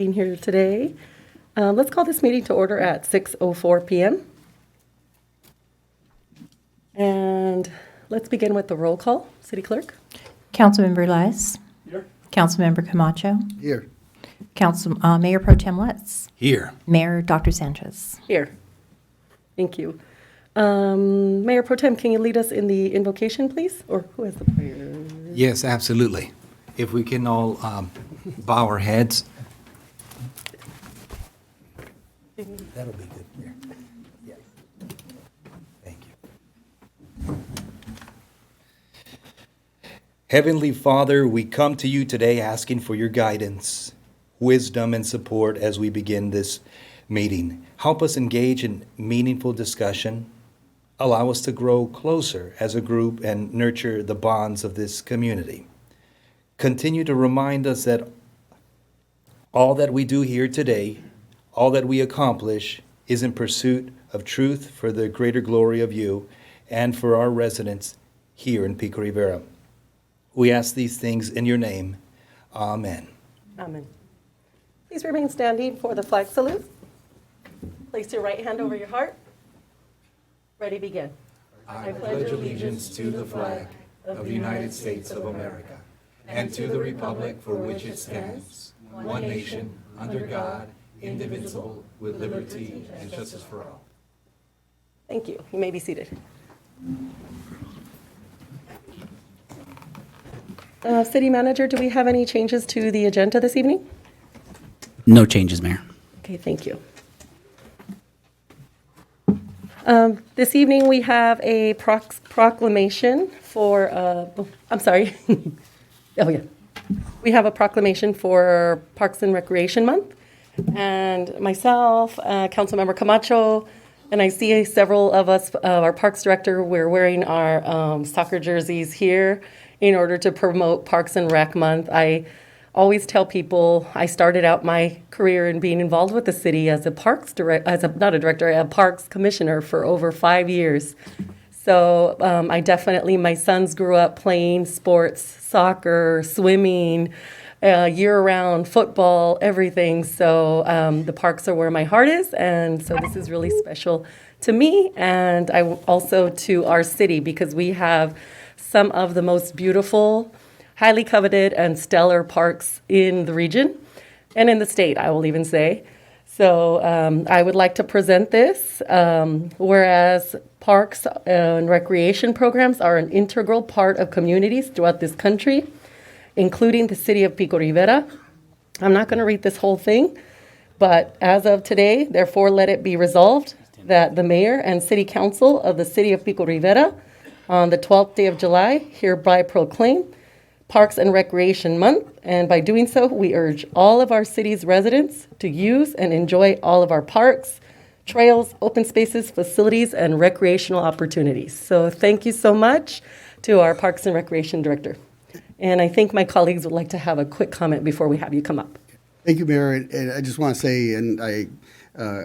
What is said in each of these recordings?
being here today. Let's call this meeting to order at 6:04 p.m. And let's begin with the roll call. City Clerk? Councilmember Les. Here. Councilmember Camacho. Here. Mayor Pro Tem Lutz. Here. Mayor Dr. Sanchez. Here. Thank you. Mayor Pro Tem, can you lead us in the invocation, please? Or who has the prayer? Yes, absolutely. If we can all bow our heads. That'll be good here. Yeah. Thank you. Heavenly Father, we come to you today asking for your guidance, wisdom, and support as we begin this meeting. Help us engage in meaningful discussion. Allow us to grow closer as a group and nurture the bonds of this community. Continue to remind us that all that we do here today, all that we accomplish, is in pursuit of truth for the greater glory of you and for our residents here in Pico Rivera. We ask these things in your name. Amen. Amen. Please remain standing for the flag salute. Place your right hand over your heart. Ready, begin. I pledge allegiance to the flag of the United States of America and to the republic for which it stands, one nation, under God, indivisible, with liberty and justice for all. Thank you. You may be seated. City Manager, do we have any changes to the agenda this evening? No changes, Mayor. Okay, thank you. This evening, we have a proclamation for, I'm sorry. Oh, yeah. We have a proclamation for Parks and Recreation Month. And myself, Councilmember Camacho, and I see several of us, our Parks Director, we're wearing our soccer jerseys here in order to promote Parks and Rec Month. I always tell people I started out my career in being involved with the city as a parks a parks commissioner for over 5 years. So I definitely, my sons grew up playing sports, soccer, swimming, year-round football, everything. So the parks are where my heart is, and so this is really special to me and also to our city because we have some of the most beautiful, highly coveted, and stellar parks in the region and in the state, I will even say. So I would like to present this. Whereas parks and recreation programs are an integral part of communities throughout this country, including the city of Pico Rivera. I'm not going to read this whole thing, but as of today, therefore, let it be resolved that the mayor and city council of the city of Pico Rivera on the 12th day of July hereby proclaim Parks and Recreation Month, and by doing so, we urge all of our city's residents to use and enjoy all of our parks, trails, open spaces, facilities, and recreational opportunities. So thank you so much to our Parks and Recreation Director. And I think my colleagues would like to have a quick comment before we have you come up. Thank you, Mayor. And I just want to say, and I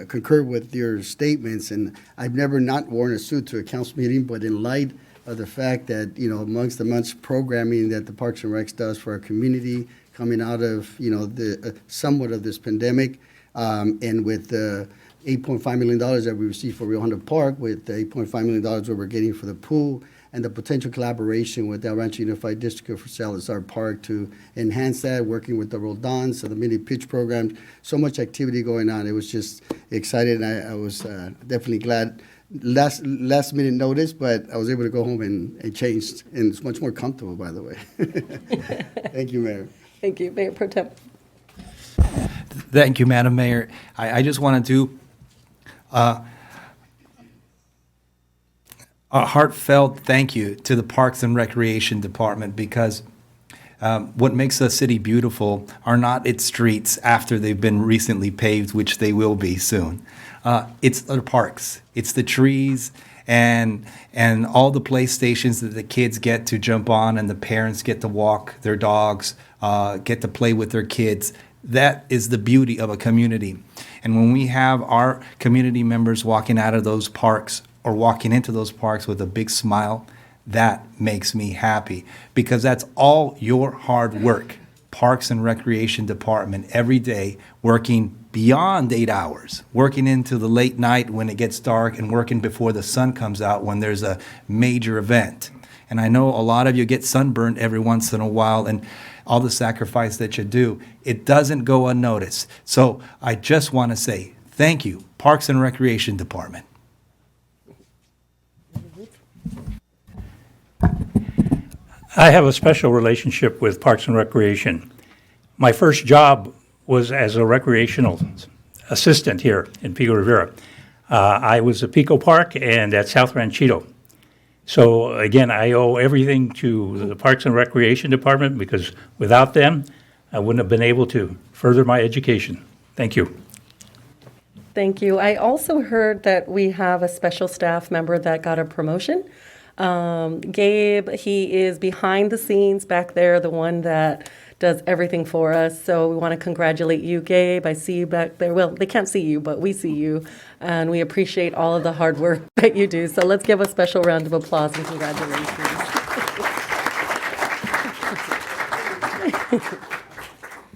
concur with your statements, and I've never not worn a suit to a council meeting, but in light of the fact that, amongst the much programming that the Parks and Recs does for our community coming out of, the somewhat of this pandemic, and with the $8.5 million that we received for Rio Hondo Park, with the $8.5 million that we're getting for the pool, and the potential collaboration with El Rancho Unified District for Salazar Park to enhance that, working with the Roldans, so the mini pitch programs, so much activity going on. It was just excited, and I was definitely glad. Last minute notice, but I was able to go home and change, and it's much more comfortable, by the way. Thank you, Mayor. Thank you, Mayor Pro Tem. Thank you, Madam Mayor. I just want to do a heartfelt thank you to the Parks and Recreation Department because what makes a city beautiful are not its streets after they've been recently paved, which they will be soon. It's the parks, it's the trees, and all the play stations that the kids get to jump on and the parents get to walk their dogs, get to play with their kids. That is the beauty of a community. And when we have our community members walking out of those parks or walking into those parks with a big smile, that makes me happy because that's all your hard work. Parks and Recreation Department every day, working beyond 8 hours, working into the late night when it gets dark, and working before the sun comes out when there's a major event. And I know a lot of you get sunburned every once in a while, and all the sacrifice that you do, it doesn't go unnoticed. So I just want to say thank you, Parks and Recreation Department. I have a special relationship with Parks and Recreation. My first job was as a recreational assistant here in Pico Rivera. I was at Pico Park and at South Ranchito. So again, I owe everything to the Parks and Recreation Department, because without them, I wouldn't have been able to further my education. Thank you. Thank you. I also heard that we have a special staff member that got a promotion. Gabe, he is behind the scenes back there, the one that does everything for us. So we want to congratulate you, Gabe. I see you back there. Well, they can't see you, but we see you. And we appreciate all of the hard work that you do. So let's give a special round of applause and congratulations.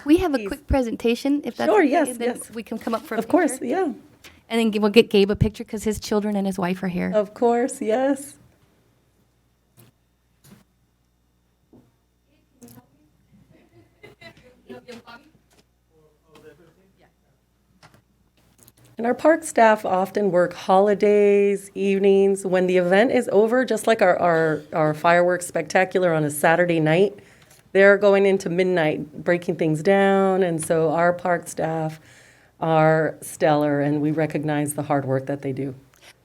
We have a quick presentation, if that's Sure, okay, yes, then yes. we can come up for a Of course, picture. yeah. And then we'll get Gabe a picture because his children and his wife are here. Of course, yes. And our park staff often work holidays, evenings. When the event is over, just like our fireworks spectacular on a Saturday night, they're going into midnight, breaking things down. And so our park staff are stellar, and we recognize the hard work that they do.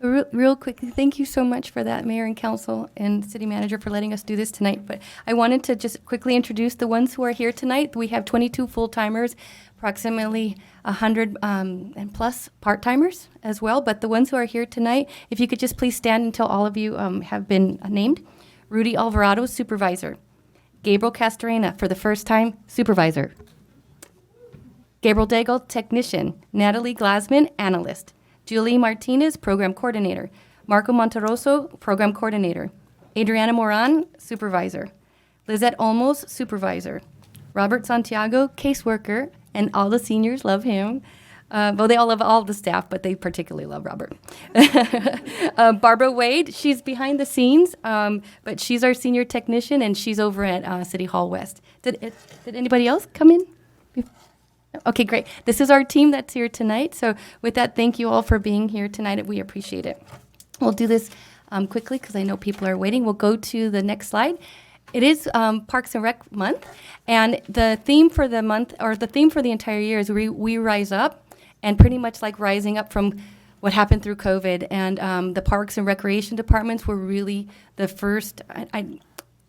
Real quickly, thank you so much for that, Mayor and Council and City Manager, for letting us do this tonight. But I wanted to just quickly introduce the ones who are here tonight. We have 22 full-timers, approximately 100 and plus part-timers as well. But the ones who are here tonight, if you could just please stand until all of you have been named. Rudy Alvarado, Supervisor. Gabriel Castorena, for the first time, Supervisor. Gabriel Daigle, Technician. Natalie Glasman, Analyst. Julie Martinez, Program Coordinator. Marco Monteroso, Program Coordinator. Adriana Moran, Supervisor. Lizette Olmos, Supervisor. Robert Santiago, Caseworker, and all the seniors love him. Well, they all love all the staff, but they particularly love Robert. Barbara Wade, she's behind the scenes, but she's our senior technician, and she's over at City Hall West. Did anybody else come in? Okay, great. This is our team that's here tonight. So with that, thank you all for being here tonight. We appreciate it. We'll do this quickly because I know people are waiting. We'll go to the next slide. It is Parks and Rec Month, and the theme for the month, or the theme for the entire year, is we rise up, and pretty much like rising up from what happened through COVID. And the Parks and Recreation Departments were really the first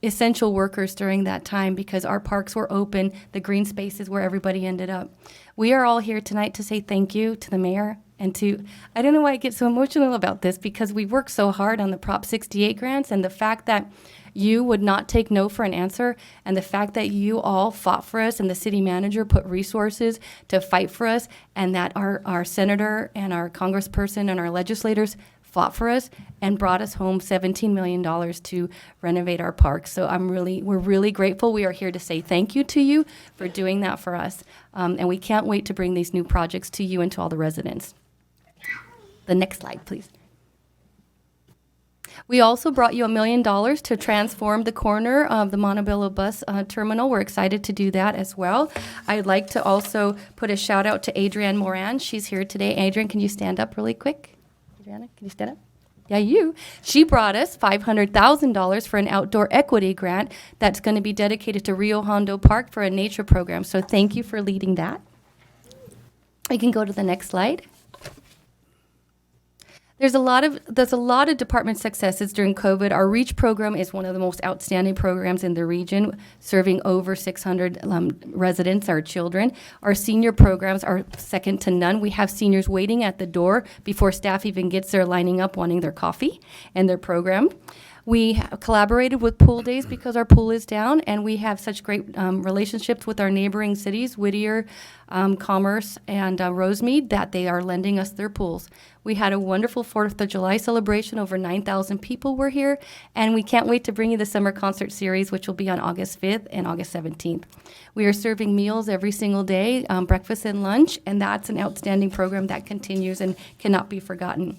essential workers during that time, because our parks were open, the green spaces where everybody ended up. We are all here tonight to say thank you to the mayor and to, I don't know why I get so emotional about this, because we worked so hard on the Prop 68 grants, and the fact that you would not take no for an answer, and the fact that you all fought for us, and the city manager put resources to fight for us, and that our senator and our congressperson and our legislators fought for us and brought us home $17 million to renovate our parks. So we're really grateful. We are here to say thank you to you for doing that for us. And we can't wait to bring these new projects to you and to all the residents. The next slide, please. We also brought you $1 million to transform the corner of the Montebello bus terminal. We're excited to do that as well. I'd like to also put a shout out to Adrienne Moran. She's here today. Adrienne, can you stand up really quick? Adriana, can you stand up? Yeah, you. She brought us $500,000 for an outdoor equity grant that's going to be dedicated to Rio Hondo Park for a nature program. So thank you for leading that. I can go to the next slide. There's a lot of department successes during COVID. Our REACH program is one of the most outstanding programs in the region, serving over 600 residents, our children. Our senior programs are second to none. We have seniors waiting at the door before staff even gets there, lining up, wanting their coffee and their program. We collaborated with pool days because our pool is down, and we have such great relationships with our neighboring cities, Whittier, Commerce, and Rosemead, that they are lending us their pools. We had a wonderful 4th of July celebration. Over 9,000 people were here. And we can't wait to bring you the summer concert series, which will be on August 5th and August 17th. We are serving meals every single day, breakfast and lunch, and that's an outstanding program that continues and cannot be forgotten.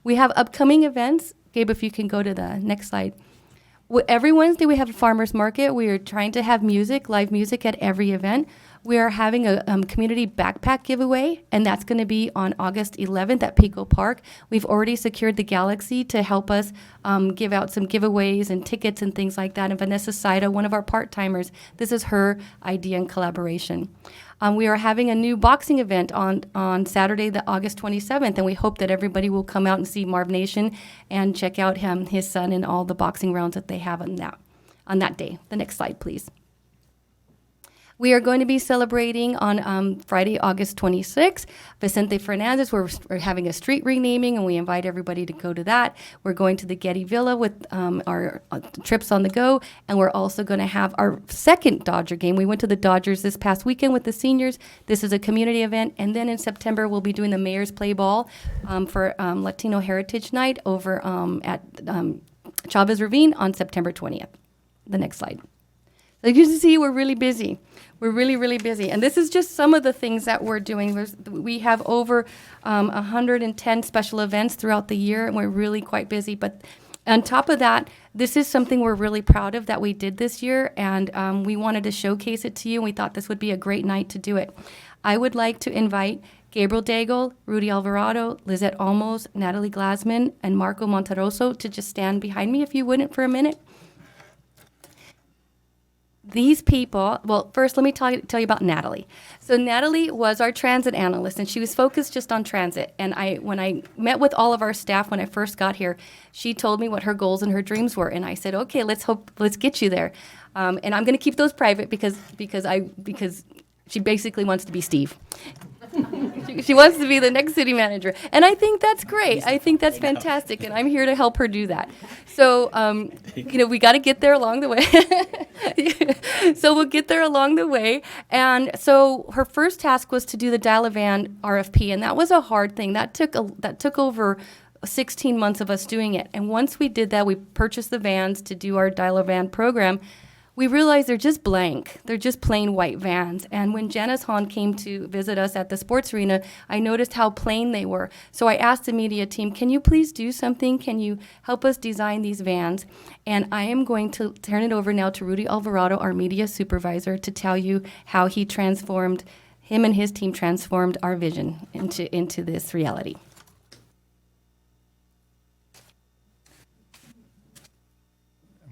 We have upcoming events. Gabe, if you can go to the next slide. Every Wednesday we have a farmer's market. We are trying to have music, live music at every event. We are having a community backpack giveaway, and that's going to be on August 11th at Pico Park. We've already secured the Galaxy to help us give out some giveaways and tickets and things like that. And Vanessa Saida, one of our part-timers, this is her idea and collaboration. We are having a new boxing event on Saturday, the August 27th, and we hope that everybody will come out and see Marv Nation and check out his son and all the boxing rounds that they have on that day. The next slide, please. We are going to be celebrating on Friday, August 26th. Vicente Fernandez, we're having a street renaming, and we invite everybody to go to that. We're going to the Getty Villa with our trips on the go, and we're also going to have our second Dodger game. We went to the Dodgers this past weekend with the seniors. This is a community event, and then in September, we'll be doing the Mayor's Play Ball for Latino Heritage Night over at Chavez Ravine on September 20th. The next slide. Like you can see, we're really busy. We're really, really busy. And this is just some of the things that we're doing. We have over 110 special events throughout the year, and we're really quite busy. But on top of that, this is something we're really proud of that we did this year, and we wanted to showcase it to you, and we thought this would be a great night to do it. I would like to invite Gabriel Daigle, Rudy Alvarado, Lizette Olmos, Natalie Glasman, and Marco Monteroso to just stand behind me, if you wouldn't, for a minute. These people, well, first let me tell you about Natalie. So Natalie was our transit analyst, and she was focused just on transit. And when I met with all of our staff when I first got here, she told me what her goals and her dreams were. And I said, okay, let's get you there. And I'm going to keep those private because she basically wants to be Steve. She wants to be the next city manager. And I think that's great. I think that's fantastic. And I'm here to help her do that. So, we got to get there along the way. So we'll get there along the way. And so her first task was to do the Dial-A-Van RFP. And that was a hard thing. That took over 16 months of us doing it. And once we did that, we purchased the vans to do our Dial-A-Van program. We realized they're just blank. They're just plain white vans. And when Janice Hahn came to visit us at the sports arena, I noticed how plain they were. So I asked the media team, can you please do something? Can you help us design these vans? And I am going to turn it over now to Rudy Alvarado, our media supervisor, to tell you how him and his team transformed our vision into this reality.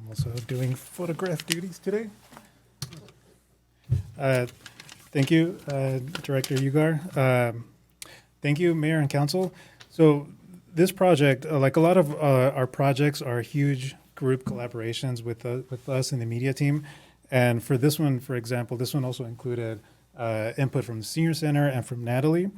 Also doing photograph duties today. Thank you, Director Ugar. Thank you, Mayor and Council. So this project, like a lot of our projects, are huge group collaborations with us and the media team. And for this one, for example, this one also included input from the Senior Center and from Natalie.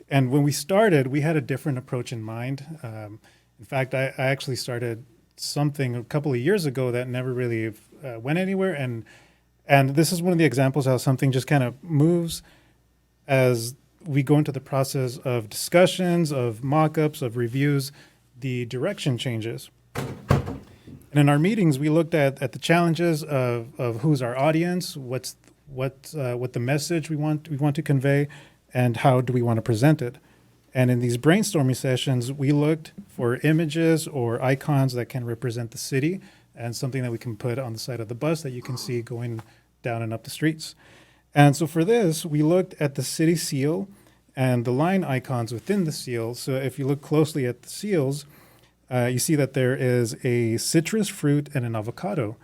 And when we started, we had a different approach in mind. In fact, I actually started something a couple of years ago that never really went anywhere, and this is one of the examples how something just kind of moves as we go into the process of discussions, of mock-ups, of reviews, the direction changes. And in our meetings, we looked at the challenges of who's our audience, what the message we want to convey, and how do we want to present it. And in these brainstorming sessions, we looked for images or icons that can represent the city and something that we can put on the side of the bus that you can see going down and up the streets. And so for this, we looked at the city seal and the line icons within the seal. So if you look closely at the seals, you see that there is a citrus fruit and an avocado.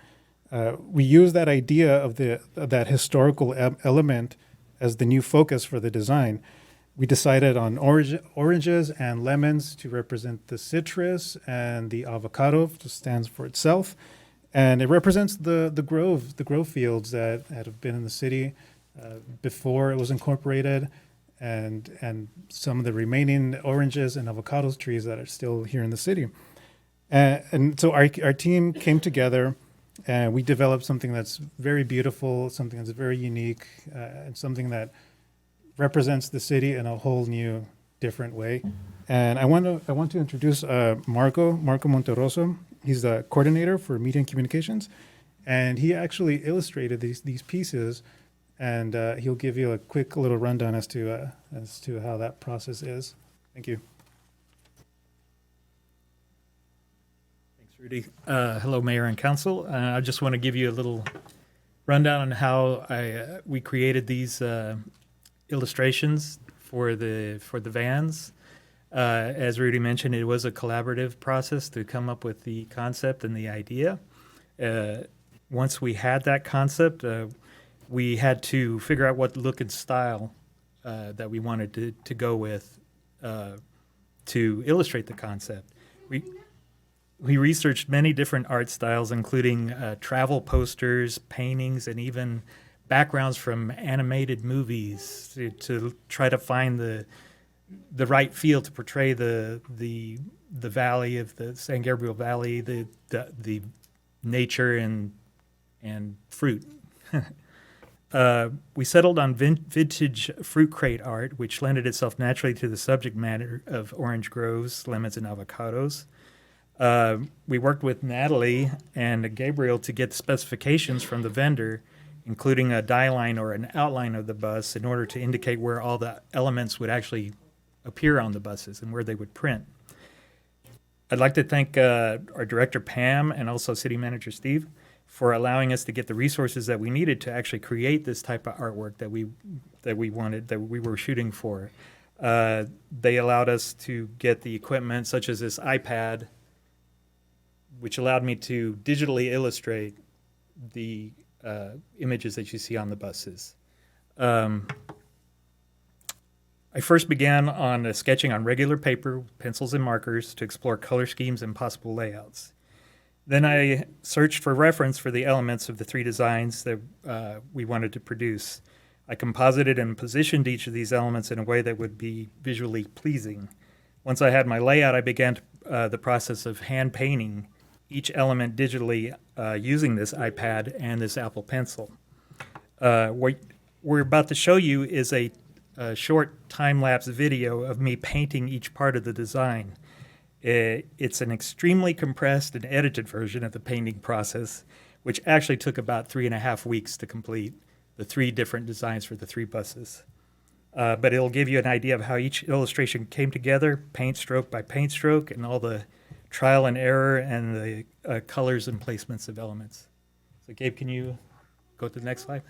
We use that idea of that historical element as the new focus for the design. We decided on oranges and lemons to represent the citrus, and the avocado just stands for itself. And it represents the grove fields that have been in the city before it was incorporated, and some of the remaining oranges and avocados trees that are still here in the city. And so our team came together, and we developed something that's very beautiful, something that's very unique, and something that represents the city in a whole new, different way. And I want to introduce Marco Monteroso. He's the coordinator for media and communications, and he actually illustrated these pieces, and he'll give you a quick little rundown as to how that process is. Thank you. Thanks, Rudy. Hello, Mayor and Council. I just want to give you a little rundown on how we created these illustrations for the vans. As Rudy mentioned, it was a collaborative process to come up with the concept and the idea. Once we had that concept, we had to figure out what look and style that we wanted to go with to illustrate the concept. We researched many different art styles, including travel posters, paintings, and even backgrounds from animated movies to try to find the right feel to portray the valley of the San Gabriel Valley, the nature and fruit. We settled on vintage fruit crate art, which lended itself naturally to the subject matter of orange groves, lemons, and avocados. We worked with Natalie and Gabriel to get specifications from the vendor, including a die line or an outline of the bus in order to indicate where all the elements would actually appear on the buses and where they would print. I'd like to thank our director, Pam, and also city manager, Steve, for allowing us to get the resources that we needed to actually create this type of artwork that we wanted, that we were shooting for. They allowed us to get the equipment such as this iPad, which allowed me to digitally illustrate the images that you see on the buses. I first began on sketching on regular paper, pencils and markers to explore color schemes and possible layouts. Then I searched for reference for the elements of the three designs that we wanted to produce. I composited and positioned each of these elements in a way that would be visually pleasing. Once I had my layout, I began the process of hand painting each element digitally using this iPad and this Apple Pencil. What we're about to show you is a short time-lapse video of me painting each part of the design. It's an extremely compressed and edited version of the painting process, which actually took about 3.5 weeks to complete the 3 different designs for the 3 buses. But it'll give you an idea of how each illustration came together, paint stroke by paint stroke, and all the trial and error and the colors and placements of elements. So Gabe, can you go to the next slide?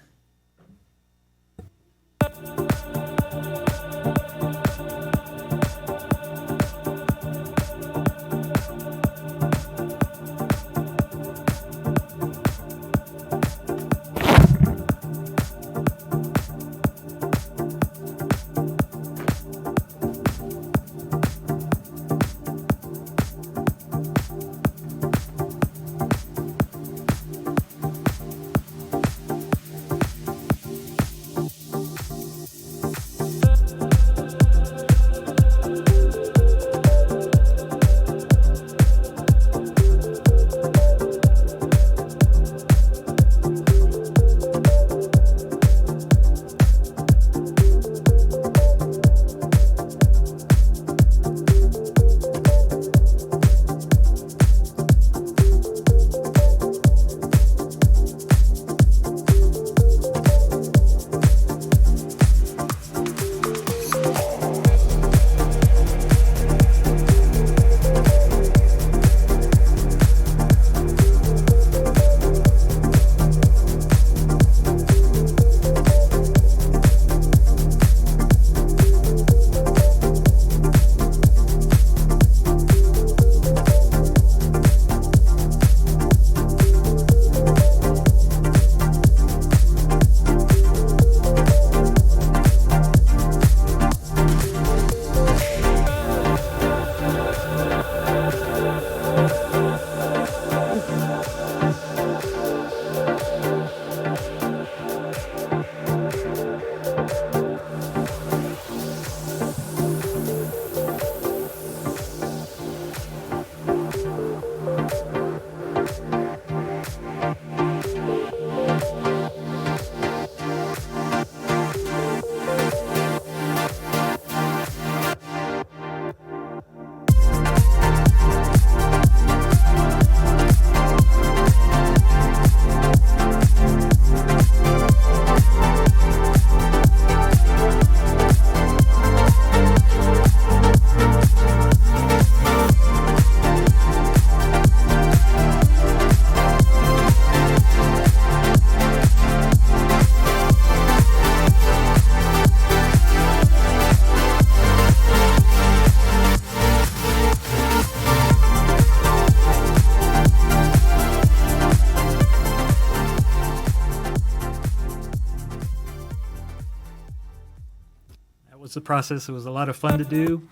was a process. It was a lot of fun to do,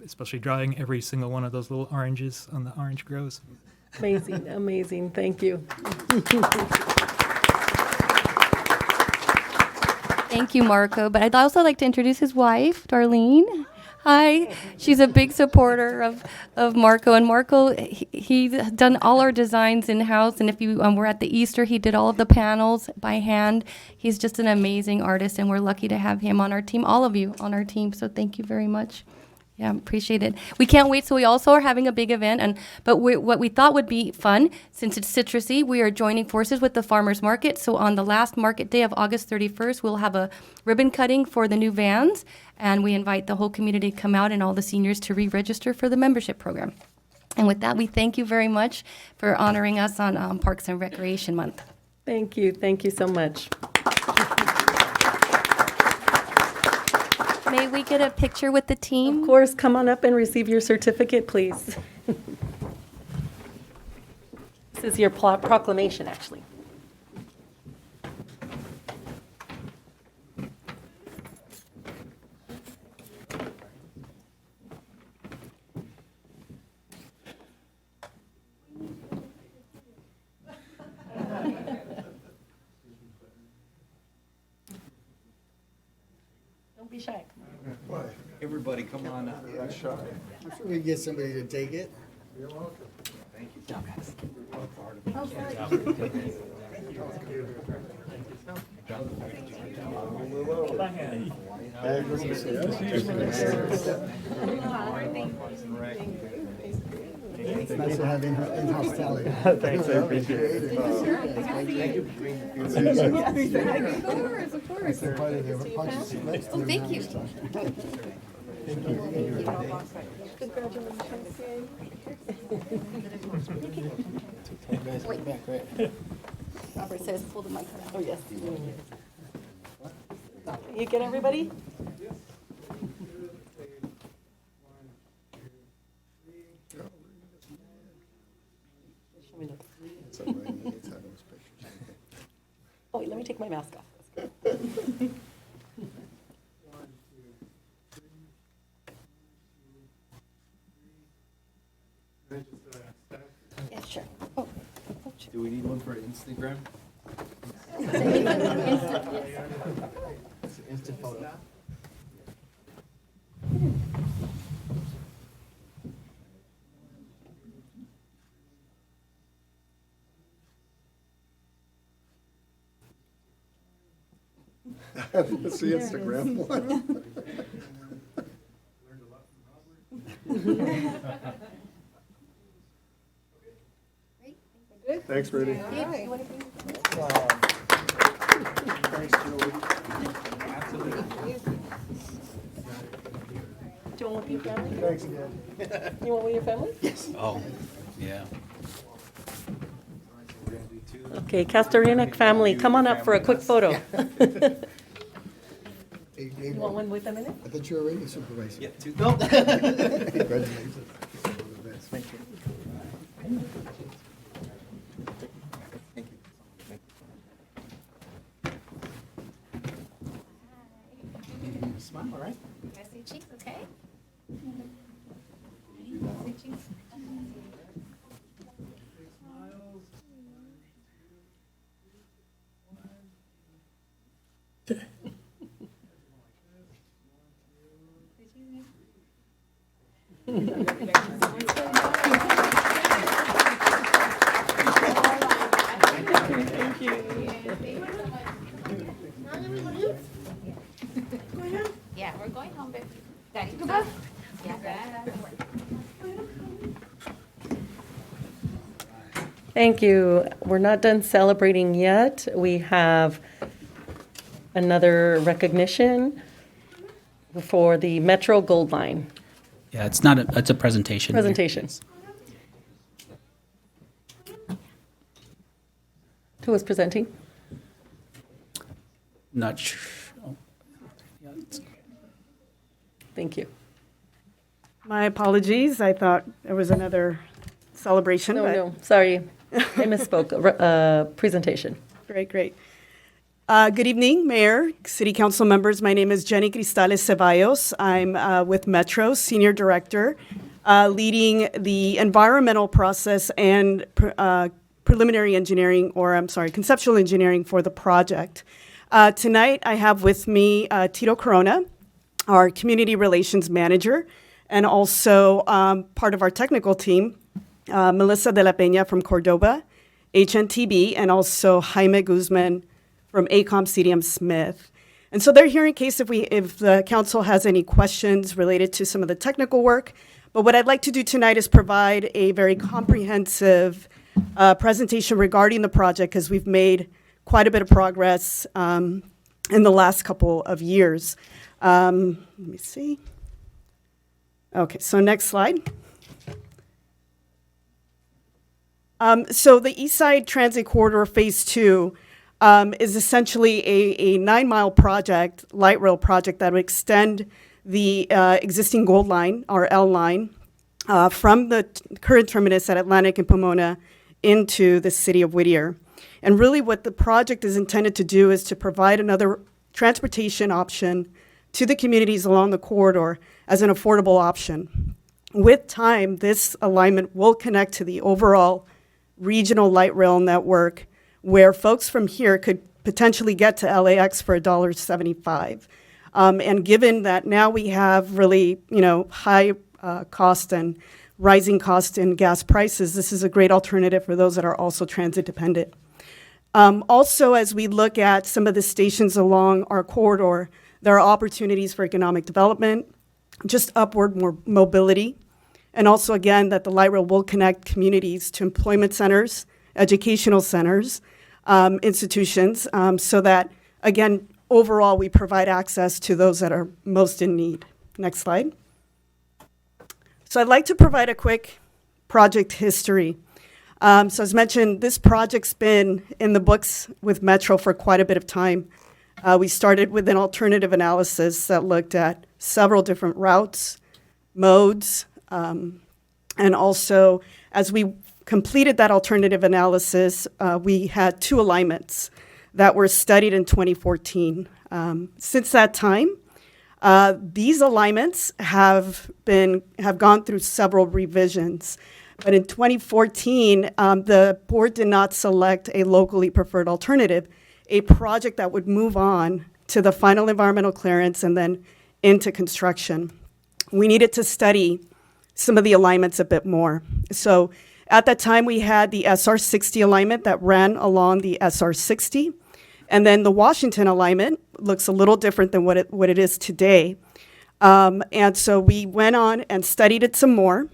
especially drawing every single one of those little oranges on the orange groves. Amazing, amazing. Thank you. Thank you, Marco. But I'd also like to introduce his wife, Darlene. Hi. She's a big supporter of Marco. And Marco, he's done all our designs in-house. And if you were at the Easter, he did all of the panels by hand. He's just an amazing artist, and we're lucky to have him on our team, all of you on our team. So thank you very much. Yeah, appreciate it. We can't wait. So we also are having a big event, but what we thought would be fun, since it's citrusy, we are joining forces with the farmers market. So on the last market day of August 31st, we'll have a ribbon cutting for the new vans, and we invite the whole community to come out and all the seniors to re-register for the membership program. And with that, we thank you very much for honoring us on Parks and Recreation Month. Thank you. Thank you so much. May we get a picture with the team? Of course, come on up and receive your certificate, please. This is your proclamation, actually. Don't be shy. Everybody, come on up. I'm sure we can get somebody to take it. It's nice to have in-house talent. Thanks, I appreciate it. Of course. Oh, thank you. Robert says, pull the mic around. Oh, yes. You get everybody? Oh, wait, let me take my mask off. Yeah, sure. Oh. Do we need one for Instagram? Instant photo. That's the Instagram one. Thanks, Rudy. Do you want with your family? Thanks again. You want with your family? Oh, yeah. Okay, Castorena family, come on up for a quick photo. You want one with them in it? I thought you were already a supervisor. Yeah, two. Go. Congratulations. Thank you. Smile, all right? Can I see cheeks, okay? Thank you. Yeah, we're going home, babe. Daddy, go back. Yeah, Dad. Thank you. We're not done celebrating yet. We have another recognition for the Metro Gold Line Yeah, it's not a, it's a presentation. presentation. Who was presenting? Not sure. Oh. Yeah, it's- Thank you. My apologies. I thought there was another celebration. No, but no, sorry. I misspoke. Presentation. Great, great. Good evening, Mayor, City Council members. My name is Jenny Cristales Ceballos. I'm with Metro, Senior Director, leading the environmental process and preliminary engineering, conceptual engineering for the project. Tonight, I have with me Tito Corona, our Community Relations Manager, and also part of our technical team, Melissa de la Peña from Cordoba, HNTB, and also Jaime Guzman from ACOM CDM Smith. And so they're here in case if the council has any questions related to some of the technical work. But what I'd like to do tonight is provide a very comprehensive presentation regarding the project, because we've made quite a bit of progress in the last couple of years. Let me see. Okay, so next slide. So the East Side Transit Corridor Phase 2 is essentially a 9-mile project, light rail project, that would extend the existing Gold Line, our L line, from the current terminus at Atlantic and Pomona into the city of Whittier. And really what the project is intended to do is to provide another transportation option to the communities along the corridor as an affordable option. With time, this alignment will connect to the overall regional light rail network, where folks from here could potentially get to LAX for $1.75. And given that now we have really, high cost and rising cost in gas prices, this is a great alternative for those that are also transit dependent. Also, as we look at some of the stations along our corridor, there are opportunities for economic development, just upward mobility, and also, again, that the light rail will connect communities to employment centers, educational centers, institutions, so that, again, overall, we provide access to those that are most in need. Next slide. So I'd like to provide a quick project history. So as mentioned, this project's been in the books with Metro for quite a bit of time. We started with an alternative analysis that looked at several different routes, modes, and also as we completed that alternative analysis, we had 2 alignments that were studied in 2014. Since that time, these alignments have gone through several revisions. But in 2014, the board did not select a locally preferred alternative, a project that would move on to the final environmental clearance and then into construction. We needed to study some of the alignments a bit more. So at that time, we had the SR60 alignment that ran along the SR60. And then the Washington alignment looks a little different than what it is today. And so we went on and studied it some more.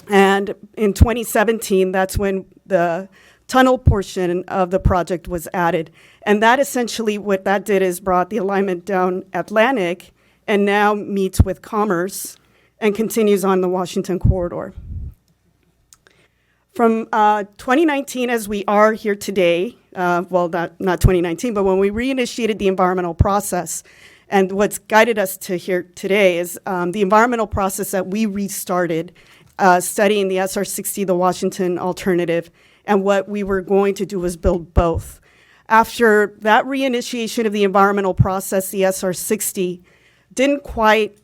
And in 2017, that's when the tunnel portion of the project was added. And that essentially, what that did is brought the alignment down Atlantic and now meets with Commerce and continues on the Washington corridor. From 2019, as we are here today, well, not 2019, but when we reinitiated the environmental process, and what's guided us to here today is the environmental process that we restarted, studying the SR60, the Washington alternative, and what we were going to do was build both. After that reinitiation of the environmental process, the SR60 didn't quite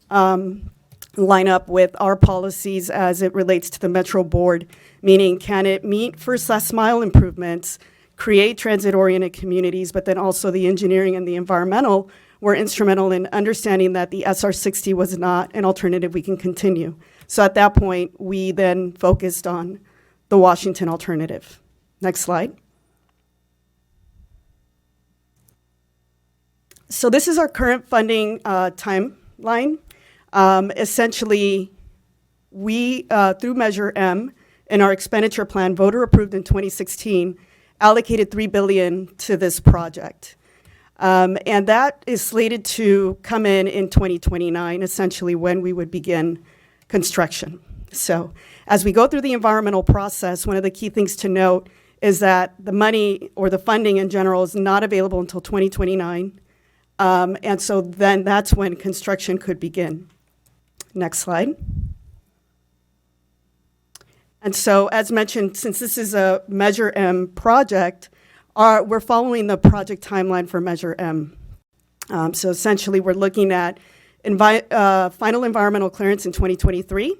line up with our policies as it relates to the Metro Board, meaning can it meet first last mile improvements, create transit-oriented communities, but then also the engineering and the environmental were instrumental in understanding that the SR60 was not an alternative we can continue. So at that point, we then focused on the Washington alternative. Next slide. So this is our current funding timeline. Essentially, we, through Measure M, in our expenditure plan, voter approved in 2016, allocated $3 billion to this project. And that is slated to come in 2029, essentially when we would begin construction. So as we go through the environmental process, one of the key things to note is that the money or the funding in general is not available until 2029. And so then that's when construction could begin. Next slide. And so as mentioned, since this is a Measure M project, we're following the project timeline for Measure M. So essentially, we're looking at final environmental clearance in 2023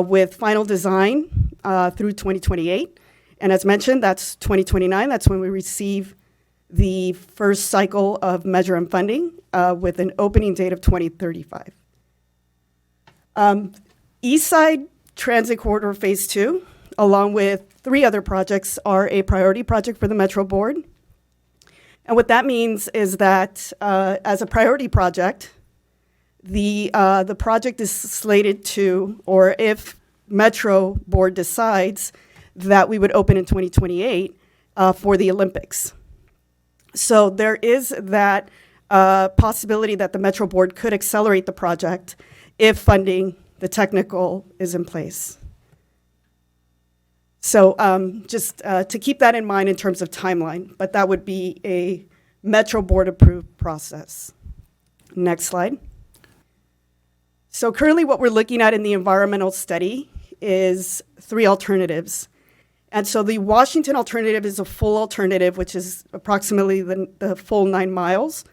with final design through 2028. And as mentioned, that's 2029. That's when we receive the first cycle of Measure M funding with an opening date of 2035. East Side Transit Corridor Phase 2, along with 3 other projects, are a priority project for the Metro Board. And what that means is that as a priority project, the project is slated to, or if Metro Board decides that we would open in 2028 for the Olympics. So there is that possibility that the Metro Board could accelerate the project if funding, the technical, is in place. So just to keep that in mind in terms of timeline, but that would be a Metro Board approved process. Next slide. So currently what we're looking at in the environmental study is 3 alternatives. And so the Washington alternative is a full alternative, which is approximately the full 9 miles,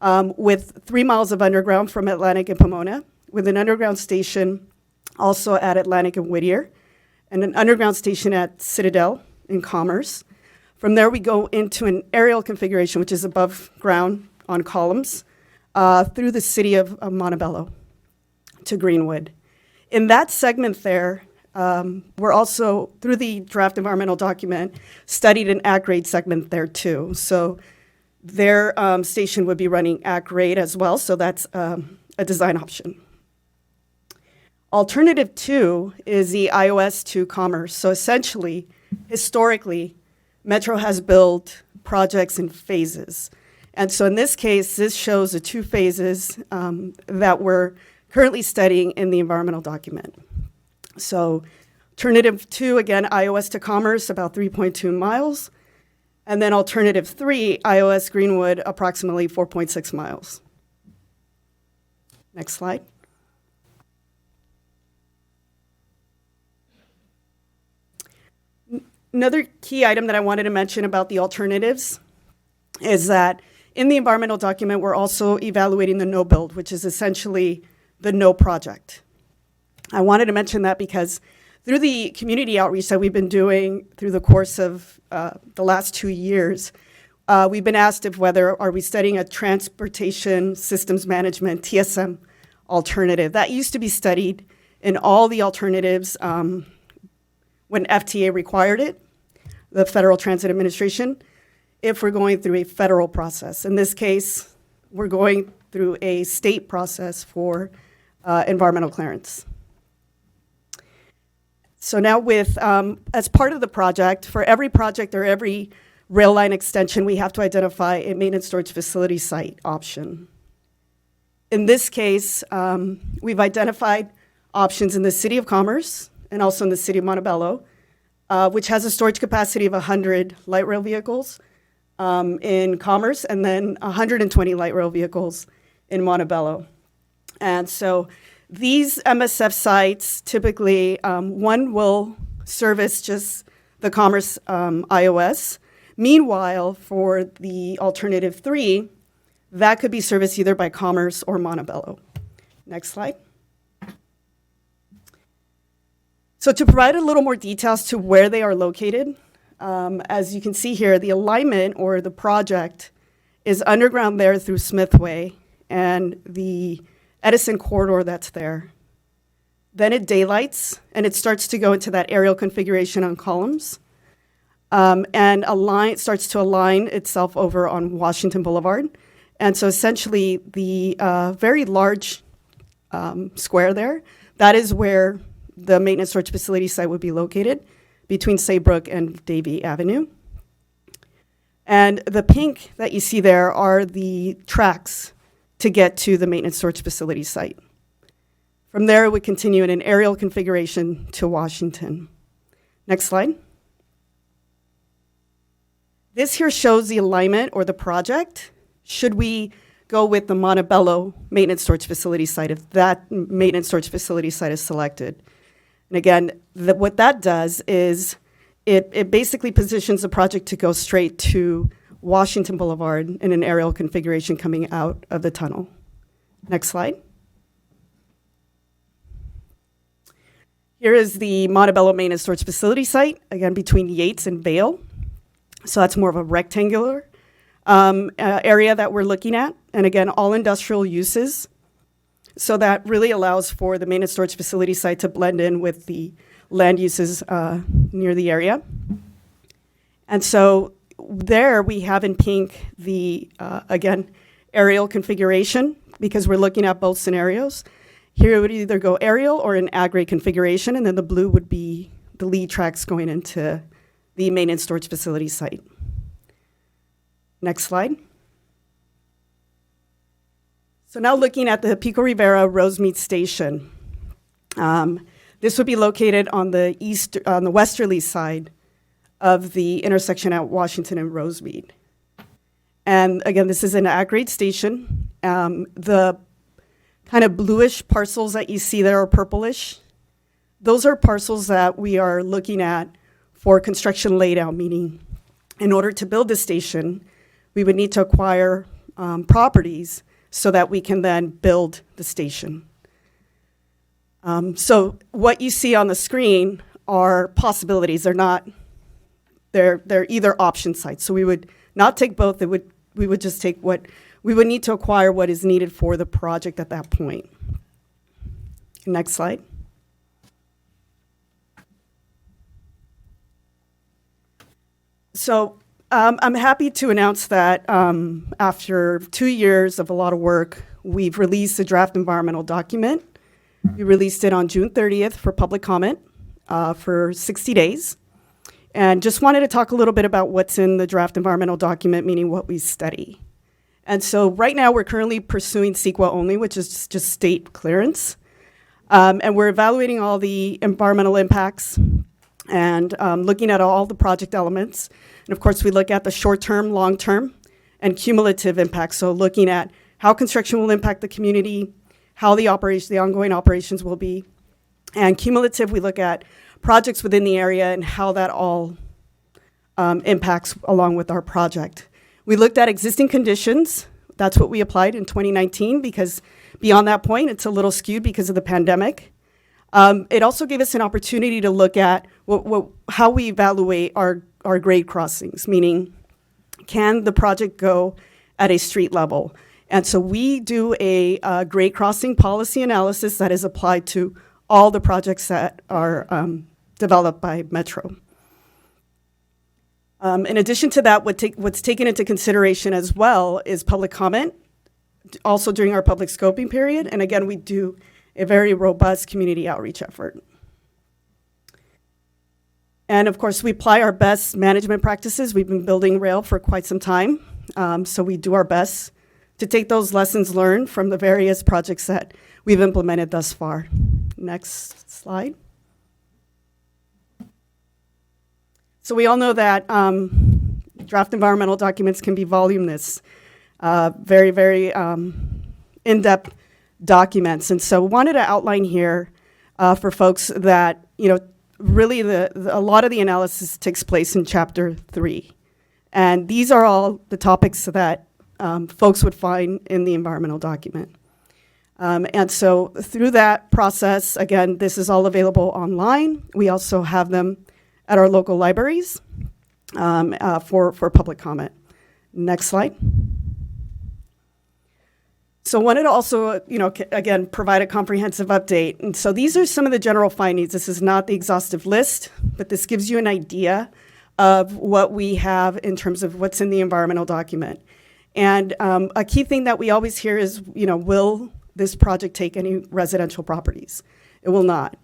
with 3 miles of underground from Atlantic and Pomona, with an underground station also at Atlantic and Whittier, and an underground station at Citadel in Commerce. From there, we go into an aerial configuration, which is above ground on columns, through the city of Montebello to Greenwood. In that segment there, we're also, through the draft environmental document, studied an at-grade segment there too. So their station would be running at-grade as well, so that's a design option. Alternative 2 is the iOS to Commerce. So essentially, historically, Metro has built projects in phases. And so in this case, this shows the 2 phases that we're currently studying in the environmental document. So alternative 2, again, iOS to Commerce, about 3.2 miles. And then alternative 3, iOS Greenwood, approximately 4.6 miles. Next slide. Another key item that I wanted to mention about the alternatives is that in the environmental document, we're also evaluating the no build, which is essentially the no project. I wanted to mention that because through the community outreach that we've been doing through the course of the last 2 years, we've been asked if whether are we studying a transportation systems management, TSM, alternative. That used to be studied in all the alternatives when FTA required it, the Federal Transit Administration, if we're going through a federal process. In this case, we're going through a state process for environmental clearance. So now with, as part of the project, for every project or every rail line extension, we have to identify a maintenance storage facility site option. In this case, we've identified options in the City of Commerce and also in the City of Montebello, which has a storage capacity of 100 light rail vehicles in Commerce, and then 120 light rail vehicles in Montebello. And so these MSF sites, typically, one will service just the Commerce iOS. Meanwhile, for the alternative 3, that could be serviced either by Commerce or Montebello. Next slide. So to provide a little more details to where they are located, as you can see here, the alignment or the project is underground there through Smithway and the Edison corridor that's there. Then it daylights and it starts to go into that aerial configuration on columns and starts to align itself over on Washington Boulevard. And so essentially the very large square there, that is where the maintenance storage facility site would be located between Saybrook and Davie Avenue. And the pink that you see there are the tracks to get to the maintenance storage facility site. From there, it would continue in an aerial configuration to Washington. Next slide. This here shows the alignment or the project. Should we go with the Montebello maintenance storage facility site if that maintenance storage facility site is selected? And again, what that does is it basically positions the project to go straight to Washington Boulevard in an aerial configuration coming out of the tunnel. Next slide. Here is the Montebello main and storage facility site, again, between Yates and Vale. So that's more of a rectangular area that we're looking at. And again, all industrial uses. So that really allows for the main and storage facility site to blend in with the land uses near the area. And so there we have in pink the, again, aerial configuration, because we're looking at both scenarios. Here it would either go aerial or an aggregate configuration, and then the blue would be the lead tracks going into the main and storage facility site. Next slide. So now looking at the Pico Rivera Rosemead station. This would be located on the westerly side of the intersection at Washington and Rosemead. And again, this is an aggregate station. The kind of bluish parcels that you see there are purplish. Those are parcels that we are looking at for construction laydown, meaning in order to build the station, we would need to acquire properties so that we can then build the station. So what you see on the screen are possibilities. They're either option sites. So we would not take both. We would just take what we would need to acquire what is needed for the project at that point. Next slide. So I'm happy to announce that after 2 years of a lot of work, we've released a draft environmental document. We released it on June 30th for public comment for 60 days. And just wanted to talk a little bit about what's in the draft environmental document, meaning what we study. And so right now we're currently pursuing Cca only, which is just state clearance. And we're evaluating all the environmental impacts and looking at all the project elements. And of course, we look at the short-term, long-term, and cumulative impacts. So looking at how construction will impact the community, how the ongoing operations will be. And cumulative, we look at projects within the area and how that all impacts along with our project. We looked at existing conditions. That's what we applied in 2019, because beyond that point, it's a little skewed because of the pandemic. It also gave us an opportunity to look at how we evaluate our grade crossings, meaning can the project go at a street level? And so we do a grade crossing policy analysis that is applied to all the projects that are developed by Metro. In addition to that, what's taken into consideration as well is public comment, also during our public scoping period. And again, we do a very robust community outreach effort. And of course, we apply our best management practices. We've been building rail for quite some time. So we do our best to take those lessons learned from the various projects that we've implemented thus far. Next slide. So we all know that draft environmental documents can be voluminous, very, very in-depth documents. And so wanted to outline here for folks that, really a lot of the analysis takes place in Chapter 3. And these are all the topics that folks would find in the environmental document. And so through that process, again, this is all available online. We also have them at our local libraries for public comment. Next slide. So wanted to also, again, provide a comprehensive update. And so these are some of the general findings. This is not the exhaustive list, but this gives you an idea of what we have in terms of what's in the environmental document. And a key thing that we always hear is, will this project take any residential properties? It will not.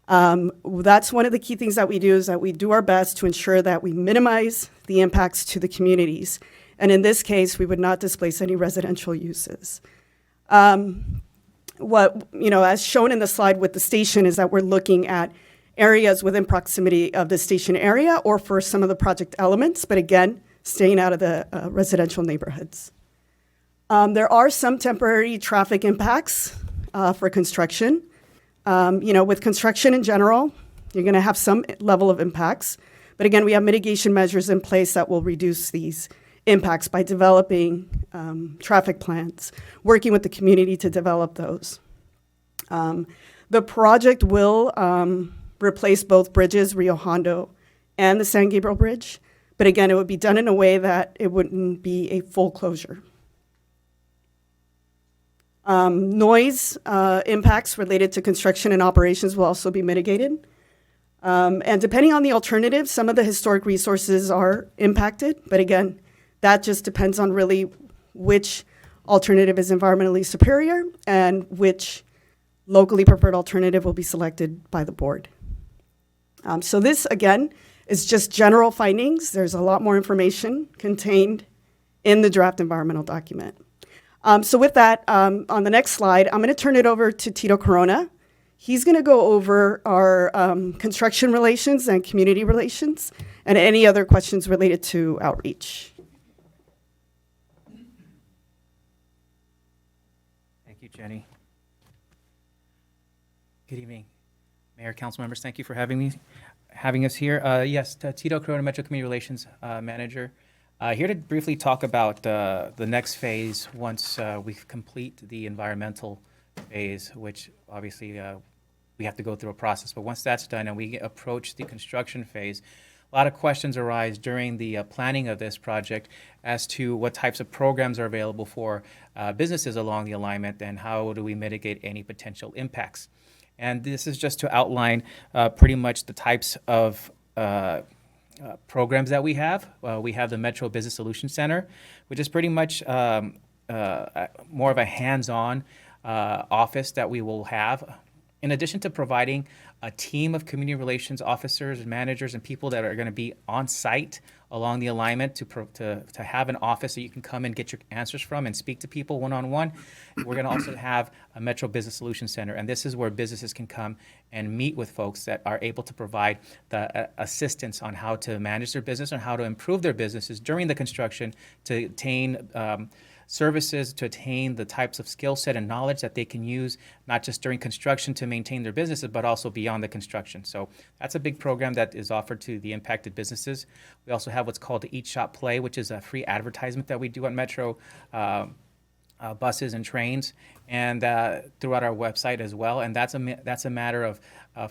That's one of the key things that we do, is that we do our best to ensure that we minimize the impacts to the communities. And in this case, we would not displace any residential uses. As shown in the slide with the station, is that we're looking at areas within proximity of the station area or for some of the project elements, but again, staying out of the residential neighborhoods. There are some temporary traffic impacts for construction. With construction in general, you're going to have some level of impacts. But again, we have mitigation measures in place that will reduce these impacts by developing traffic plans, working with the community to develop those. The project will replace both bridges, Rio Hondo and the San Gabriel Bridge. But again, it would be done in a way that it wouldn't be a full closure. Noise impacts related to construction and operations will also be mitigated. And depending on the alternative, some of the historic resources are impacted. But again, that just depends on really which alternative is environmentally superior and which locally preferred alternative will be selected by the board. So this, again, is just general findings. There's a lot more information contained in the draft environmental document. So with that, on the next slide, I'm going to turn it over to Tito Corona. He's going to go over our construction relations and community relations and any other questions related to outreach. Thank you, Jenny. Good evening, Mayor, council members. Thank you for having us here. Yes, Tito Corona, Metro Community Relations Manager. Here to briefly talk about the next phase once we complete the environmental phase, which obviously we have to go through a process. But once that's done and we approach the construction phase, a lot of questions arise during the planning of this project as to what types of programs are available for businesses along the alignment and how do we mitigate any potential impacts. And this is just to outline pretty much the types of programs that we have. We have the Metro Business Solutions Center, which is pretty much more of a hands-on office that we will have. In addition to providing a team of community relations officers and managers and people that are going to be on site along the alignment to have an office that you can come and get your answers from and speak to people one-on-one, we're going to also have a Metro Business Solutions Center. And this is where businesses can come and meet with folks that are able to provide the assistance on how to manage their business and how to improve their businesses during the construction to attain services, to attain the types of skill set and knowledge that they can use, not just during construction to maintain their businesses, but also beyond the construction. So that's a big program that is offered to the impacted businesses. We also have what's called the Eat, Shop, Play, which is a free advertisement that we do at Metro buses and trains, and throughout our website as well. And that's a matter of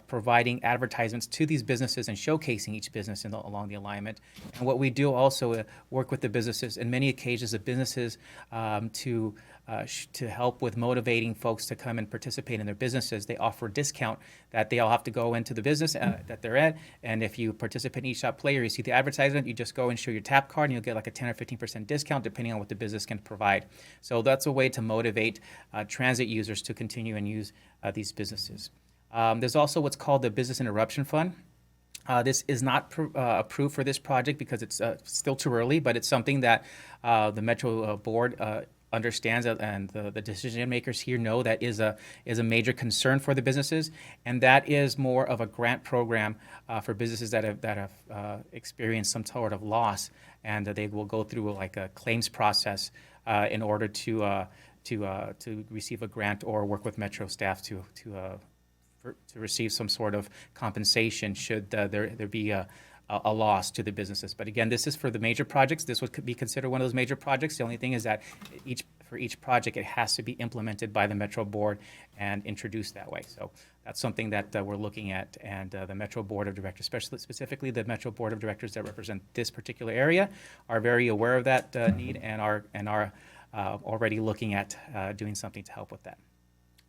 providing advertisements to these businesses and showcasing each business along the alignment. And what we do also work with the businesses, in many occasions, the businesses to help with motivating folks to come and participate in their businesses. They offer a discount that they all have to go into the business that they're at. And if you participate in Eat, Shop, Play, or you see the advertisement, you just go and show your tap card and you'll get like a 10 or 15% discount depending on what the business can provide. So that's a way to motivate transit users to continue and use these businesses. There's also what's called the Business Interruption Fund. This is not approved for this project because it's still too early, but it's something that the Metro Board understands, and the decision makers here know that is a major concern for the businesses, and that is more of a grant program for businesses that have experienced some sort of loss, and they will go through like a claims process in order to receive a grant or work with Metro staff to receive some sort of compensation should there be a loss to the businesses. But again, this is for the major projects. This would be considered one of those major projects. The only thing is that for each project, it has to be implemented by the Metro Board and introduced that way. So that's something that we're looking at, and the Metro Board of Directors, specifically the Metro Board of Directors that represent this particular area, are very aware of that need and are already looking at doing something to help with that.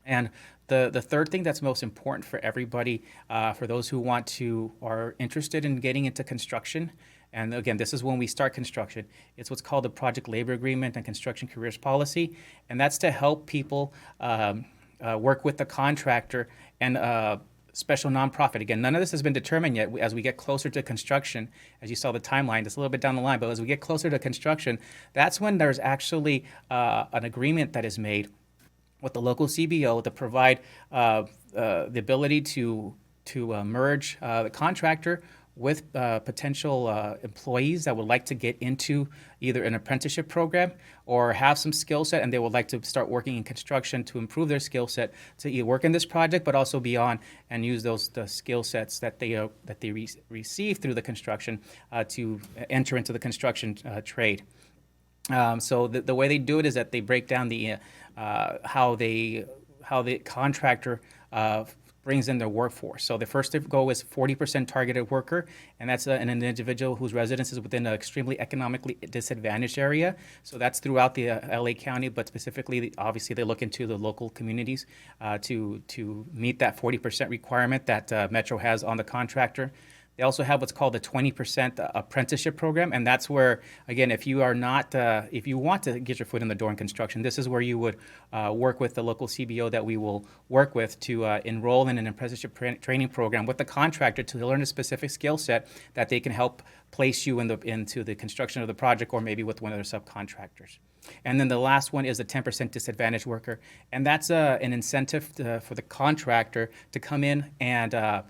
And the third thing that's most important for everybody, for those who are interested in getting into construction, and again, this is when we start construction, it's what's called the Project Labor Agreement and Construction Careers Policy, and that's to help people work with the contractor and special nonprofit. Again, none of this has been determined yet. As we get closer to construction, as you saw the timeline, it's a little bit down the line, but as we get closer to construction, that's when there's actually an agreement that is made with the local CBO to provide the ability to merge the contractor with potential employees that would like to get into either an apprenticeship program or have some skill set and they would like to start working in construction to improve their skill set to either work in this project but also beyond and use the skill sets that they receive through the construction to enter into the construction trade. So the way they do it is that they break down the how the contractor brings in their workforce. So the first goal is 40% targeted worker, and that's an individual whose residence is within an extremely economically disadvantaged area. So that's throughout the LA County, but specifically, obviously, they look into the local communities to meet that 40% requirement that Metro has on the contractor. They also have what's called the 20% apprenticeship program, and that's where, again, if you are not, if you want to get your foot in the door in construction, this is where you would work with the local CBO that we will work with to enroll in an apprenticeship training program with the contractor to learn a specific skill set that they can help place you into the construction of the project or maybe with one of their subcontractors. And then the last one is a 10% disadvantaged worker, and that's an incentive for the contractor to come in and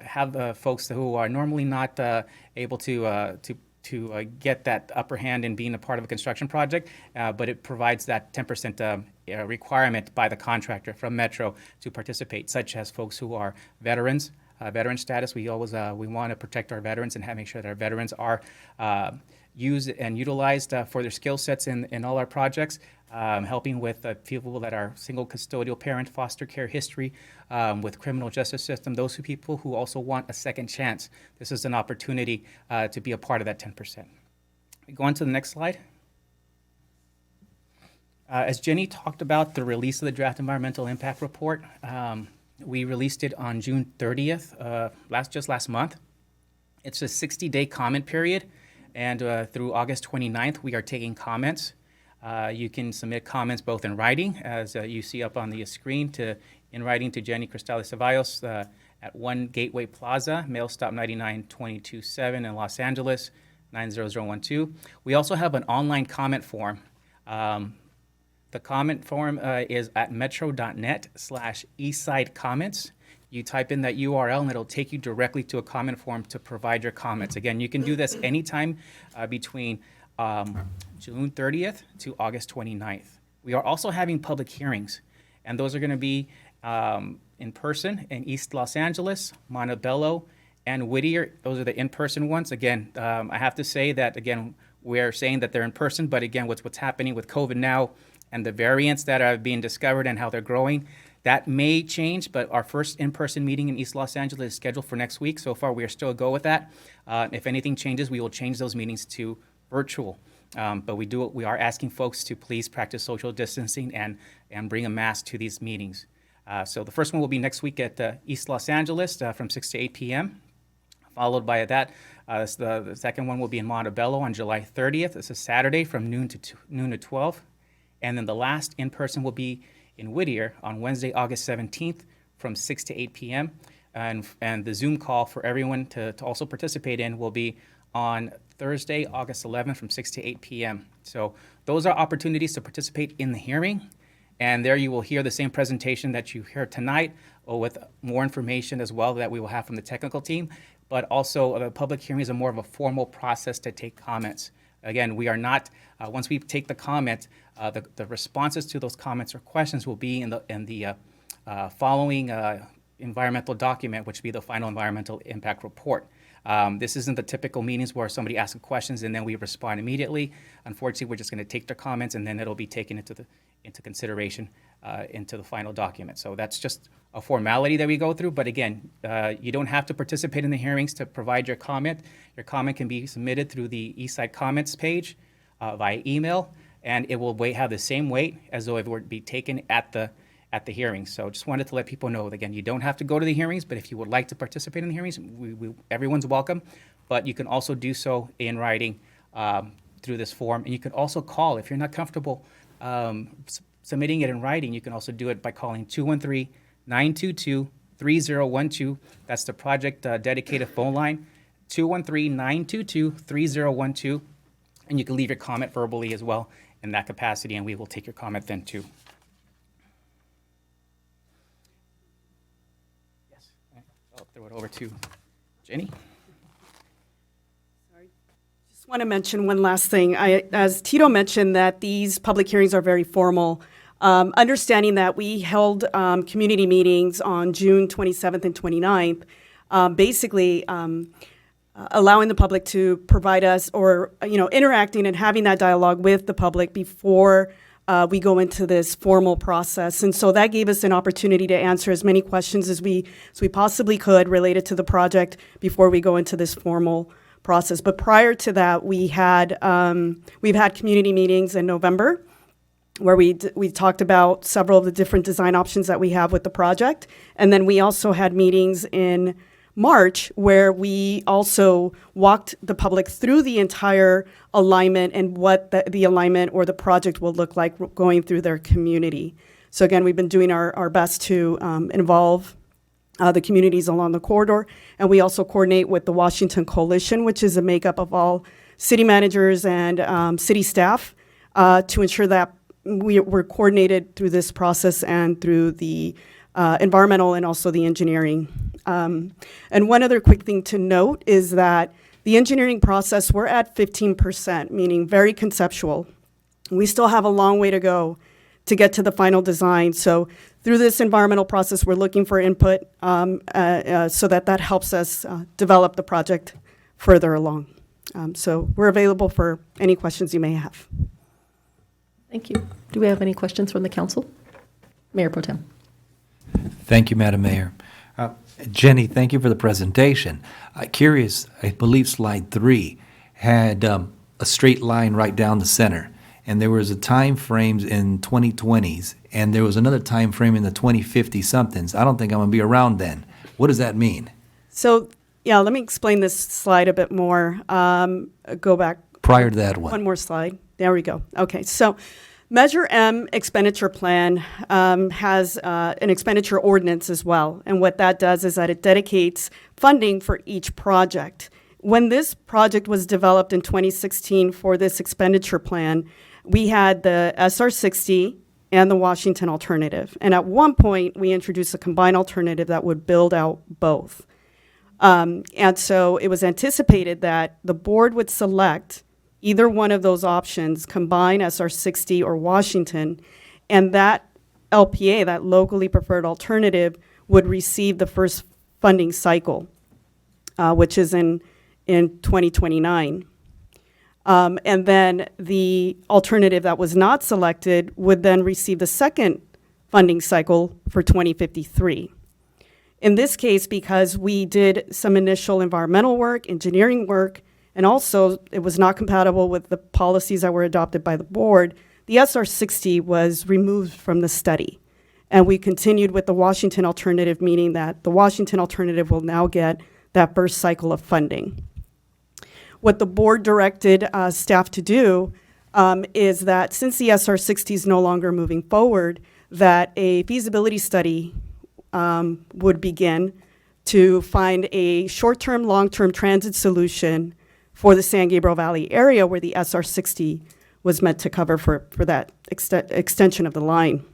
have folks who are normally not able to get that upper hand in being a part of a construction project, but it provides that 10% requirement by the contractor from Metro to participate, such as folks who are veterans, veteran status. We always we want to protect our veterans and make sure that our veterans are used and utilized for their skill sets in all our projects. Helping with people that are single custodial parent, foster care history, with criminal justice system, those people who also want a second chance. This is an opportunity to be a part of that 10%. We go on to the next slide. As Jenny talked about the release of the draft environmental impact report, we released it on June 30th, just last month. It's a 60-day comment period, and through August 29th, we are taking comments. You can submit comments both in writing, as you see up on the screen, in writing to Jenny Cristales Ceballos at 1 Gateway Plaza, mail stop 99227 in Los Angeles, 90012. We also have an online comment form. The comment form is at metro.net/eastsidecomments. You type in that URL and it'll take you directly to a comment form to provide your comments. Again, you can do this anytime between June 30th to August 29th. We are also having public hearings, and those are going to be in person in East Los Angeles, Montebello, and Whittier. Those are the in-person ones. Again, I have to say that, again, we're saying that they're in person, but again, what's happening with COVID now and the variants that are being discovered and how they're growing, that may change, but our first in-person meeting in East Los Angeles is scheduled for next week. So far, we are still a go with that. If anything changes, we will change those meetings to virtual. But we are asking folks to please practice social distancing and bring a mask to these meetings. So the first one will be next week at East Los Angeles from 6 to 8 p.m. Followed by that, the second one will be in Montebello on July 30th. It's a Saturday from noon to 12. And then the last in-person will be in Whittier on Wednesday, August 17th from 6 to 8 p.m. And the Zoom call for everyone to also participate in will be on Thursday, August 11th from 6 to 8 p.m. So those are opportunities to participate in the hearing. And there you will hear the same presentation that you hear tonight, or with more information as well that we will have from the technical team. But also the public hearings are more of a formal process to take comments. Again, we are not, once we take the comment, the responses to those comments or questions will be in the following environmental document, which will be the final environmental impact report. This isn't the typical meetings where somebody asks questions and then we respond immediately. Unfortunately, we're just going to take their comments and then it'll be taken into consideration into the final document. So that's just a formality that we go through. But again, you don't have to participate in the hearings to provide your comment. Your comment can be submitted through the Eastside Comments page via email, and it will have the same weight as though it would be taken at the hearings. So just wanted to let people know that, again, you don't have to go to the hearings, but if you would like to participate in the hearings, everyone's welcome. But you can also do so in writing through this form. And you can also call if you're not comfortable submitting it in writing. You can also do it by calling 213-922-3012. That's the project dedicated phone line, 213-922-3012. And you can leave your comment verbally as well in that capacity, and we will take your comment then too. Yes, I'll throw it over to Jenny. Just want to mention one last thing. As Tito mentioned, that these public hearings are very formal. Understanding that we held community meetings on June 27th and 29th, basically allowing the public to provide us or, interacting and having that dialogue with the public before we go into this formal process. And so that gave us an opportunity to answer as many questions as we possibly could related to the project before we go into this formal process. But prior to that, we've had community meetings in November where we talked about several of the different design options that we have with the project. And then we also had meetings in March where we also walked the public through the entire alignment and what the alignment or the project will look like going through their community. So again, we've been doing our best to involve the communities along the corridor. And we also coordinate with the Washington Coalition, which is a makeup of all city managers and city staff to ensure that we're coordinated through this process and through the environmental and also the engineering. And one other quick thing to note is that the engineering process, we're at 15%, meaning very conceptual. We still have a long way to go to get to the final design. So through this environmental process, we're looking for input so that helps us develop the project further along. So we're available for any questions you may have. Thank you. Do we have any questions from the council? Mayor Pro Tem. Thank you, Madam Mayor. Jenny, thank you for the presentation. Curious, I believe slide 3 had a straight line right down the center, and there was a time frames in 2020s, and there was another time frame in the 2050 somethings. I don't think I'm going to be around then. What does that mean? So, yeah, let me explain this slide a bit more. Go back. Prior to that one. One more slide. There we go. Okay, so Measure M expenditure plan has an expenditure ordinance as well. And what that does is that it dedicates funding for each project. When this project was developed in 2016 for this expenditure plan, we had the SR60 and the Washington alternative. And at one point, we introduced a combined alternative that would build out both. And so it was anticipated that the board would select either one of those options, combine SR60 or Washington, and that LPA, that locally preferred alternative, would receive the first funding cycle, which is in 2029. And then the alternative that was not selected would then receive the second funding cycle for 2053. In this case, because we did some initial environmental work, engineering work, and also it was not compatible with the policies that were adopted by the board, the SR60 was removed from the study. And we continued with the Washington alternative, meaning that the Washington alternative will now get that first cycle of funding. What the board directed staff to do is that since the SR60 is no longer moving forward, that a feasibility study would begin to find a short-term, long-term transit solution for the San Gabriel Valley area where the SR60 was meant to cover for that extension of the line.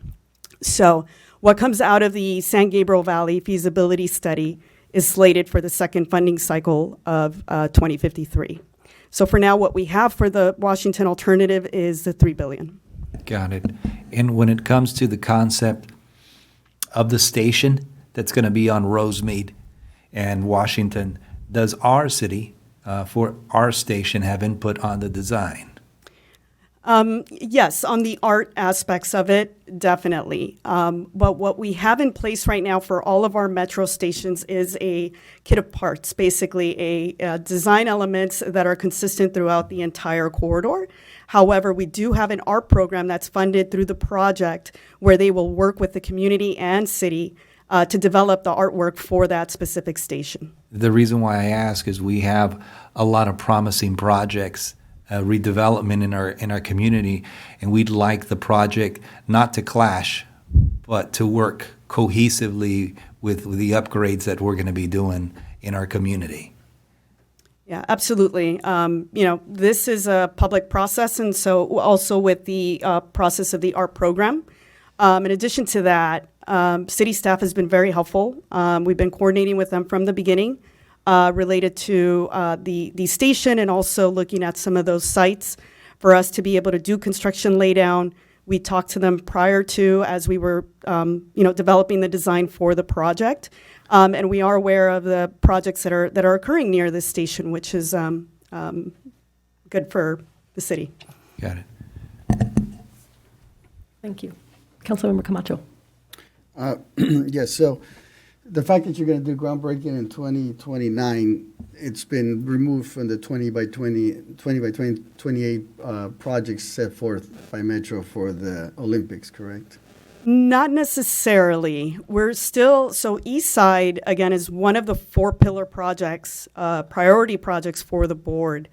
So what comes out of the San Gabriel Valley feasibility study is slated for the second funding cycle of 2053. So for now, what we have for the Washington alternative is the $3 billion. Got it. And when it comes to the concept of the station that's going to be on Rosemead and Washington, does our city, for our station, have input on the design? Yes, on the art aspects of it, definitely. But what we have in place right now for all of our metro stations is a kit of parts, basically a design elements that are consistent throughout the entire corridor. However, we do have an art program that's funded through the project where they will work with the community and city to develop the artwork for that specific station. The reason why I ask is we have a lot of promising projects, redevelopment in our community, and we'd like the project not to clash, but to work cohesively with the upgrades that we're going to be doing in our community. Yeah, absolutely. This is a public process, and so also with the process of the art program. In addition to that, city staff has been very helpful. We've been coordinating with them from the beginning. related to the station, and also looking at some of those sites for us to be able to do construction laydown. We talked to them prior to, as we were developing the design for the project. And we are aware of the projects that are occurring near this station, which is good for the city. Got it. Thank you. Councilmember Camacho. Yes, so the fact that you're going to do groundbreaking in 2029, it's been removed from the 20 by 28 projects set forth by Metro for the Olympics, correct? Not necessarily. We're still, so East Side, again, is one of the 4 pillar projects, priority projects for the board.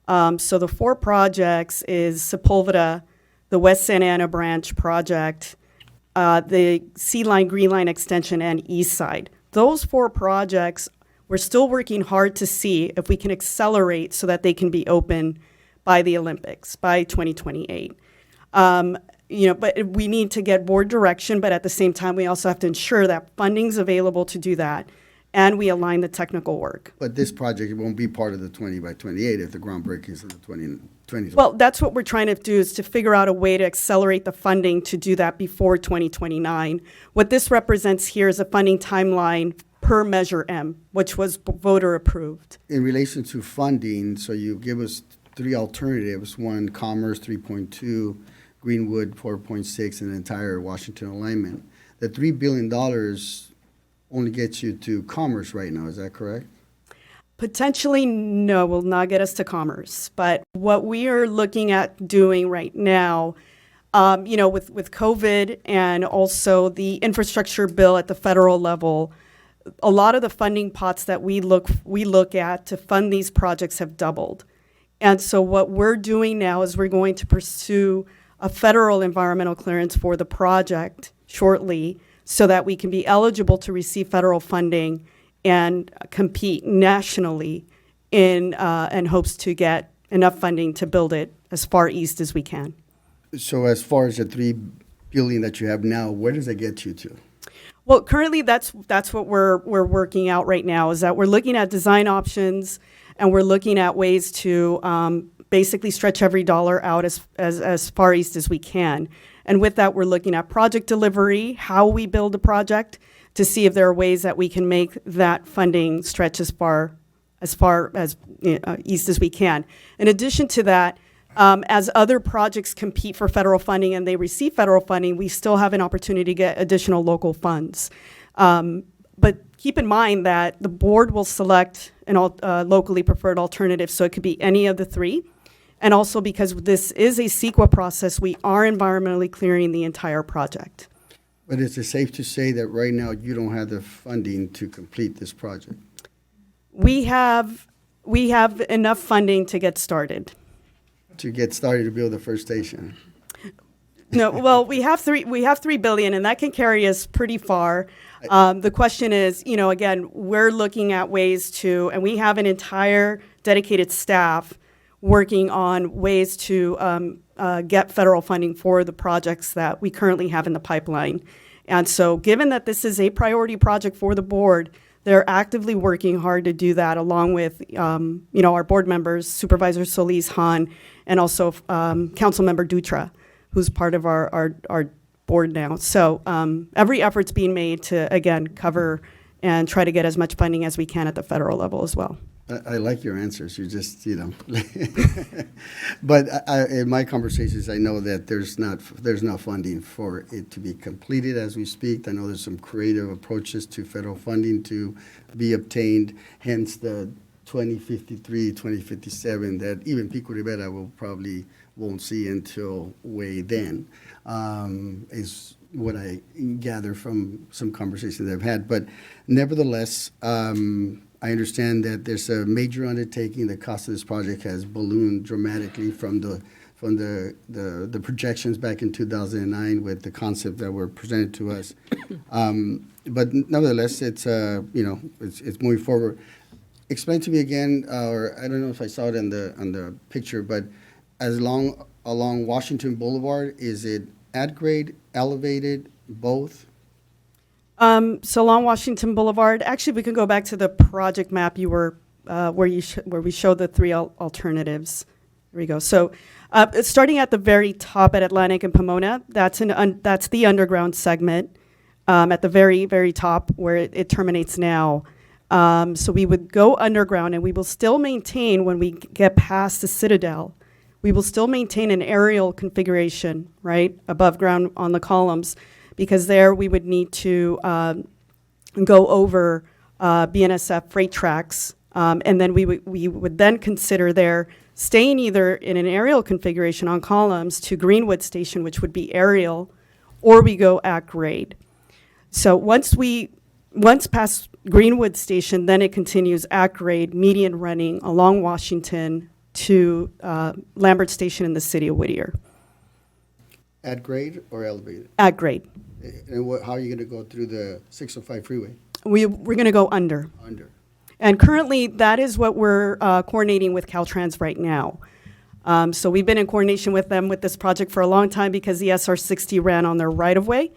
So the 4 projects is Sepulveda, the West Santa Ana Branch project, the Sea Line, Green Line extension, and East Side. Those 4 projects, we're still working hard to see if we can accelerate so that they can be open by the Olympics, by 2028. But we need to get board direction, but at the same time, we also have to ensure that funding's available to do that, and we align the technical work. But this project won't be part of the 20 by 28 if the groundbreaking is in the 2020. Well, that's what we're trying to do, is to figure out a way to accelerate the funding to do that before 2029. What this represents here is a funding timeline per Measure M, which was voter approved. In relation to funding, so you give us 3 alternatives: 1, Commerce 3.2, Greenwood 4.6, and the entire Washington alignment. The $3 billion only gets you to Commerce right now, is that correct? Potentially, no, will not get us to Commerce. But what we are looking at doing right now, with COVID and also the infrastructure bill at the federal level, a lot of the funding pots that we look at to fund these projects have doubled. And so what we're doing now is we're going to pursue a federal environmental clearance for the project shortly, so that we can be eligible to receive federal funding and compete nationally in hopes to get enough funding to build it as far east as we can. So as far as the $3 billion that you have now, where does that get you to? Well, currently that's what we're working out right now, is that we're looking at design options, and we're looking at ways to basically stretch every dollar out as far east as we can. And with that, we're looking at project delivery, how we build a project, to see if there are ways that we can make that funding stretch as far as east as we can. In addition to that, as other projects compete for federal funding and they receive federal funding, we still have an opportunity to get additional local funds. But keep in mind that the board will select a locally preferred alternative, so it could be any of the 3. And also, because this is a CEQA process, we are environmentally clearing the entire project. But is it safe to say that right now you don't have the funding to complete this project? We have enough funding to get started. To get started to build the first station? No, well, we have $3 billion, and that can carry us pretty far. The question is, again, we're looking at ways to, and we have an entire dedicated staff working on ways to get federal funding for the projects that we currently have in the pipeline. And so given that this is a priority project for the board, they're actively working hard to do that, along with our board members, Supervisor Solis Han, and also Councilmember Dutra, who's part of our board now. So every effort's being made to, again, cover and try to get as much funding as we can at the federal level as well. I like your answers. You just, but in my conversations, I know that there's not funding for it to be completed as we speak. I know there's some creative approaches to federal funding to be obtained, hence the 2053, 2057 that even Pico Rivera won't see until way then, is what I gather from some conversations I've had. But nevertheless, I understand that there's a major undertaking. The cost of this project has ballooned dramatically from the projections back in 2009 with the concept that were presented to us. But nevertheless, it's moving forward. Explain to me again, or I don't know if I saw it on the picture, but along Washington Boulevard, is it at grade, elevated, both? So along Washington Boulevard, actually, we can go back to the project map you were, where we showed the three alternatives. Here we go. So starting at the very top at Atlantic and Pomona, that's the underground segment at the very, very top where it terminates now. So we would go underground, and we will still maintain, when we get past the Citadel, we will still maintain an aerial configuration, right, above ground on the columns, because there we would need to go over BNSF freight tracks, and then we would then consider there staying either in an aerial configuration on columns to Greenwood Station, which would be aerial, or we go at grade. So once past Greenwood Station, then it continues at grade, median running along Washington to Lambert Station in the city of Whittier. At grade or elevated? At grade. And how are you going to go through the 605 freeway? We're going to go under. Under. And currently, that is what we're coordinating with Caltrans right now. So we've been in coordination with them with this project for a long time because the SR-60 ran on their right-of-way,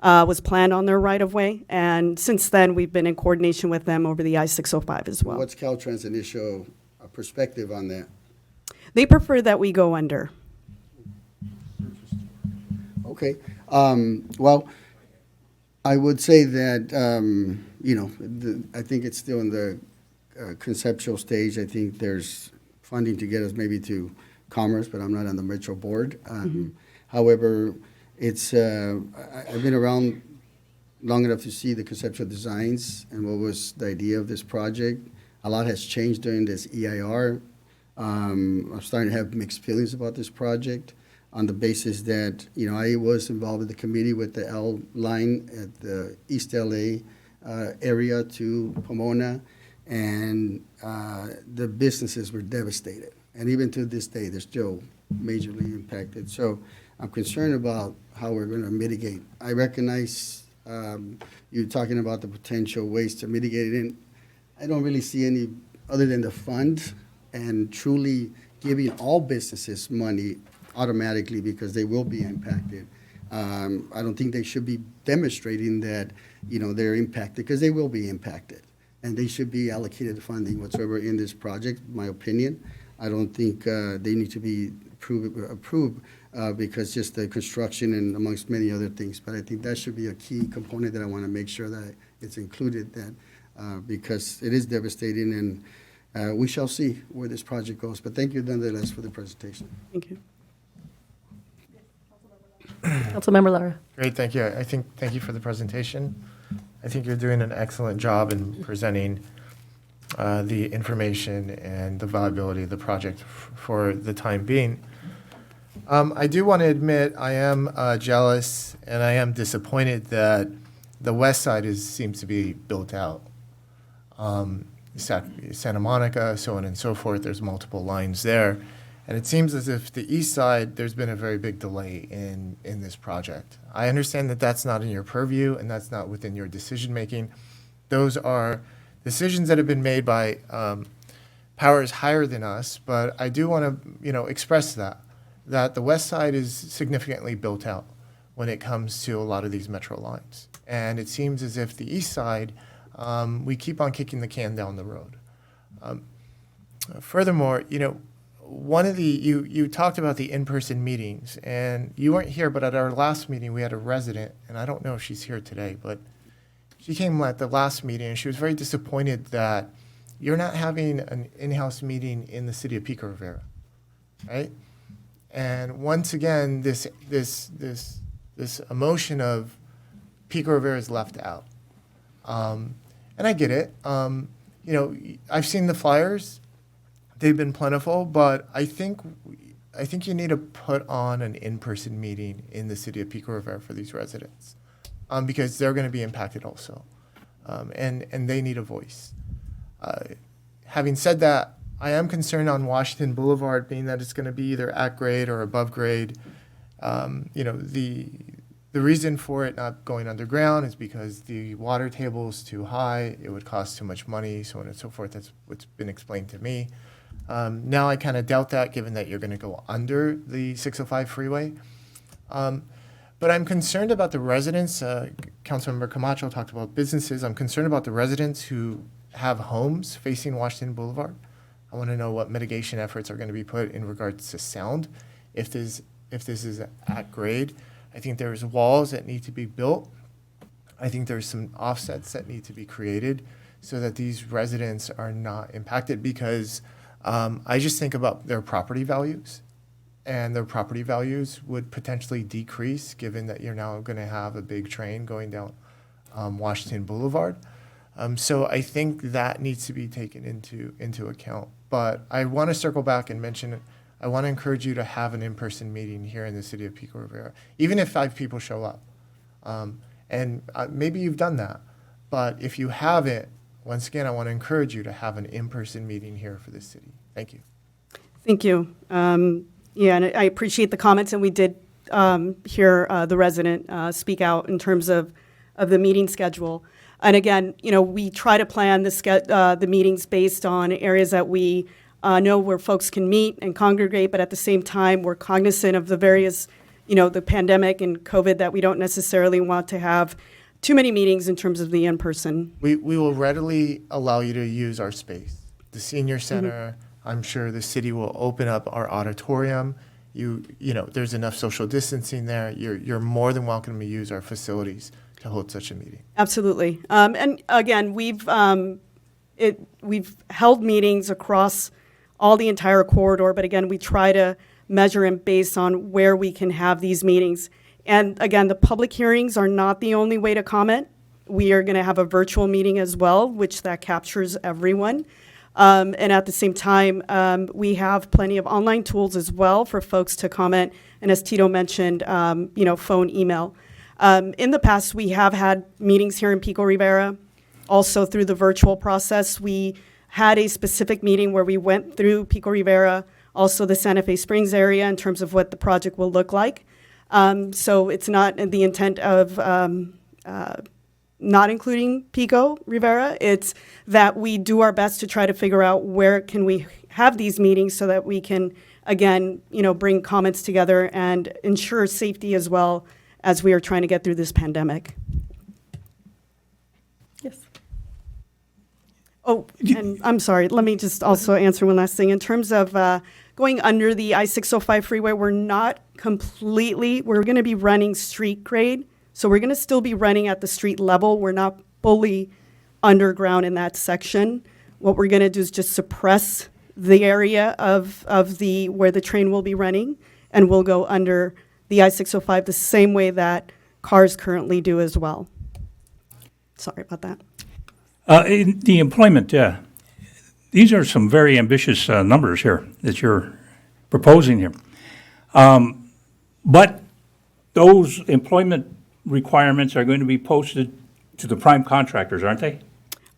was planned on their right-of-way. And since then, we've been in coordination with them over the I-605 as well. What's Caltrans' initial perspective on that? They prefer that we go under. Okay. Well, I would say that, I think it's still in the conceptual stage. I think there's funding to get us maybe to Commerce, but I'm not on the Metro board. However, it's I've been around long enough to see the conceptual designs and what was the idea of this project. A lot has changed during this EIR. I'm starting to have mixed feelings about this project on the basis that, I was involved in the committee with the L line at the East LA area to Pomona, and the businesses were devastated. And even to this day, they're still majorly impacted. So I'm concerned about how we're going to mitigate. I recognize you talking about the potential ways to mitigate it, and I don't really see any other than the fund and truly giving all businesses money automatically because they will be impacted. I don't think they should be demonstrating that, they're impacted, because they will be impacted. And they should be allocated funding whatsoever in this project, my opinion. I don't think they need to be approved because just the construction and amongst many other things. But I think that should be a key component that I want to make sure that it's included, that because it is devastating, and we shall see where this project goes. But thank you nonetheless for the presentation. Thank you. Councilmember Lara. Great, thank you. Thank you for the presentation. I think you're doing an excellent job in presenting the information and the viability of the project for the time being. I do want to admit I am jealous and I am disappointed that the west side seems to be built out. Santa Monica, so on and so forth, there's multiple lines there. And it seems as if the east side, there's been a very big delay in this project. I understand that that's not in your purview and that's not within your decision-making. Those are decisions that have been made by powers higher than us, but I do want to, express that the west side is significantly built out when it comes to a lot of these metro lines. And it seems as if the east side, we keep on kicking the can down the road. Furthermore, one of you talked about the in-person meetings, and you weren't here, but at our last meeting, we had a resident, and I don't know if she's here today, but she came at the last meeting, and she was very disappointed that you're not having an in-house meeting in the city of Pico Rivera, right? And once again, this emotion of Pico Rivera is left out. And I get it. I've seen the flyers. They've been plentiful, but I think you need to put on an in-person meeting in the city of Pico Rivera for these residents, because they're going to be impacted also, and they need a voice. Having said that, I am concerned on Washington Boulevard, being that it's going to be either at grade or above grade. The reason for it not going underground is because the water table is too high. It would cost too much money, so on and so forth. That's what's been explained to me. Now I kind of doubt that, given that you're going to go under the 605 freeway. But But I'm concerned about the residents. Councilmember Camacho talked about businesses. I'm concerned about the residents who have homes facing Washington Boulevard. I want to know what mitigation efforts are going to be put in regards to sound. If this is at grade, I think there's walls that need to be built. I think there's some offsets that need to be created so that these residents are not impacted, because I just think about their property values, and their property values would potentially decrease given that you're now going to have a big train going down Washington Boulevard. So I think that needs to be taken into account. But I want to circle back and mention, I want to encourage you to have an in-person meeting here in the city of Pico Rivera, even if 5 people show up. And maybe you've done that, but if you haven't, once again, I want to encourage you to have an in-person meeting here for this city. Thank you. Thank you. Yeah, and I appreciate the comments, and we did hear the resident speak out in terms of the meeting schedule. And again, we try to plan the meetings based on areas that we know where folks can meet and congregate, but at the same time, we're cognizant of the various, the pandemic and COVID, that we don't necessarily want to have too many meetings in terms of the in-person. We will readily allow you to use our space. The senior center, I'm sure the city will open up our auditorium. There's enough social distancing there. You're more than welcome to use our facilities to hold such a meeting. Absolutely. And again, we've held meetings across all the entire corridor, but again, we try to measure and base on where we can have these meetings. And again, the public hearings are not the only way to comment. We are going to have a virtual meeting as well, which that captures everyone. And at the same time, we have plenty of online tools as well for folks to comment. And as Tito mentioned, phone, email. In the past, we have had meetings here in Pico Rivera. Also through the virtual process, we had a specific meeting where we went through Pico Rivera, also the Santa Fe Springs area, in terms of what the project will look like. So it's not the intent of not including Pico Rivera. It's that we do our best to try to figure out where can we have these meetings so that we can, again, bring comments together and ensure safety as well as we are trying to get through this pandemic. Yes. Oh, and I'm sorry, let me just also answer one last thing. In terms of going under the I-605 freeway, we're not completely, we're going to be running street grade. So we're going to still be running at the street level. We're not fully underground in that section. What we're going to do is just suppress the area of where the train will be running, and we'll go under the I-605 the same way that cars currently do as well. Sorry about that. In the employment, these are some very ambitious numbers here that you're proposing here. But those employment requirements are going to be posted to the prime contractors, aren't they?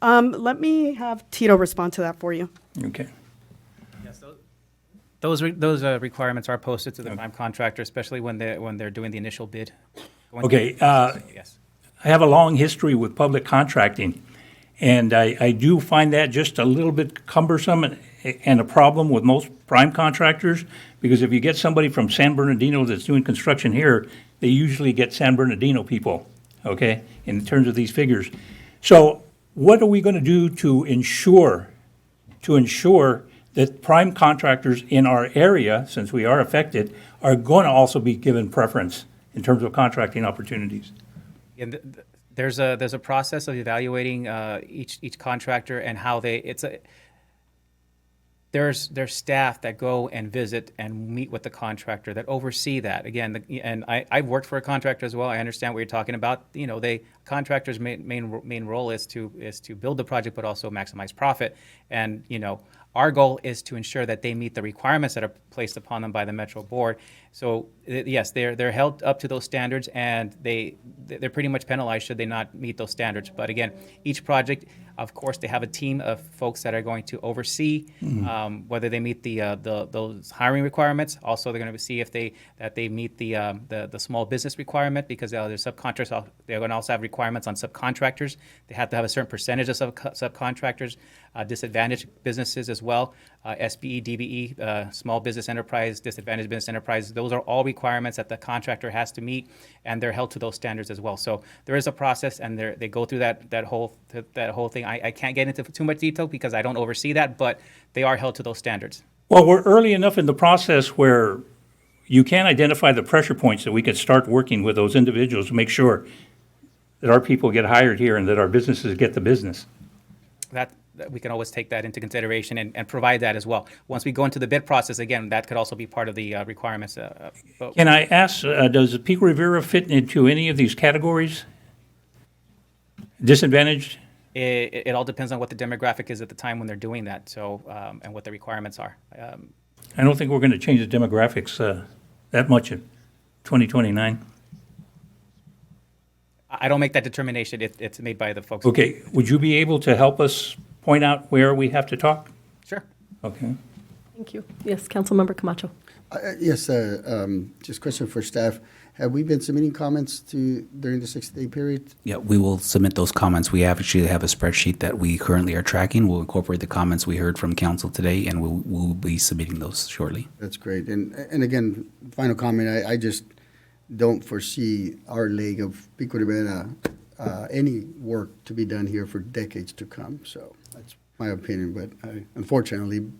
Let me have Tito respond to that for you. Okay. Yes, those requirements are posted to the prime contractor, especially when they're doing the initial bid. Okay. Yes. I have a long history with public contracting, and I do find that just a little bit cumbersome and a problem with most prime contractors, because if you get somebody from San Bernardino that's doing construction here, they usually get San Bernardino people, okay, in terms of these figures. So what are we going to do to ensure that prime contractors in our area, since we are affected, are going to also be given preference in terms of contracting opportunities? And there's a process of evaluating each contractor and how there's staff that go and visit and meet with the contractor that oversee that. Again, and I've worked for a contractor as well. I understand what you're talking about. Contractors' main role is to build the project, but also maximize profit. And our goal is to ensure that they meet the requirements that are placed upon them by the Metro Board. So yes, they're held up to those standards, and they're pretty much penalized should they not meet those standards. But again, each project, of course, they have a team of folks that are going to oversee whether they meet those hiring requirements. Also, they're going to see if they meet the small business requirement, because there's subcontractors. They're going to also have requirements on subcontractors. They have to have a certain percentage of subcontractors, disadvantaged businesses as well. SBE, DBE, small business enterprise, disadvantaged business enterprise. Those are all requirements that the contractor has to meet, and they're held to those standards as well. So there is a process, and they go through that whole thing. I can't get into too much detail because I don't oversee that, but they are held to those standards. Well, we're early enough in the process where you can identify the pressure points that we could start working with those individuals to make sure that our people get hired here and that our businesses get the business. That we can always take that into consideration and provide that as well. Once we go into the bid process, again, that could also be part of the requirements. Can I ask, does Pico Rivera fit into any of these categories? Disadvantaged? It all depends on what the demographic is at the time when they're doing that, so, and what the requirements are. I don't think we're going to change the demographics that much in 2029. I don't make that determination. It's made by the folks. Okay, would you be able to help us point out where we have to talk? Sure. Okay. Thank you. Yes, Councilmember Camacho. Yes, just question for staff. Have we been submitting comments during the 60-day period? Yeah, we will submit those comments. We actually have a spreadsheet that we currently are tracking. We'll incorporate the comments we heard from council today, and we'll be submitting those shortly. That's great. And again, final comment, I just don't foresee our leg of Pico Rivera any work to be done here for decades to come. So that's my opinion. But unfortunately,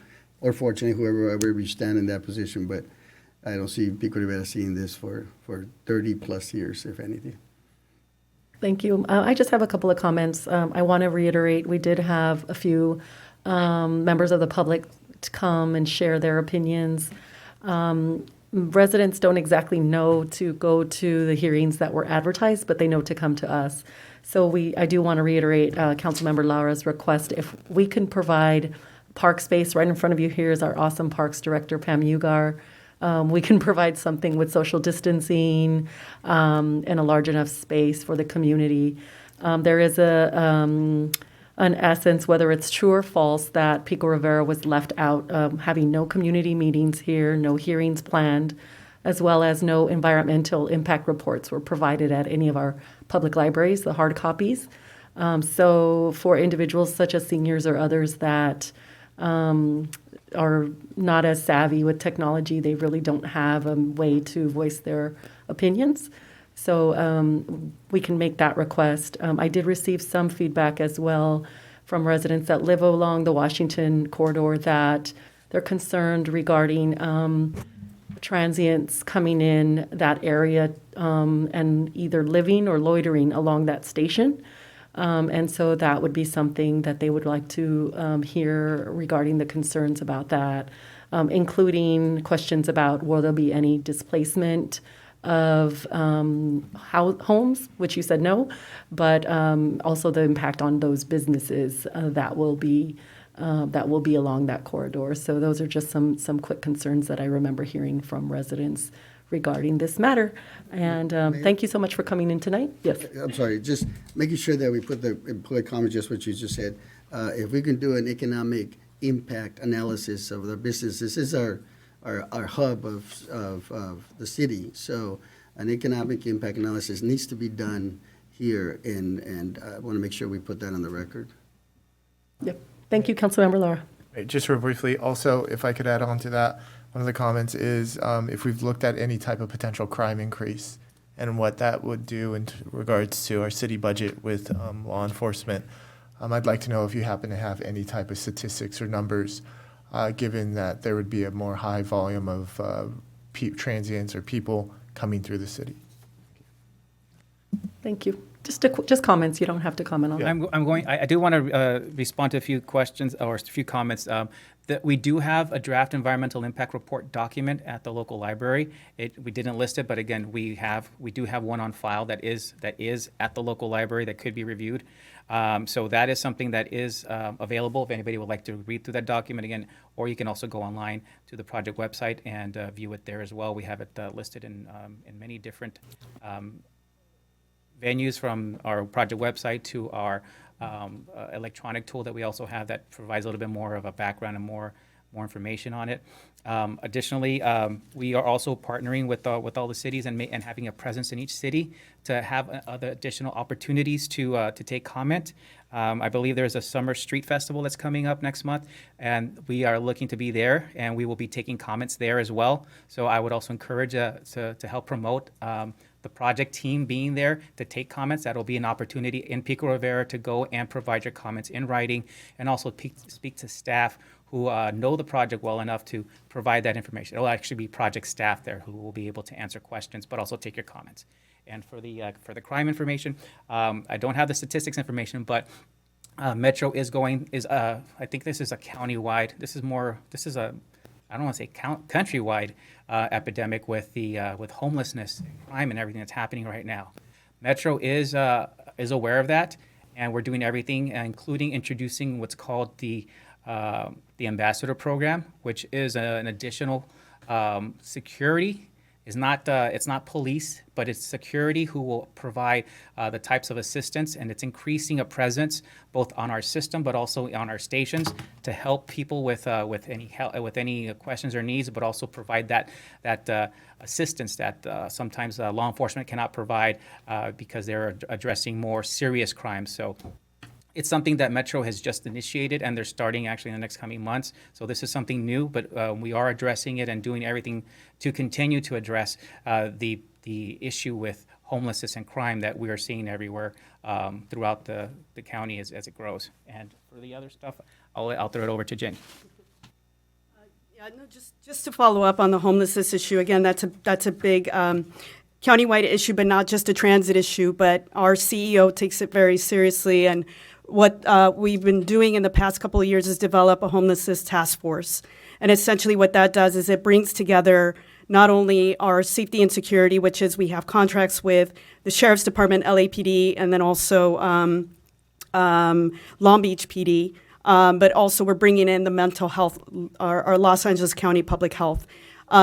or fortunately, whoever we stand in that position, but I don't see Pico Rivera seeing this for 30 plus years, if anything. Thank you. I just have a couple of comments. I want to reiterate, we did have a few members of the public to come and share their opinions. Residents don't exactly know to go to the hearings that were advertised, but they know to come to us. So I do want to reiterate Councilmember Laura's request. If we can provide park space right in front of you, here is our awesome Parks Director, Pam Ugar. We can provide something with social distancing and a large enough space for the community. There is an essence, whether it's true or false, that Pico Rivera was left out, having no community meetings here, no hearings planned, as well as no environmental impact reports were provided at any of our public libraries, the hard copies. So for individuals such as seniors or others that are not as savvy with technology, they really don't have a way to voice their opinions. So we can make that request. I did receive some feedback as well from residents that live along the Washington corridor that they're concerned regarding transients coming in that area and either living or loitering along that station. And so that would be something that they would like to hear regarding the concerns about that, including questions about will there be any displacement of homes, which you said no, but also the impact on those businesses that will be along that corridor. So those are just some quick concerns that I remember hearing from residents regarding this matter. And thank you so much for coming in tonight. Yes. I'm sorry, just making sure that we put the employee comment, just what you just said. If we can do an economic impact analysis of the business, this is our hub of the city. So an economic impact analysis needs to be done here, and I want to make sure we put that on the record. Yep. Thank you, Councilmember Laura. Just real briefly, also, if I could add on to that, one of the comments is if we've looked at any type of potential crime increase and what that would do in regards to our city budget with law enforcement. I'd like to know if you happen to have any type of statistics or numbers, given that there would be a more high volume of transients or people coming through the city. Thank you. Just comments. You don't have to comment on that. I do want to respond to a few questions or a few comments. That we do have a draft environmental impact report document at the local library. We didn't list it, but again, we do have one on file that is at the local library that could be reviewed. So that is something that is available if anybody would like to read through that document again, or you can also go online to the project website and view it there as well. We have it listed in many different venues, from our project website to our electronic tool that we also have that provides a little bit more of a background and more more information on it. Additionally, we are also partnering with all the cities and having a presence in each city to have other additional opportunities to take comment. I believe there's a summer street festival that's coming up next month, and we are looking to be there, and we will be taking comments there as well. So I would also encourage to help promote the project team being there to take comments. That'll be an opportunity in Pico Rivera to go and provide your comments in writing, and also speak to staff who know the project well enough to provide that information. It'll actually be project staff there who will be able to answer questions, but also take your comments. And for the crime information, I don't have the statistics information, but Metro is I think this is a countywide. This is a I don't want to say countrywide epidemic with homelessness, crime, and everything that's happening right now. Metro is aware of that, and we're doing everything, including introducing what's called the Ambassador Program, which is an additional security. It's not police, but it's security who will provide the types of assistance, and it's increasing a presence both on our system but also on our stations to help people with any questions or needs, but also provide that assistance that sometimes law enforcement cannot provide because they're addressing more serious crimes. So it's something that Metro has just initiated, and they're starting actually in the next coming months. So this is something new, but we are addressing it and doing everything to continue to address the issue with homelessness and crime that we are seeing everywhere throughout the county as it grows. And for the other stuff, I'll throw it over to Jen. Yeah, no, just to follow up on the homelessness issue, again, that's a big countywide issue, but not just a transit issue, but our CEO takes it very seriously. And what we've been doing in the past couple of years is develop a homelessness task force. And essentially what that does is it brings together not only our safety and security, which is we have contracts with the Sheriff's Department, LAPD, and then also Long Beach PD, but also we're bringing in the mental health, our Los Angeles County Public Health.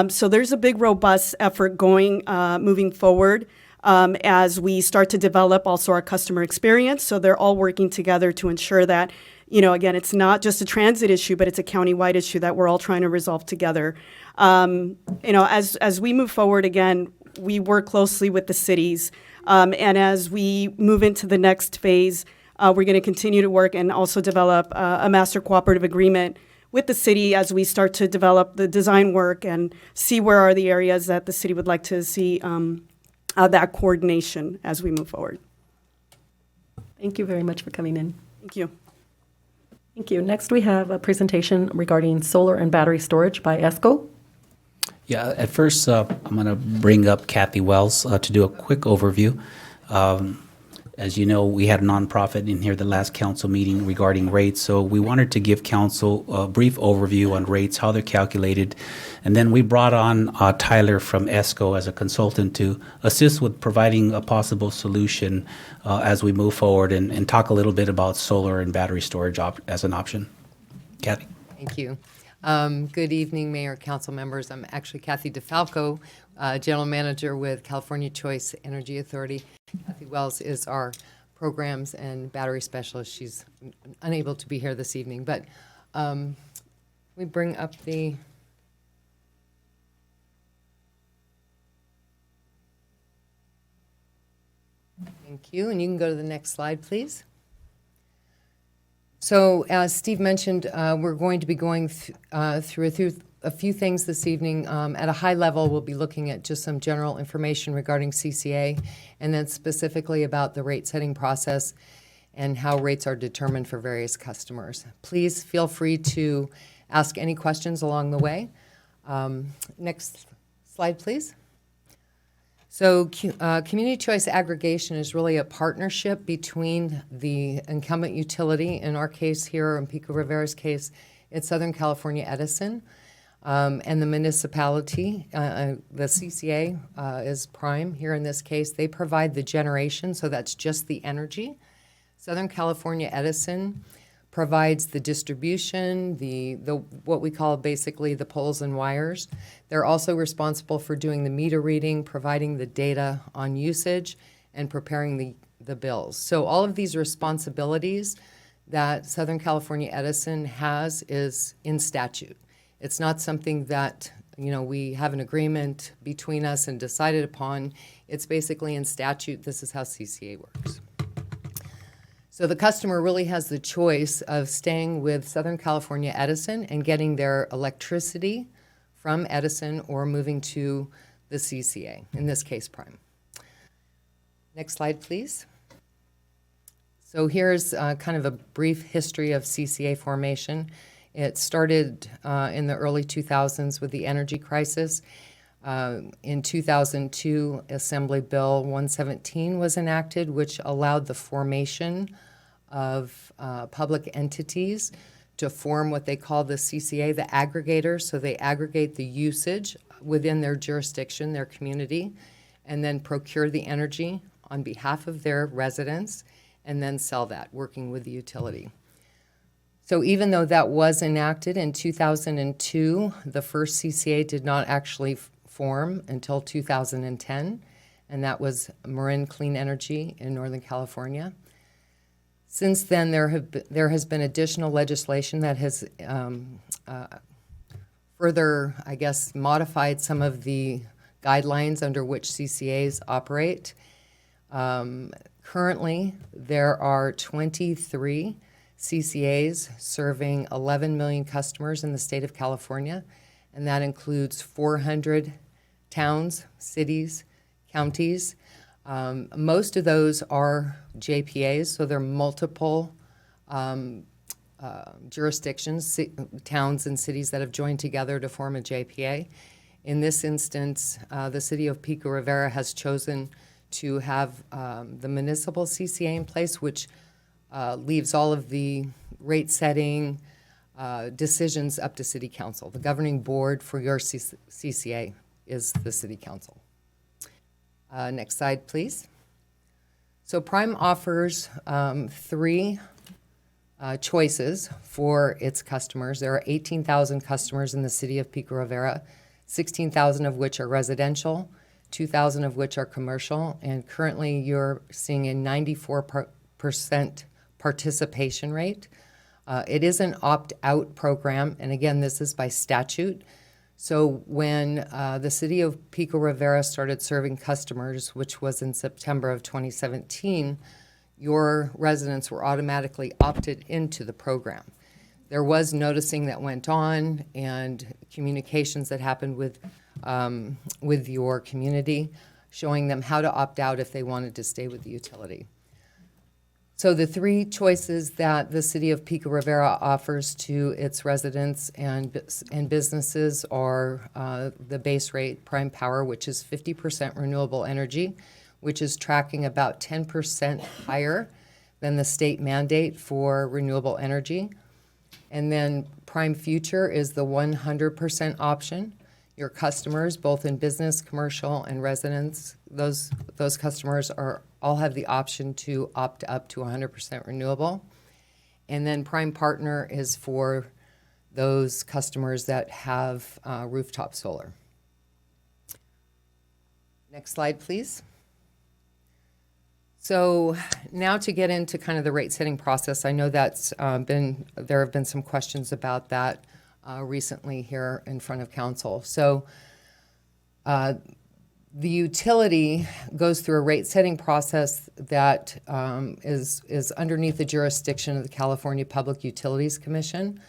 So there's a big, robust effort going, moving forward as we start to develop also our customer experience. So they're all working together to ensure that, again, it's not just a transit issue, but it's a countywide issue that we're all trying to resolve together. As we move forward, again, we work closely with the cities. And as we move into the next phase, we're going to continue to work and also develop a master cooperative agreement with the city as we start to develop the design work and see where are the areas that the city would like to see that coordination as we move forward. Thank you very much for coming in. Thank you. Thank you. Next, we have a presentation regarding solar and battery storage by ESCO. Yeah, at first, I'm going to bring up Kathy Wells to do a quick overview. As you know, we had a nonprofit in here the last council meeting regarding rates, so we wanted to give council a brief overview on rates, how they're calculated, and then we brought on Tyler from ESCO as a consultant to assist with providing a possible solution as we move forward and talk a little bit about solar and battery storage as an option. Kathy? Thank you. Good evening, Mayor, council members. I'm actually Kathy DeFalco, General Manager with California Choice Energy Authority. Kathy Wells is our programs and battery specialist. She's unable to be here this evening, but we bring up the thank you, and you can go to the next slide, please. So as Steve mentioned, we're going to be going through a few things this evening. At a high level, we'll be looking at just some general information regarding CCA, and then specifically about the rate setting process and how rates are determined for various customers. Please feel free to ask any questions along the way. Next slide, please. So community choice aggregation is really a partnership between the incumbent utility, in our case here, in Pico Rivera's case, it's Southern California Edison, and the municipality. The CCA is prime here in this case. They provide the generation, so that's just the energy. Southern California Edison provides the distribution, the what we call basically the poles and wires. They're also responsible for doing the meter reading, providing the data on usage, and preparing the bills. So all of these responsibilities that Southern California Edison has is in statute. It's not something that, we have an agreement between us and decided upon. It's basically in statute, this is how CCA works. So the customer really has the choice of staying with Southern California Edison and getting their electricity from Edison or moving to the CCA, in this case, Prime. Next slide, please. So here's kind of a brief history of Cca Formation. It started in the early 2000s with the energy crisis. In 2002, Assembly Bill 117 was enacted, which allowed the formation of public entities to form what they call the CCA, the aggregators. So they aggregate the usage within their jurisdiction, their community, and then procure the energy on behalf of their residents, and then sell that, working with the utility. So even though that was enacted in 2002, the first CCA did not actually form until 2010, and that was Marin Clean Energy in Northern California. Since then, there has been additional legislation that has further, I guess, modified some of the guidelines under which CCAs operate. Currently, there are 23 CCAs serving 11 million customers in the state of California, and that includes 400 towns, cities, counties. Most of those are JPAs, so they're multiple jurisdictions, towns and cities that have joined together to form a JPA. In this instance, the city of Pico Rivera has chosen to have the municipal CCA in place, which leaves all of the rate setting decisions up to city council. The governing board for your CCA is the city council. Next slide, please. So Prime offers three choices for its customers. There are 18,000 customers in the city of Pico Rivera, 16,000 of which are residential, 2,000 of which are commercial, and currently you're seeing a 94% participation rate. It is an opt-out program, and again, this is by statute. So when the city of Pico Rivera started serving customers, which was in September of 2017, your residents were automatically opted into the program. There was noticing that went on and communications that happened with your community, showing them how to opt out if they wanted to stay with the utility. So the three choices that the city of Pico Rivera offers to its residents and businesses are the base rate, Prime Power, which is 50% renewable energy, which is tracking about 10% higher than the state mandate for renewable energy. And then Prime Future is the 100% option. Your customers, both in business, commercial, and residents, those customers all have the option to opt up to 100% renewable. And then Prime Partner is for those customers that have rooftop solar. Next slide, please. So now to get into kind of the rate setting process, I know there have been some questions about that recently here in front of council. So the utility goes through a rate setting process that is underneath the jurisdiction of the California Public Utilities Commission.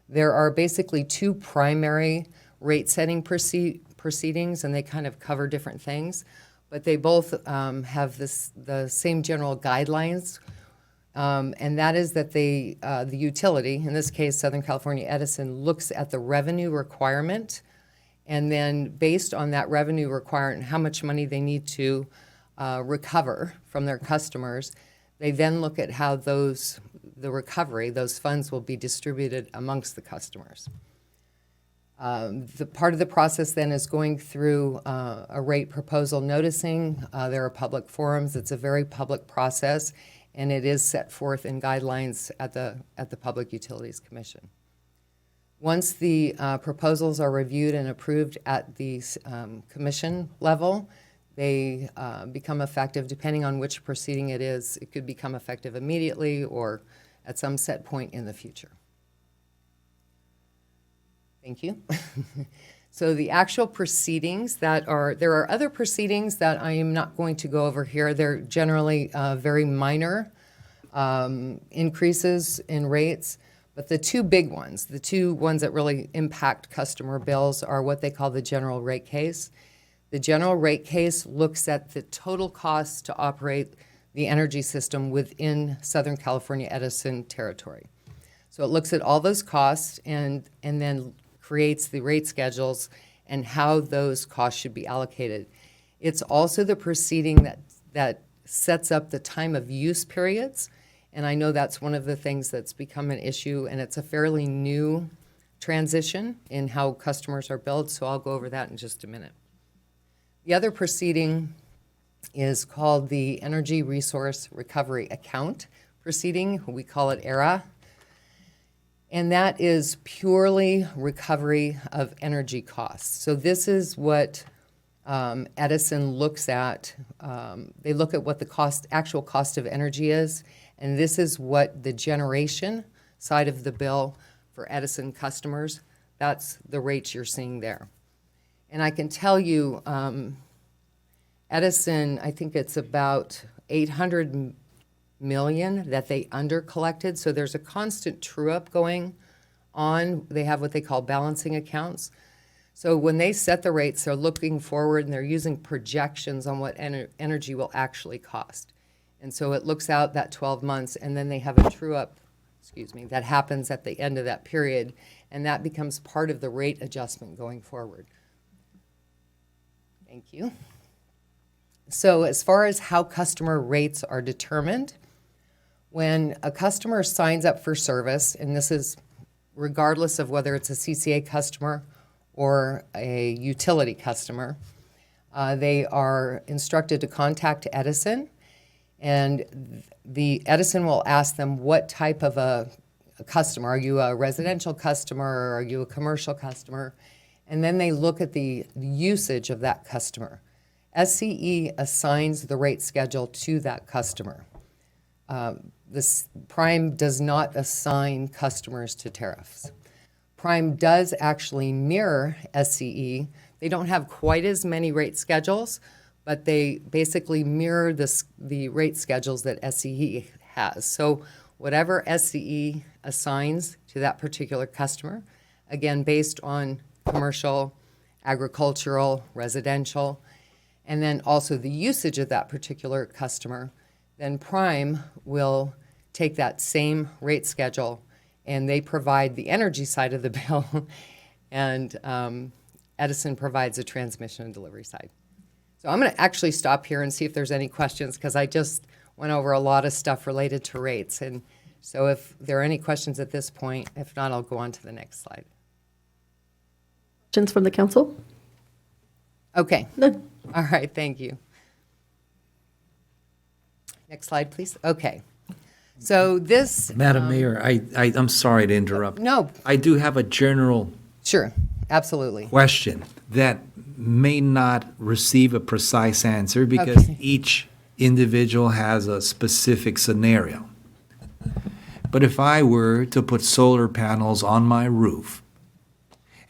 There are basically two primary rate setting proceedings, and they kind of cover different things, but they both have the same general guidelines, and that is that the utility, in this case Southern California Edison, looks at the revenue requirement, and then based on that revenue requirement and how much money they need to recover from their customers, they then look at how those funds will be distributed amongst the customers. The part of the process then is going through a rate proposal noticing. There are public forums. It's a very public process, and it is set forth in guidelines at the Public Utilities Commission. Once the proposals are reviewed and approved at the commission level, they become effective depending on which proceeding it is. It could become effective immediately or at some set point in the future. Thank you. So the actual proceedings there are other proceedings that I am not going to go over here. They're generally very minor increases in rates, but the two big ones, the two ones that really impact customer bills are what they call the general rate case. The general rate case looks at the total cost to operate the energy system within Southern California Edison territory. So it looks at all those costs and then creates the rate schedules and how those costs should be allocated. It's also the proceeding that sets up the time of use periods, and I know that's one of the things that's become an issue, and it's a fairly new transition in how customers are billed, so I'll go over that in just a minute. The other proceeding is called the Energy Resource Recovery Account proceeding. We call it ERA. And that is purely recovery of energy costs. So this is what Edison looks at. They look at what the actual cost of energy is, and this is what the generation side of the bill for Edison customers, that's the rates you're seeing there. And I can tell you, Edison, I think it's about 800 million that they under-collected, so there's a constant true-up going on. They have what they call balancing accounts. So when they set the rates, they're looking forward and they're using projections on what energy will actually cost. And so it looks out that 12 months, and then they have a true-up, that happens at the end of that period, and that becomes part of the rate adjustment going forward. Thank you. So as far as how customer rates are determined, when a customer signs up for service, and this is regardless of whether it's a CCA customer or a utility customer, they are instructed to contact Edison, and the Edison will ask them what type of a customer. Are you a residential customer or are you a commercial customer? And then they look at the usage of that customer. SCE assigns the rate schedule to that customer. This Prime does not assign customers to tariffs. Prime does actually mirror SCE. They don't have quite as many rate schedules, but they basically mirror the rate schedules that SCE has. So whatever SCE assigns to that particular customer, again, based on commercial, agricultural, residential, and then also the usage of that particular customer, then Prime will take that same rate schedule and they provide the energy side of the bill, and Edison provides the transmission and delivery side. So I'm going to actually stop here and see if there's any questions, because I just went over a lot of stuff related to rates. And so if there are any questions at this point, if not, I'll go on to the next slide. Questions from the council? Okay. No. All right, thank you. Next slide, please. Okay. So this... Madam Mayor, I'm sorry to interrupt. No. I do have a general Sure, absolutely. question that may not receive a precise answer because each individual has a specific scenario. But if I were to put solar panels on my roof,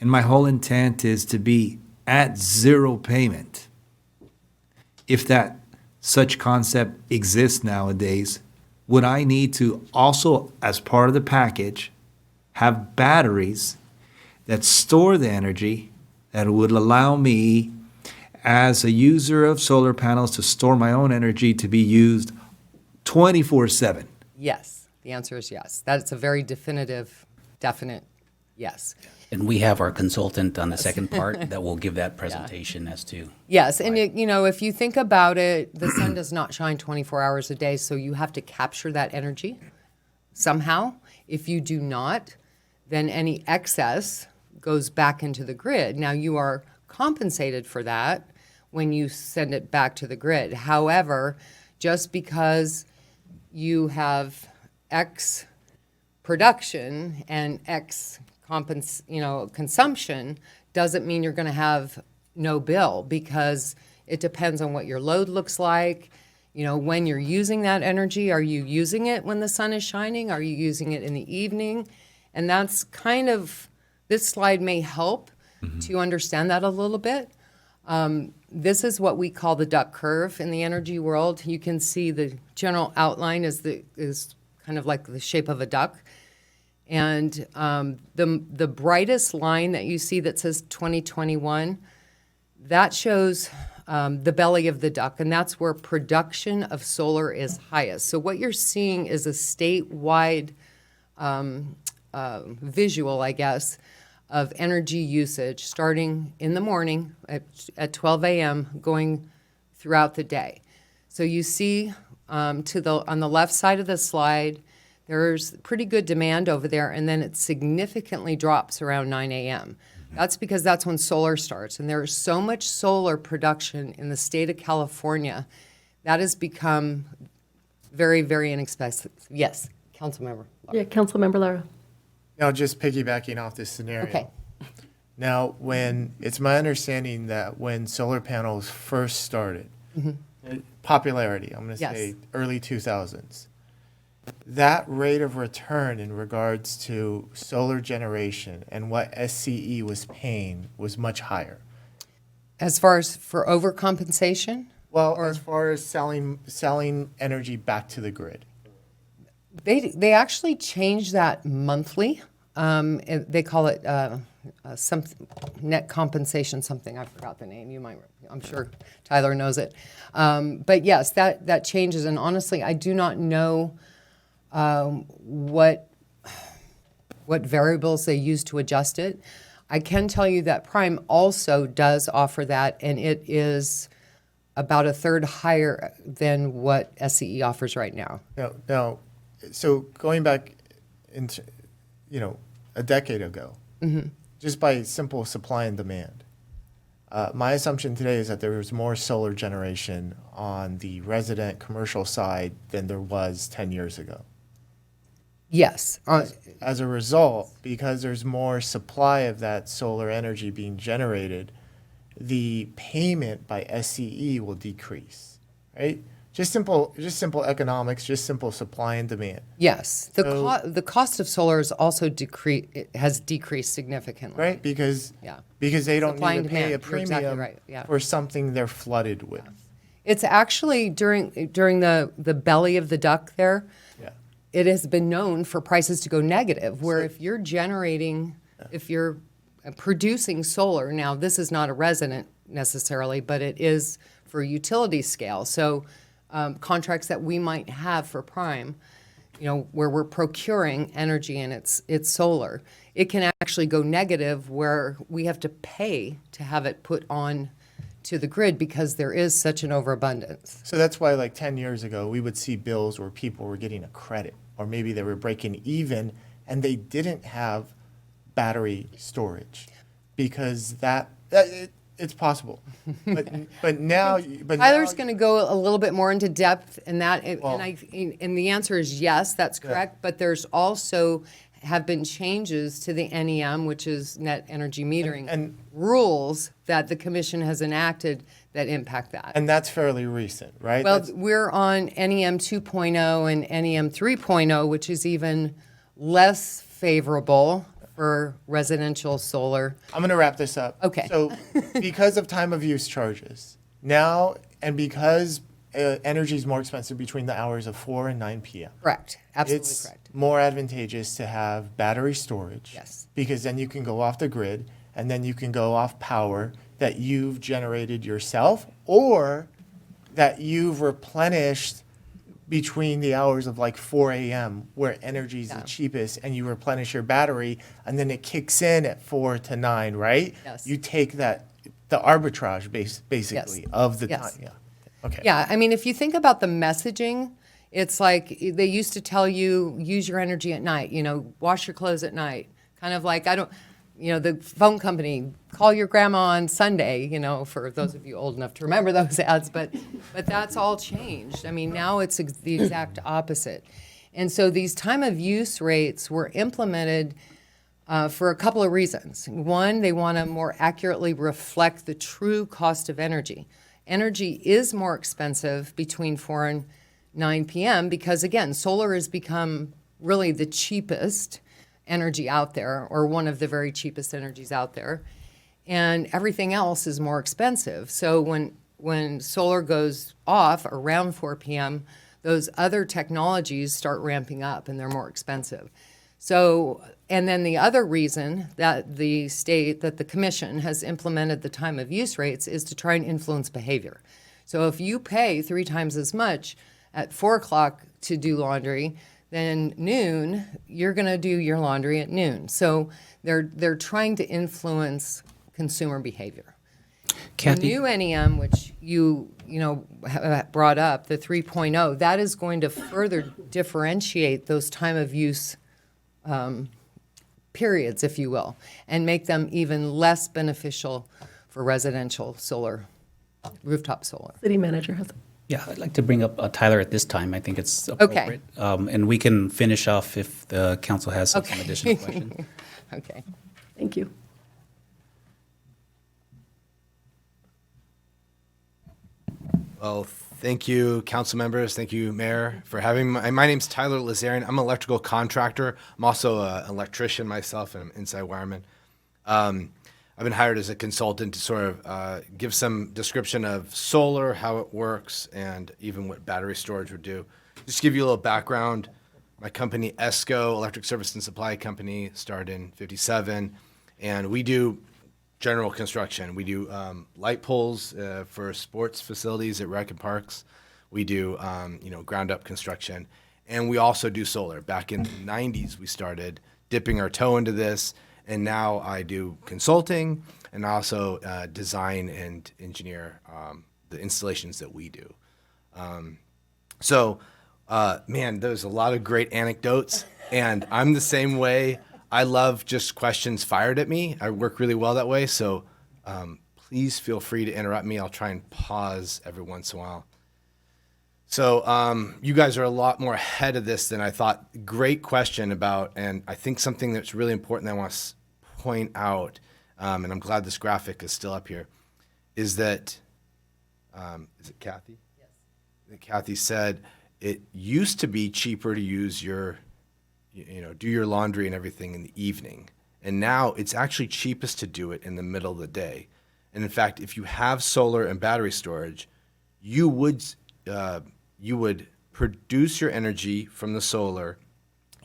and my whole intent is to be at zero payment, if that such concept exists nowadays, would I need to also, as part of the package, have batteries that store the energy that would allow me, as a user of solar panels, to store my own energy to be used 24/7? Yes, the answer is yes. That's a very definite yes. And we have our consultant on the second part that will give that presentation as to. Yes, and if you think about it, the sun does not shine 24 hours a day, so you have to capture that energy somehow. If you do not, then any excess goes back into the grid. Now, you are compensated for that when you send it back to the grid. However, just because you have X production and X consumption doesn't mean you're going to have no bill, because it depends on what your load looks like. When you're using that energy, are you using it when the sun is shining? Are you using it in the evening? And that's kind of This slide may help to understand that a little bit. This is what we call the duck curve in the energy world. You can see the general outline is kind of like the shape of a duck. And the brightest line that you see that says 2021, that shows the belly of the duck, and that's where production of solar is highest. So what you're seeing is a statewide visual, I guess, of energy usage starting in the morning at 12 a.m. going throughout the day. So you see on the left side of the slide, there's pretty good demand over there, and then it significantly drops around 9 a.m. That's because that's when solar starts, and there is so much solar production in the state of California that has become very, very inexpensive. Yes, Councilmember. Yeah, Councilmember Lara. Now, just piggybacking off this scenario. Okay. Now, it's my understanding that when solar panels first started, popularity, I'm going to say early 2000s, that rate of return in regards to solar generation and what SCE was paying was much higher. As far as for overcompensation? Well, as far as selling energy back to the grid. They actually change that monthly. They call it some net compensation something. I forgot the name. You might. I'm sure Tyler knows it. But yes, that changes. And honestly, I do not know what variables they use to adjust it. I can tell you that Prime also does offer that, and it is about a third higher than what SCE offers right now. Now, so going back into, a decade ago, just by simple supply and demand, my assumption today is that there was more solar generation on the resident commercial side than there was 10 years ago. Yes. As a result, because there's more supply of that solar energy being generated, the payment by SCE will decrease, right? Just simple economics, just simple supply and demand. Yes, the cost of solar is also has decreased significantly. Right, because they don't Supply need and to pay demand. a You're premium exactly right, yeah. for something they're flooded with. It's actually during the belly of the duck there. Yeah. It has been known for prices to go negative, where if you're generating, if you're producing solar, now this is not a resident necessarily, but it is for utility scale. So contracts that we might have for Prime, where we're procuring energy and it's solar, it can actually go negative where we have to pay to have it put on to the grid because there is such an overabundance. So that's why, like 10 years ago, we would see bills where people were getting a credit, or maybe they were breaking even, and they didn't have battery storage, because it's possible. But now, Tyler's going to go a little bit more into depth in that, and the answer is yes, that's correct. But there's also have been changes to the NEM, which is net energy metering, and rules that the commission has enacted that impact that. And that's fairly recent, right? Well, we're on NEM 2.0 and NEM 3.0, which is even less favorable for residential solar. I'm going to wrap this up. Okay. So because of time of use charges now, and because energy is more expensive between the hours of 4 and 9 p.m. Correct. Absolutely it's correct. more advantageous to have battery storage. Yes. Because then you can go off the grid, and then you can go off power that you've generated yourself, or that you've replenished between the hours of like 4 a.m. where energy is the cheapest, and you replenish your battery, and then it kicks in at 4 to 9, right? Yes. You take the arbitrage basically of the time. Yeah. Okay. Yeah, I mean, if you think about the messaging, it's like they used to tell you, use your energy at night, wash your clothes at night. Kind of like, the phone company, call your grandma on Sunday, for those of you old enough to remember those ads, but that's all changed. I mean, now it's the exact opposite. And so these time of use rates were implemented for a couple of reasons. One, they want to more accurately reflect the true cost of energy. Energy is more expensive between 4 and 9 p.m. because, again, solar has become really the cheapest energy out there, or one of the very cheapest energies out there. And everything else is more expensive. So when solar goes off around 4 p.m., those other technologies start ramping up and they're more expensive. So, and then the other reason that the commission has implemented the time of use rates is to try and influence behavior. So if you pay 3 times as much at 4 o'clock to do laundry, then noon, you're going to do your laundry at noon. So they're trying to influence consumer behavior. Kathy? The new NEM, which you brought up, the 3.0, that is going to further differentiate those time of use periods, if you will, and make them even less beneficial for residential solar, rooftop solar. City manager has. Yeah, I'd like to bring up Tyler at this time. I think it's appropriate. And we can finish off if the council has some additional questions. Okay. Thank you. Well, thank you, council members. Thank you, Mayor, for having me. My name's Tyler Lazarian. I'm an electrical contractor. I'm also an electrician myself, and I'm inside wireman. I've been hired as a consultant to sort of give some description of solar, how it works, and even what battery storage would do. Just to give you a little background, my company, ESCO, Electric Service and Supply Company, started in '57, and we do general construction. We do light poles for sports facilities at rec and parks. We do ground up construction, and we also do solar. Back in the '90s, we started dipping our toe into this, and now I do consulting and also design and engineer the installations that we do. Man, there's a lot of great anecdotes, and I'm the same way. I love just questions fired at me. I work really well that way, so please feel free to interrupt me. I'll try and pause every once in a while. So you guys are a lot more ahead of this than I thought. Great question about, and I think something that's really important that I want to point out, and I'm glad this graphic is still up here, is that, is it Kathy? Yes. That Kathy said it used to be cheaper to use your, do your laundry and everything in the evening. And now it's actually cheapest to do it in the middle of the day. And in fact, if you have solar and battery storage, you would produce your energy from the solar,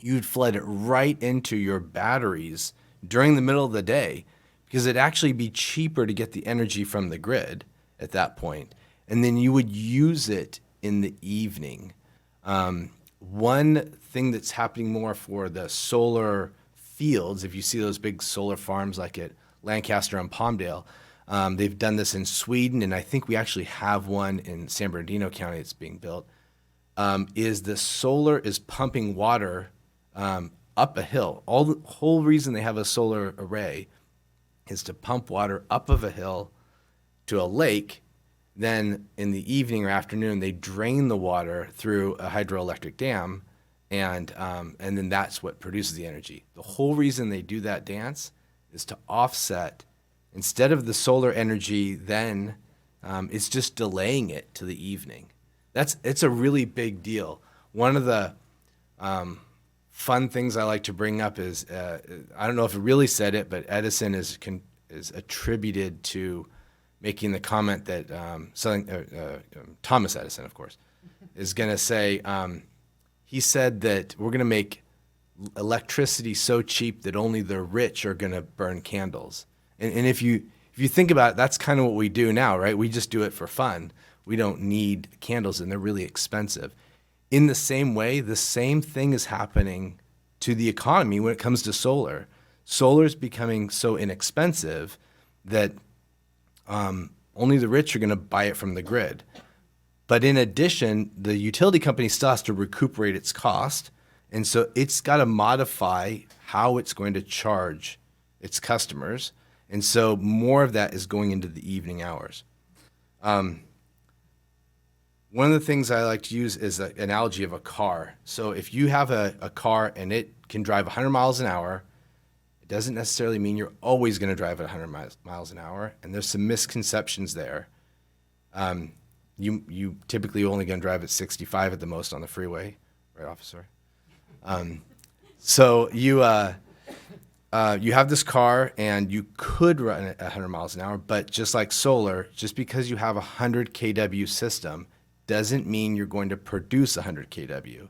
you'd flood it right into your batteries during the middle of the day, because it'd actually be cheaper to get the energy from the grid at that point. And then you would use it in the evening. One thing that's happening more for the solar fields, if you see those big solar farms like at Lancaster and Palmdale, they've done this in Sweden, and I think we actually have one in San Bernardino County that's being built, is the solar is pumping water up a hill. The whole reason they have a solar array is to pump water up of a hill to a lake. Then in the evening or afternoon, they drain the water through a hydroelectric dam, and then that's what produces the energy. The whole reason they do that dance is to offset. Instead of the solar energy, then it's just delaying it to the evening. It's a really big deal. One of the fun things I like to bring up is I don't know if it really said it, but Edison is attributed to making the comment that Thomas Edison, of course, is going to say, he said that we're going to make electricity so cheap that only the rich are going to burn candles. And if you think about it, that's kind of what we do now, right? We just do it for fun. We don't need candles, and they're really expensive. In the same way, the same thing is happening to the economy when it comes to solar. Solar is becoming so inexpensive that only the rich are going to buy it from the grid. But in addition, the utility company still has to recuperate its cost, and so it's got to modify how it's going to charge its customers. And so more of that is going into the evening hours. One of the things I like to use is the analogy of a car. So if you have a car and it can drive 100 miles an hour, it doesn't necessarily mean you're always going to drive at 100 miles an hour. And there's some misconceptions there. You typically only going to drive at 65 at the most on the freeway, right, officer? So you have this car and you could run it at 100 miles an hour, but just like solar, just because you have a 100 kW system doesn't mean you're going to produce 100 kW.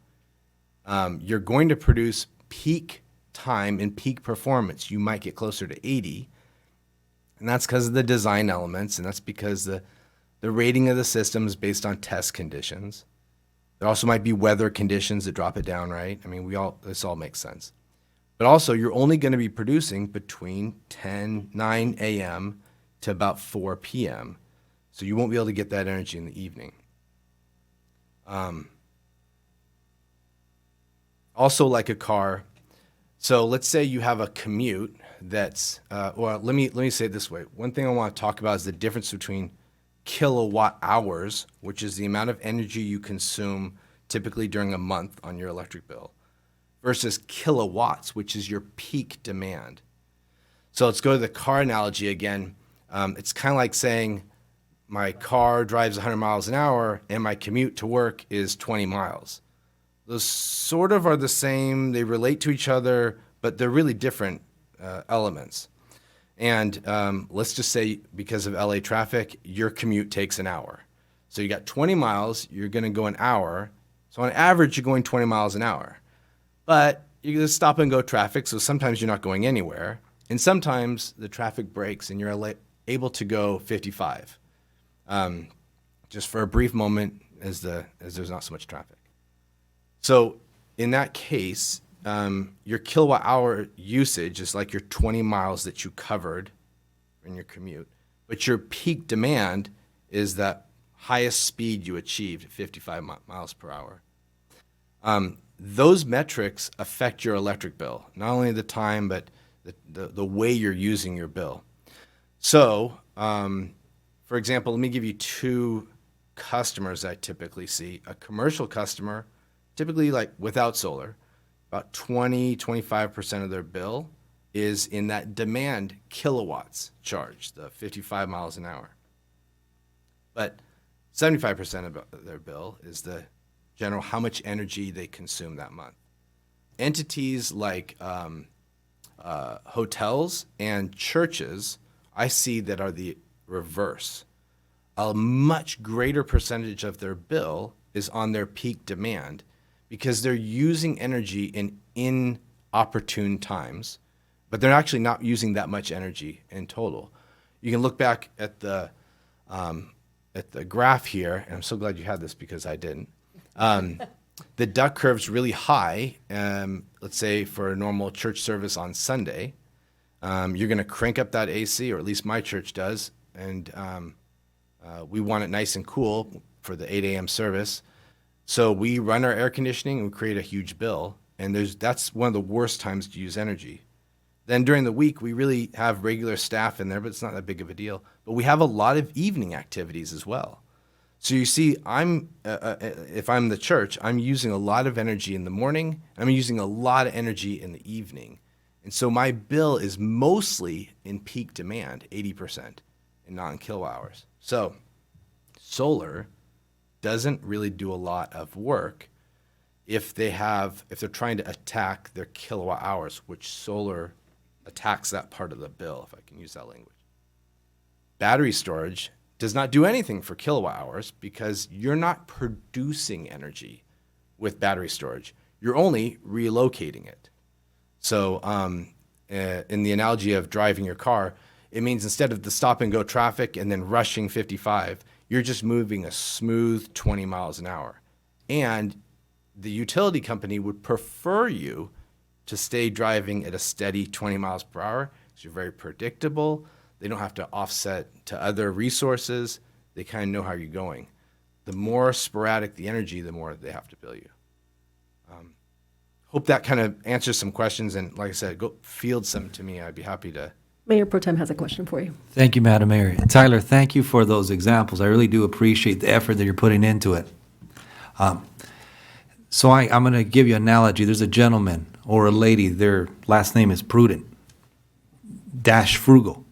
You're going to produce peak time and peak performance. You might get closer to 80, and that's because of the design elements, and that's because the rating of the system is based on test conditions. There also might be weather conditions that drop it down, right? I mean, this all makes sense. But also, you're only going to be producing between 9 a.m. to about 4 p.m., so you won't be able to get that energy in the evening. Also, like a car, so let's say you have a commute that's, well, let me say it this way. One thing I want to talk about is the difference between kilowatt hours, which is the amount of energy you consume typically during a month on your electric bill, versus kilowatts, which is your peak demand. So let's go to the car analogy again. It's kind of like saying my car drives 100 miles an hour and my commute to work is 20 miles. Those sort of are the same. They relate to each other, but they're really different elements. And let's just say because of LA traffic, your commute takes an hour. So you got 20 miles, you're going to go an hour. So on average, you're going 20 miles an hour. But you just stop and go traffic, so sometimes you're not going anywhere. And sometimes the traffic breaks and you're able to go 55. Just for a brief moment as there's not so much traffic. So in that case, your kilowatt hour usage is like your 20 miles that you covered in your commute. But your peak demand is that highest speed you achieved at 55 miles per hour. Those metrics affect your electric bill, not only the time, but the way you're using your bill. So, for example, let me give you two customers I typically see. A commercial customer, typically like without solar, about 20-25% of their bill is in that demand kilowatts charge, the 55 miles an hour. But 75% of their bill is the general how much energy they consume that month. Entities like hotels and churches, I see that are the reverse. A much greater percentage of their bill is on their peak demand because they're using energy in inopportune times, but they're actually not using that much energy in total. You can look back at the graph here, and I'm so glad you had this because I didn't. The duck curve's really high. Let's say for a normal church service on Sunday, you're going to crank up that AC, or at least my church does, and we want it nice and cool for the 8 a.m. service. So we run our air conditioning and we create a huge bill, and that's one of the worst times to use energy. Then during the week, we really have regular staff in there, but it's not that big of a deal. But we have a lot of evening activities as well. So you see, if I'm the church, I'm using a lot of energy in the morning, and I'm using a lot of energy in the evening. And so my bill is mostly in peak demand, 80%, and not in kilowatt hours. So solar doesn't really do a lot of work if they're trying to attack their kilowatt hours, which solar attacks that part of the bill, if I can use that language. Battery storage does not do anything for kilowatt hours because you're not producing energy with battery storage. You're only relocating it. So in the analogy of driving your car, it means instead of the stop and go traffic and then rushing 55, you're just moving a smooth 20 miles an hour. And the utility company would prefer you to stay driving at a steady 20 miles per hour because you're very predictable. They don't have to offset to other resources. They kind of know how you're going. The more sporadic the energy, the more they have to bill you. Hope that kind of answers some questions. And like I said, go field some to me. I'd be happy to. Mayor Pro Tem has a question for you. Thank you, Madam Mayor. Tyler, thank you for those examples. I really do appreciate the effort that you're putting into it. So I'm going to give you an analogy. There's a gentleman or a lady, their last name is Prudent, dash frugal.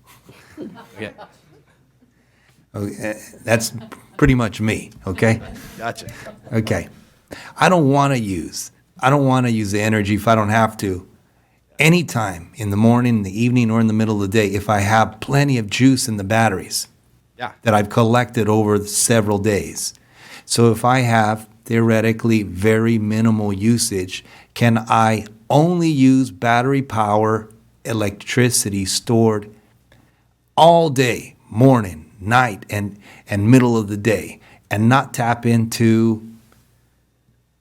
Yeah. Okay, that's pretty much me, okay? Gotcha. Okay. I don't want to use the energy if I don't have to anytime in the morning, in the evening, or in the middle of the day if I have plenty of juice in the batteries Yeah. that I've collected over several days. So if I have theoretically very minimal usage, can I only use battery power electricity stored all day, morning, night, and middle of the day, and not tap into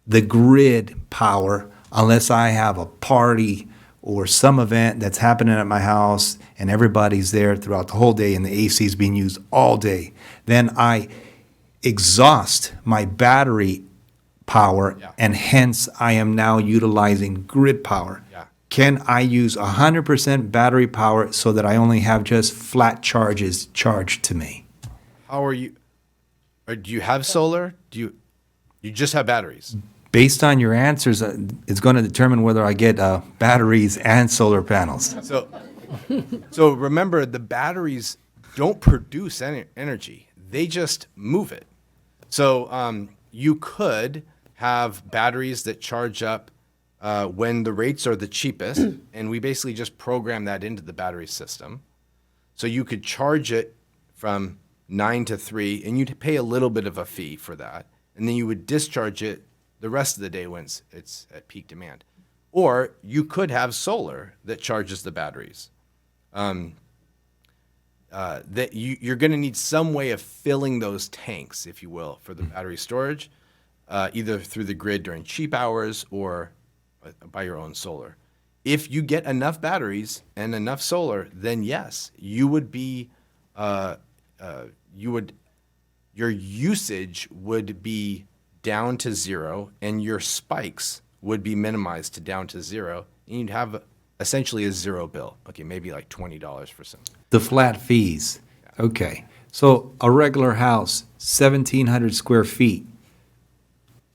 the grid power unless I have a party or some event that's happening at my house and everybody's there throughout the whole day and the AC is being used all day? Then I exhaust my battery power, and hence I am now utilizing grid power. Yeah. Can I use 100% battery power so that I only have just flat charges charged to me? How are you? Or do you have solar? You just have batteries? Based on your answers, it's going to determine whether I get batteries and solar panels. So remember, the batteries don't produce energy. They just move it. So you could have batteries that charge up when the rates are the cheapest, and we basically just program that into the battery system. So you could charge it from 9 to 3, and you'd pay a little bit of a fee for that. And then you would discharge it the rest of the day when it's at peak demand. Or you could have solar that charges the batteries. That you're going to need some way of filling those tanks, if you will, for the battery storage, either through the grid during cheap hours or by your own solar. If you get enough batteries and enough solar, then yes, you would be, your usage would be down to zero, and your spikes would be minimized to down to zero, and you'd have essentially a zero bill. Okay, maybe like $20 for some. The flat fees. Okay. So a regular house, 1,700 square feet,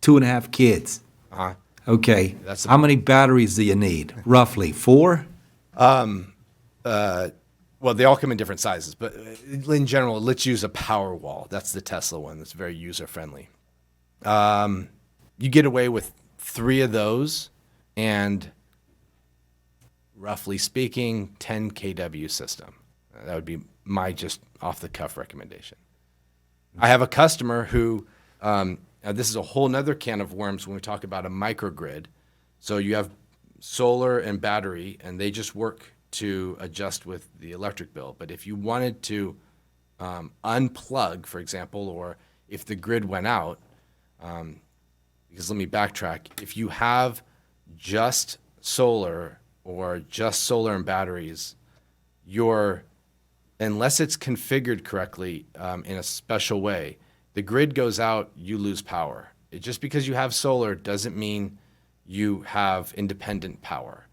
2.5 kids. Uh-huh. Okay. How many batteries do you need? Roughly 4? Well, they all come in different sizes, but in general, let's use a power wall. That's the Tesla one. That's very user-friendly. You get away with 3 of those, and roughly speaking, 10 kW system. That would be my just off-the-cuff recommendation. I have a customer who, now this is a whole nother can of worms when we talk about a microgrid. So you have solar and battery, and they just work to adjust with the electric bill. But if you wanted to unplug, for example, or if the grid went out, because let me backtrack, if you have just solar or just solar and batteries, unless it's configured correctly in a special way, the grid goes out, you lose power. Just because you have solar doesn't mean you have independent power.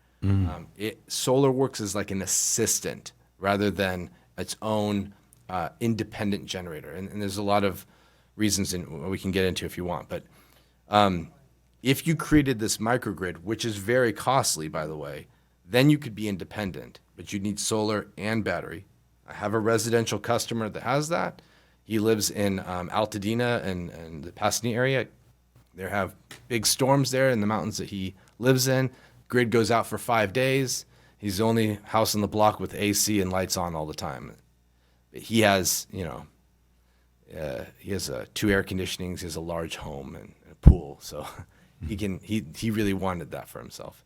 Solar works as like an assistant rather than its own independent generator. And there's a lot of reasons we can get into if you want. But if you created this microgrid, which is very costly, by the way, then you could be independent, but you need solar and battery. I have a residential customer that has that. He lives in Altadena and the Pasadena area. There have big storms there in the mountains that he lives in. Grid goes out for 5 days. He's the only house on the block with AC and lights on all the time. He has, he has 2 air conditionings. He has a large home and a pool, so he really wanted that for himself.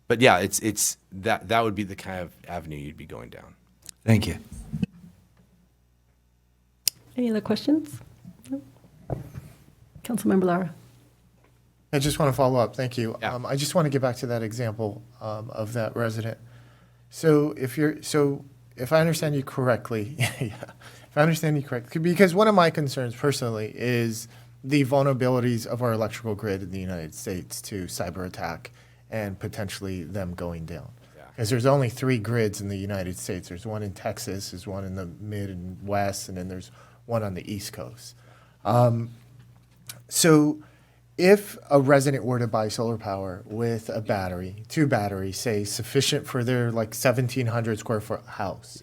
But yeah, it's that would be the kind of avenue you'd be going down. Thank you. Any other questions? No? Councilmember Lara. I just want to follow up. Thank you. I just want to get back to that example of that resident. So if I understand you correctly, because one of my concerns personally is the vulnerabilities of our electrical grid in the United States to cyber attack and potentially them going down. Because there's only 3 grids in the United States. There's one in Texas, there's one in the mid and west, and then there's one on the East Coast. So if a resident were to buy solar power with a battery, 2 batteries, say sufficient for their like 1,700 square foot house,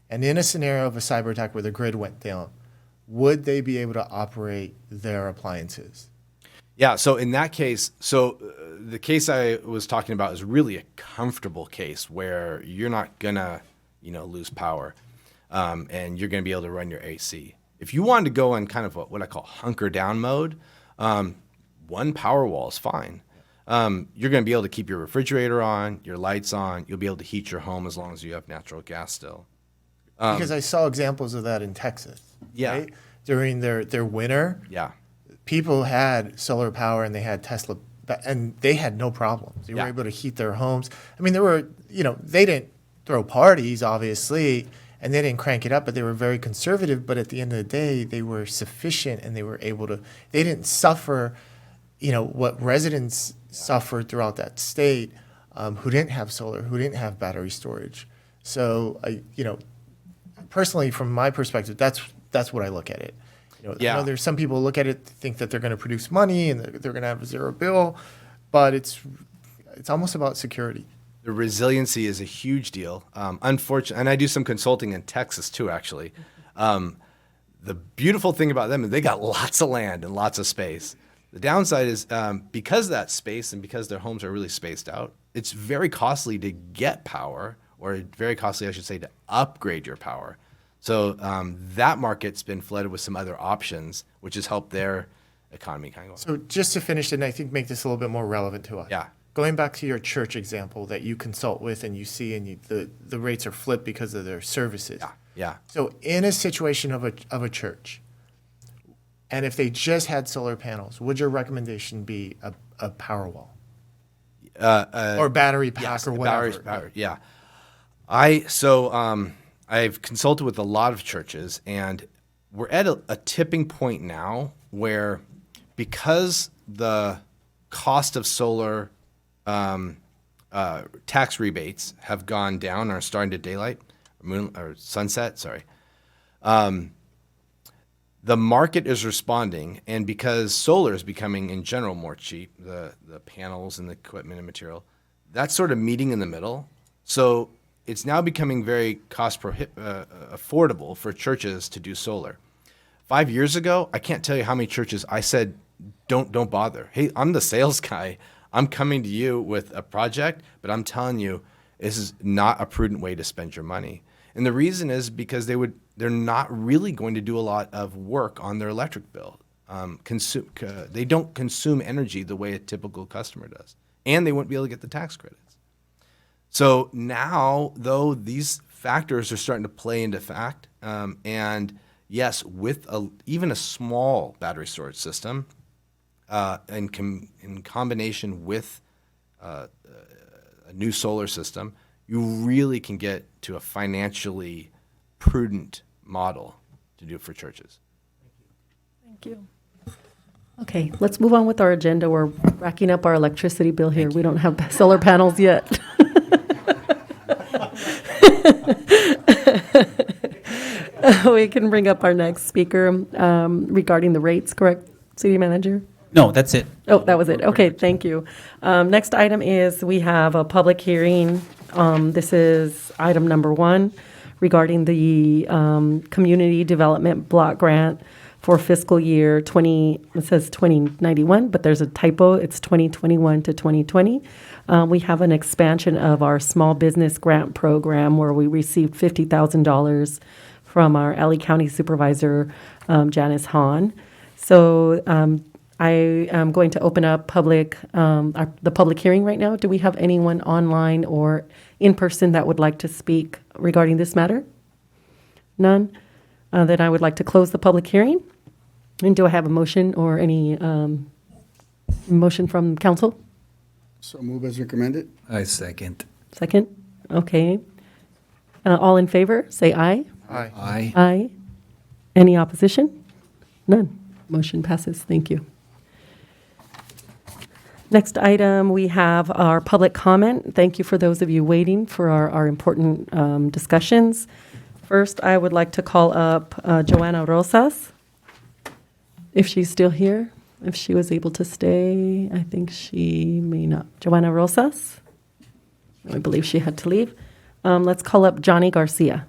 and in a scenario of a cyber attack where the grid went down, would they be able to operate their appliances? Yeah, so in that case, the case I was talking about is really a comfortable case where you're not gonna, lose power, and you're gonna be able to run your AC. If you wanted to go in kind of what I call hunker down mode, one power wall is fine. You're gonna be able to keep your refrigerator on, your lights on. You'll be able to heat your home as long as you have natural gas still. Because I saw examples of that in Texas. Yeah. Right? During their winter. Yeah. People had solar power and they had Tesla, and they had no problems. They Yeah. were able to heat their homes. I mean, there were, they didn't throw parties, obviously, and they didn't crank it up, but they were very conservative. But at the end of the day, they were sufficient and they were able to, they didn't suffer, what residents suffered throughout that state who didn't have solar, who didn't have battery storage. So, personally, from my perspective, that's what I look at it. I know there's some people look at it, think that they're going to produce money and they're going to have a zero bill, but it's almost about security. The resiliency is a huge deal. Unfortunately, and I do some consulting in Texas too, actually. The beautiful thing about them is they got lots of land and lots of space. The downside is because of that space and because their homes are really spaced out, it's very costly to get power, or very costly, I should say, to upgrade your power. So that market's been flooded with some other options, which has helped their economy kind of go. So just to finish, and I think make this a little bit more relevant to us. Yeah. Going back to your church example that you consult with and you see, and the rates are flipped because of their services. Yeah. So in a situation of a church, and if they just had solar panels, would your recommendation be a power wall? Or battery pack or whatever? Battery, yeah. I've consulted with a lot of churches, and we're at a tipping point now where, because the cost of solar tax rebates have gone down or are starting to daylight, or sunset, sorry. The market is responding, and because solar is becoming in general more cheap, the panels and the equipment and material, that's sort of meeting in the middle. So it's now becoming very affordable for churches to do solar. 5 years ago, I can't tell you how many churches I said, don't bother. Hey, I'm the sales guy. I'm coming to you with a project, but I'm telling you, this is not a prudent way to spend your money. And the reason is because they're not really going to do a lot of work on their electric bill. They don't consume energy the way a typical customer does. And they wouldn't be able to get the tax credits. So now, though, these factors are starting to play into fact. And yes, with even a small battery storage system, in combination with a new solar system, you really can get to a financially prudent model to do it for churches. Thank you. Okay, let's move on with our agenda. We're racking up our electricity bill here. We don't have solar panels yet. We can bring up our next speaker regarding the rates, correct, City Manager? No, that's it. Oh, that was it. Okay, thank you. Next item is we have a public hearing. This is item number 1 regarding the Community Development Block Grant for fiscal year it says 2091, but there's a typo. It's 2021 to 2020. We have an expansion of our small business grant program where we received $50,000 from our LA County Supervisor, Janice Hahn. So I am going to open up the public hearing right now. Do we have anyone online or in person that would like to speak regarding this matter? None? Then I would like to close the public hearing. And do I have a motion or any motion from council? So move as recommended. I second. Second? Okay. All in favor, say aye. Aye. Aye. Aye. Any opposition? None. Motion passes. Thank you. Next item, we have our public comment. Thank you for those of you waiting for our important discussions. First, I would like to call up Joanna Rosas, if she's still here, if she was able to stay. I think she may not. Joanna Rosas? I believe she had to leave. Let's call up Johnny Garcia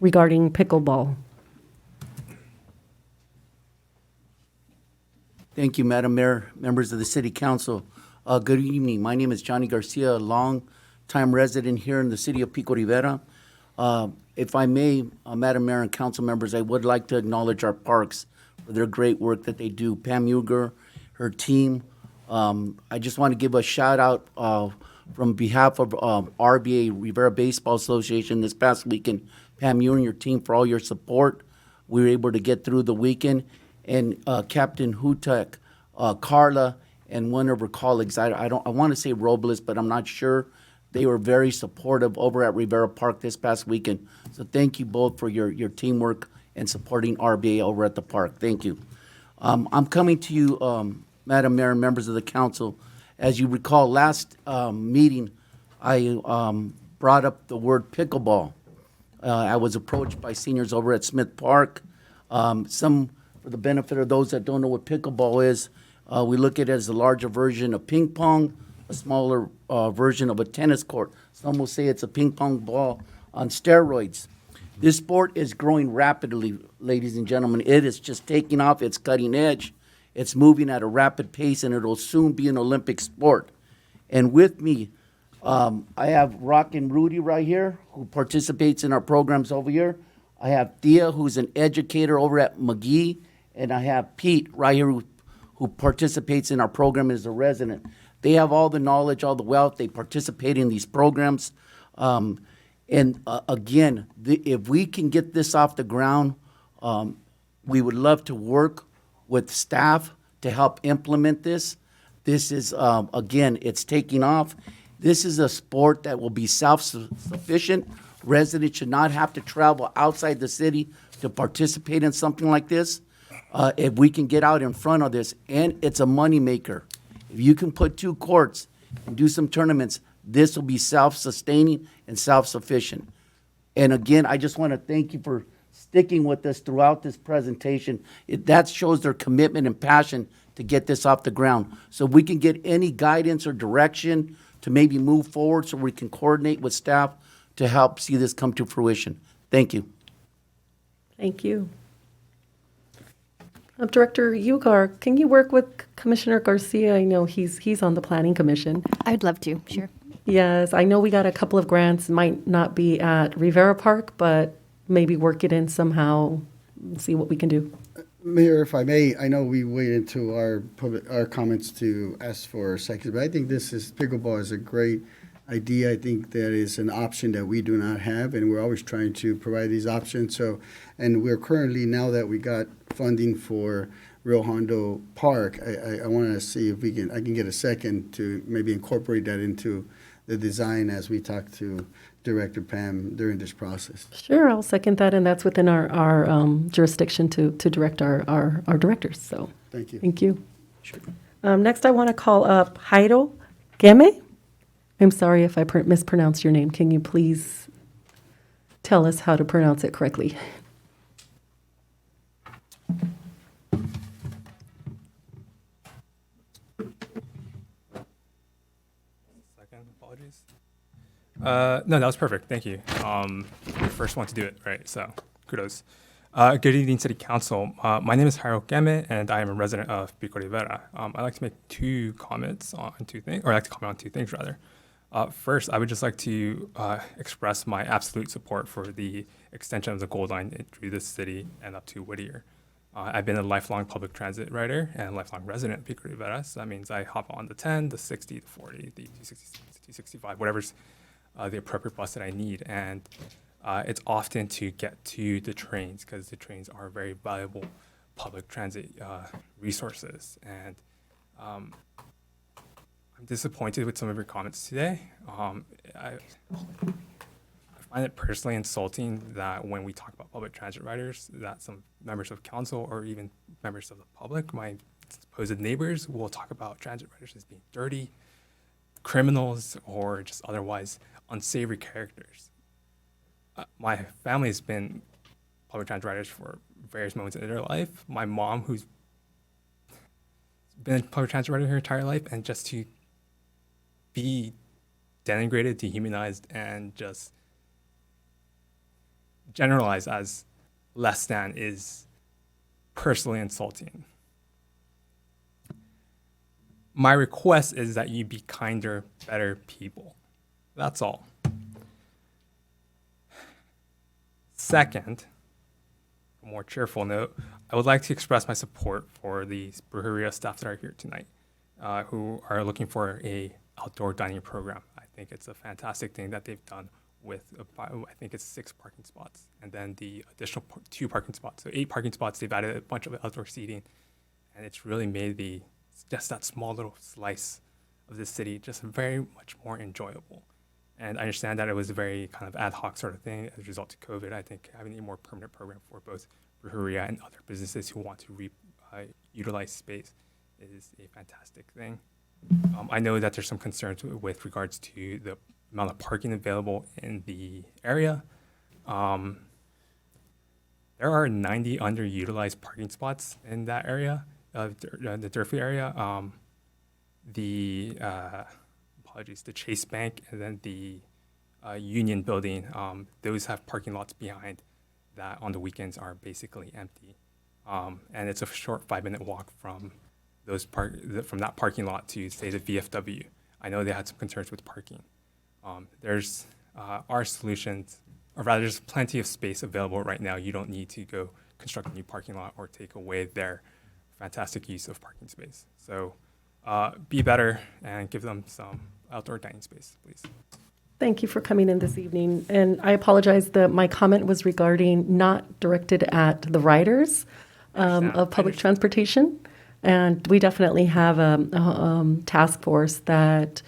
regarding pickleball. Thank you, Madam Mayor, members of the City Council. Good evening. My name is Johnny Garcia, a long-time resident here in the city of Pico Rivera. If I may, Madam Mayor and council members, I would like to acknowledge our parks for their great work that they do. Pam Uger, her team. I just want to give a shout out from behalf of RBA, Rivera Baseball Association, this past weekend. Pam, you and your team for all your support. We were able to get through the weekend. And Captain Hutek, Carla, and one of her colleagues, I want to say Robles, but I'm not sure. They were very supportive over at Rivera Park this past weekend. So thank you both for your teamwork and supporting RBA over at the park. Thank you. I'm coming to you, Madam Mayor and members of the council. As you recall, last meeting, I brought up the word pickleball. I was approached by seniors over at Smith Park. For the benefit of those that don't know what pickleball is, we look at it as a larger version of ping pong, a smaller version of a tennis court. Some will say it's a ping pong ball on steroids. This sport is growing rapidly, ladies and gentlemen. It is just taking off. It's cutting edge. It's moving at a rapid pace, and it'll soon be an Olympic sport. And with me, I have Rockin' Rudy right here, who participates in our programs over here. I have Thea, who's an educator over at McGee, and I have Pete right here, who participates in our program as a resident. They have all the knowledge, all the wealth. They participate in these programs. Again, if we can get this off the ground, we would love to work with staff to help implement this. This is, again, it's taking off. This is a sport that will be self-sufficient. Residents should not have to travel outside the city to participate in something like this. If we can get out in front of this, and it's a moneymaker. If you can put 2 courts and do some tournaments, this will be self-sustaining and self-sufficient. And again, I just want to thank you for sticking with us throughout this presentation. That shows their commitment and passion to get this off the ground. So we can get any guidance or direction to maybe move forward so we can coordinate with staff to help see this come to fruition. Thank you. Thank you. Director Ugar, can you work with Commissioner Garcia? I know he's on the Planning Commission. I'd love to, sure. Yes, I know we got a couple of grants, might not be at Rivera Park, but maybe work it in somehow, see what we can do. Mayor, if I may, I know we waited to our comments to ask for seconds, but I think pickleball is a great idea. I think that is an option that we do not have, and we're always trying to provide these options. So, and we're currently, now that we got funding for Rio Hondo Park, I want to see if I can get a second to maybe incorporate that into the design as we talk to Director Pam during this process. Sure, I'll second that, and that's within our jurisdiction to direct our directors. So thank you. Thank you. Sure. Next, I want to call up Jairo Geme. I'm sorry if I mispronounced your name. Can you please tell us how to pronounce it correctly? Apologies. No, that was perfect. Thank you. You're the first one to do it, right? So kudos. Good evening, City Council. My name is Jairo Geme, and I am a resident of Pico Rivera. I'd like to make 2 comments on 2 things, or I'd like to comment on 2 things, rather. First, I would just like to express my absolute support for the extension of the Gold Line through this city and up to Whittier. I've been a lifelong public transit rider and a lifelong resident of Pico Rivera, so that means I hop on the 10, the 60, the 40, the 265, whatever's the appropriate bus that I need. And it's often to get to the trains, because the trains are very valuable public transit resources. And I'm disappointed with some of your comments today. I find it personally insulting that when we talk about public transit riders, that some members of council or even members of the public, my supposed neighbors, will talk about transit riders as being dirty, criminals, or just otherwise unsavory characters. My family has been public transit riders for various moments in their life. My mom, who's been a public transit rider her entire life, and just to be denigrated, dehumanized, and just generalized as less than is personally insulting. My request is that you be kinder, better people. That's all. Second, a more cheerful note, I would like to express my support for the Brujeria staff that are here tonight, who are looking for a outdoor dining program. I think it's a fantastic thing that they've done with, I think it's 6 parking spots, and then the additional 2 parking spots. So 8 parking spots, they've added a bunch of outdoor seating, and it's really made just that small little slice of the city just very much more enjoyable. And I understand that it was a very kind of ad hoc sort of thing as a result of COVID. I think having a more permanent program for both Brujeria and other businesses who want to utilize space is a fantastic thing. I know that there's some concerns with regards to the amount of parking available in the area. There are 90 underutilized parking spots in that area, the Durfee area. The Chase Bank and then the Union Building, those have parking lots behind that on the weekends are basically empty. And it's a short 5-minute walk from from that parking lot to, say, the VFW. I know they had some concerns with parking. There's our solutions, or rather there's plenty of space available right now. You don't need to go construct a new parking lot or take away their fantastic use of parking space. So be better and give them some outdoor dining space, please. Thank you for coming in this evening. And I apologize that my comment was regarding, not directed at the riders of public transportation. And we definitely have a task force that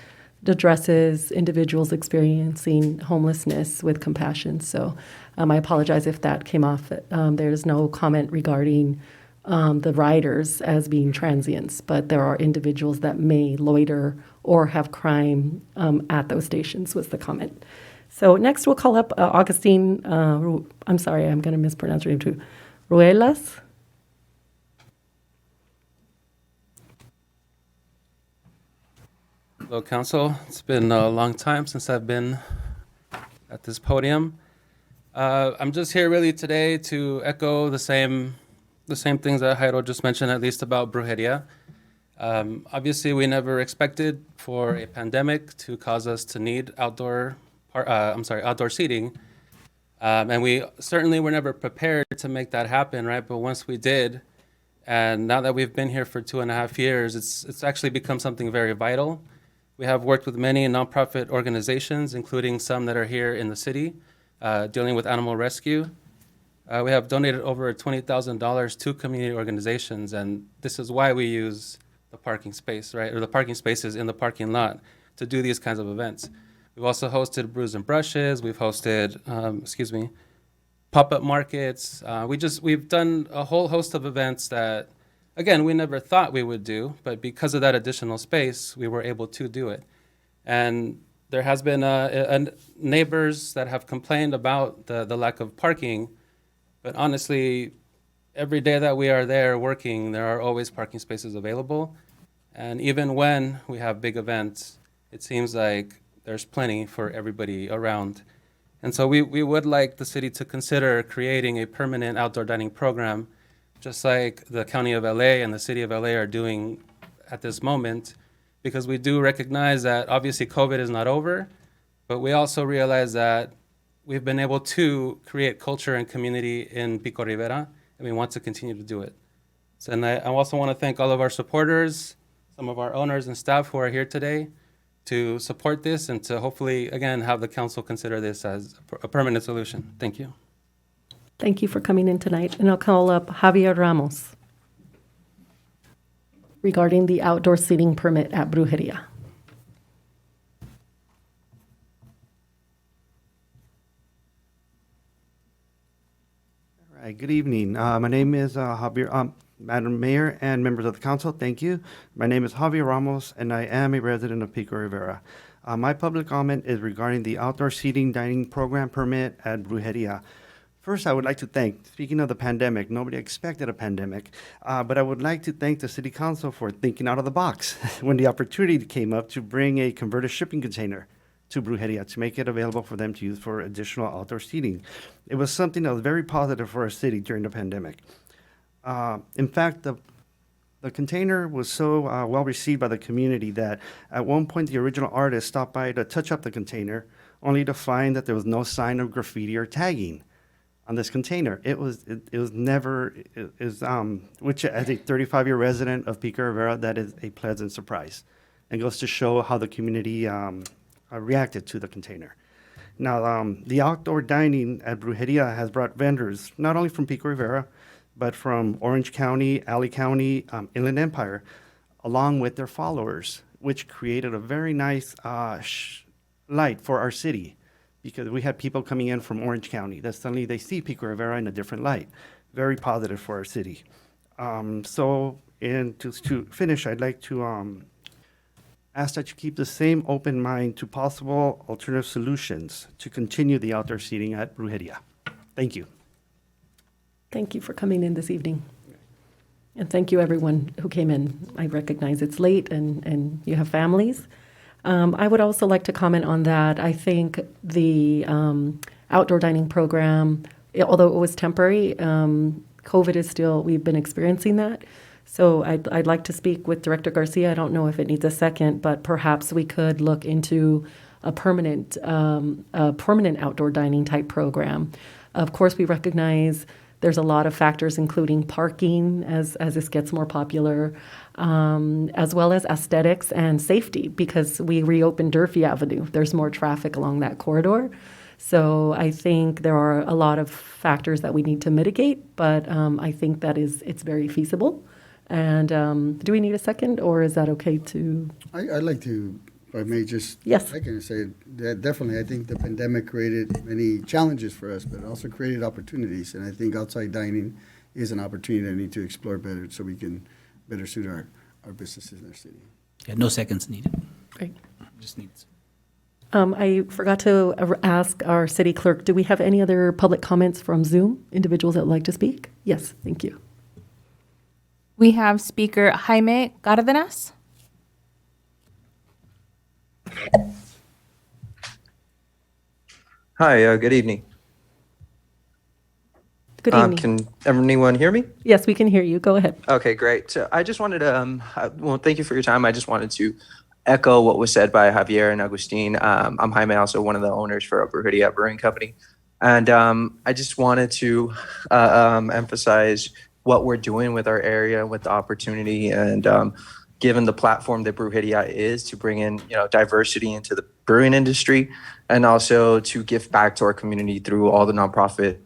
addresses individuals experiencing homelessness with compassion. So I apologize if that came off. There's no comment regarding the riders as being transients, but there are individuals that may loiter or have crime at those stations, was the comment. So next we'll call up Augustine, I'm sorry, I'm going to mispronounce your name too, Ruelas. Hello, Council. It's been a long time since I've been at this podium. I'm just here really today to echo the same things that Jairo just mentioned, at least about Brujeria. Obviously, we never expected for a pandemic to cause us to need outdoor seating. And we certainly were never prepared to make that happen, right? But once we did, and now that we've been here for 2.5 years, it's actually become something very vital. We have worked with many nonprofit organizations, including some that are here in the city, dealing with animal rescue. We have donated over $20,000 to community organizations, and this is why we use the parking space, right, or the parking spaces in the parking lot to do these kinds of events. We've also hosted Brews and Brushes. We've hosted, pop-up markets. We've done a whole host of events that, again, we never thought we would do, but because of that additional space, we were able to do it. And there has been neighbors that have complained about the lack of parking, but honestly, every day that we are there working, there are always parking spaces available. And even when we have big events, it seems like there's plenty for everybody around. And so we would like the city to consider creating a permanent outdoor dining program, just like the County of LA and the City of LA are doing at this moment, because we do recognize that obviously COVID is not over, but we also realize that we've been able to create culture and community in Pico Rivera, and we want to continue to do it. So, and I also want to thank all of our supporters, some of our owners and staff who are here today to support this and to hopefully, again, have the council consider this as a permanent solution. Thank you. Thank you for coming in tonight. And I'll call up Javier Ramos regarding the outdoor seating permit at Brujeria. All right, good evening. My name is Javier. Madam Mayor and members of the council, thank you. My name is Javier Ramos, and I am a resident of Pico Rivera. My public comment is regarding the outdoor seating dining program permit at Brujeria. First, I would like to thank, speaking of the pandemic, nobody expected a pandemic, but I would like to thank the City Council for thinking out of the box when the opportunity came up to bring a converted shipping container to Brujeria to make it available for them to use for additional outdoor seating. It was something that was very positive for our city during the pandemic. In fact, the The container was so well received by the community that at one point the original artist stopped by to touch up the container, only to find that there was no sign of graffiti or tagging on this container. It was never, which as a 35-year resident of Pico Rivera, that is a pleasant surprise, and goes to show how the community reacted to the container. Now, the outdoor dining at Brujeria has brought vendors, not only from Pico Rivera, but from Orange County, Alley County, Inland Empire, along with their followers, which created a very nice light for our city, because we had people coming in from Orange County that suddenly they see Pico Rivera in a different light. Very positive for our city. To finish, I'd like to ask that you keep the same open mind to possible alternative solutions to continue the outdoor seating at Brujeria. Thank you. Thank you for coming in this evening. And thank you, everyone who came in. I recognize it's late and you have families. I would also like to comment on that. I think the outdoor dining program, although it was temporary, COVID is still, we've been experiencing that. So I'd like to speak with Director Garcia. I don't know if it needs a second, but perhaps we could look into a permanent outdoor dining type program. Of course, we recognize there's a lot of factors, including parking as this gets more popular, as well as aesthetics and safety, because we reopened Durfee Avenue. There's more traffic along that corridor. So I think there are a lot of factors that we need to mitigate, but I think that it's very feasible. And do we need a second, or is that okay to? I'd like to, if I may just Yes. second and say that definitely I think the pandemic created many challenges for us, but it also created opportunities. And I think outside dining is an opportunity that we need to explore better so we can better suit our businesses in our city. Yeah, no seconds needed. Great. Just needs. I forgot to ask our city clerk, do we have any other public comments from Zoom, individuals that would like to speak? Yes, thank you. We have speaker Jaime Cardenas. Hi, good evening. Good evening. Can anyone hear me? Yes, we can hear you. Go ahead. Okay, great. So I just wanted to, well, thank you for your time. I just wanted to echo what was said by Javier and Agustin. I'm Jaime, also one of the owners for Brujeria Brewing Company. And I just wanted to emphasize what we're doing with our area, with the opportunity, and given the platform that Brujeria is to bring in, diversity into the brewing industry, and also to give back to our community through all the nonprofit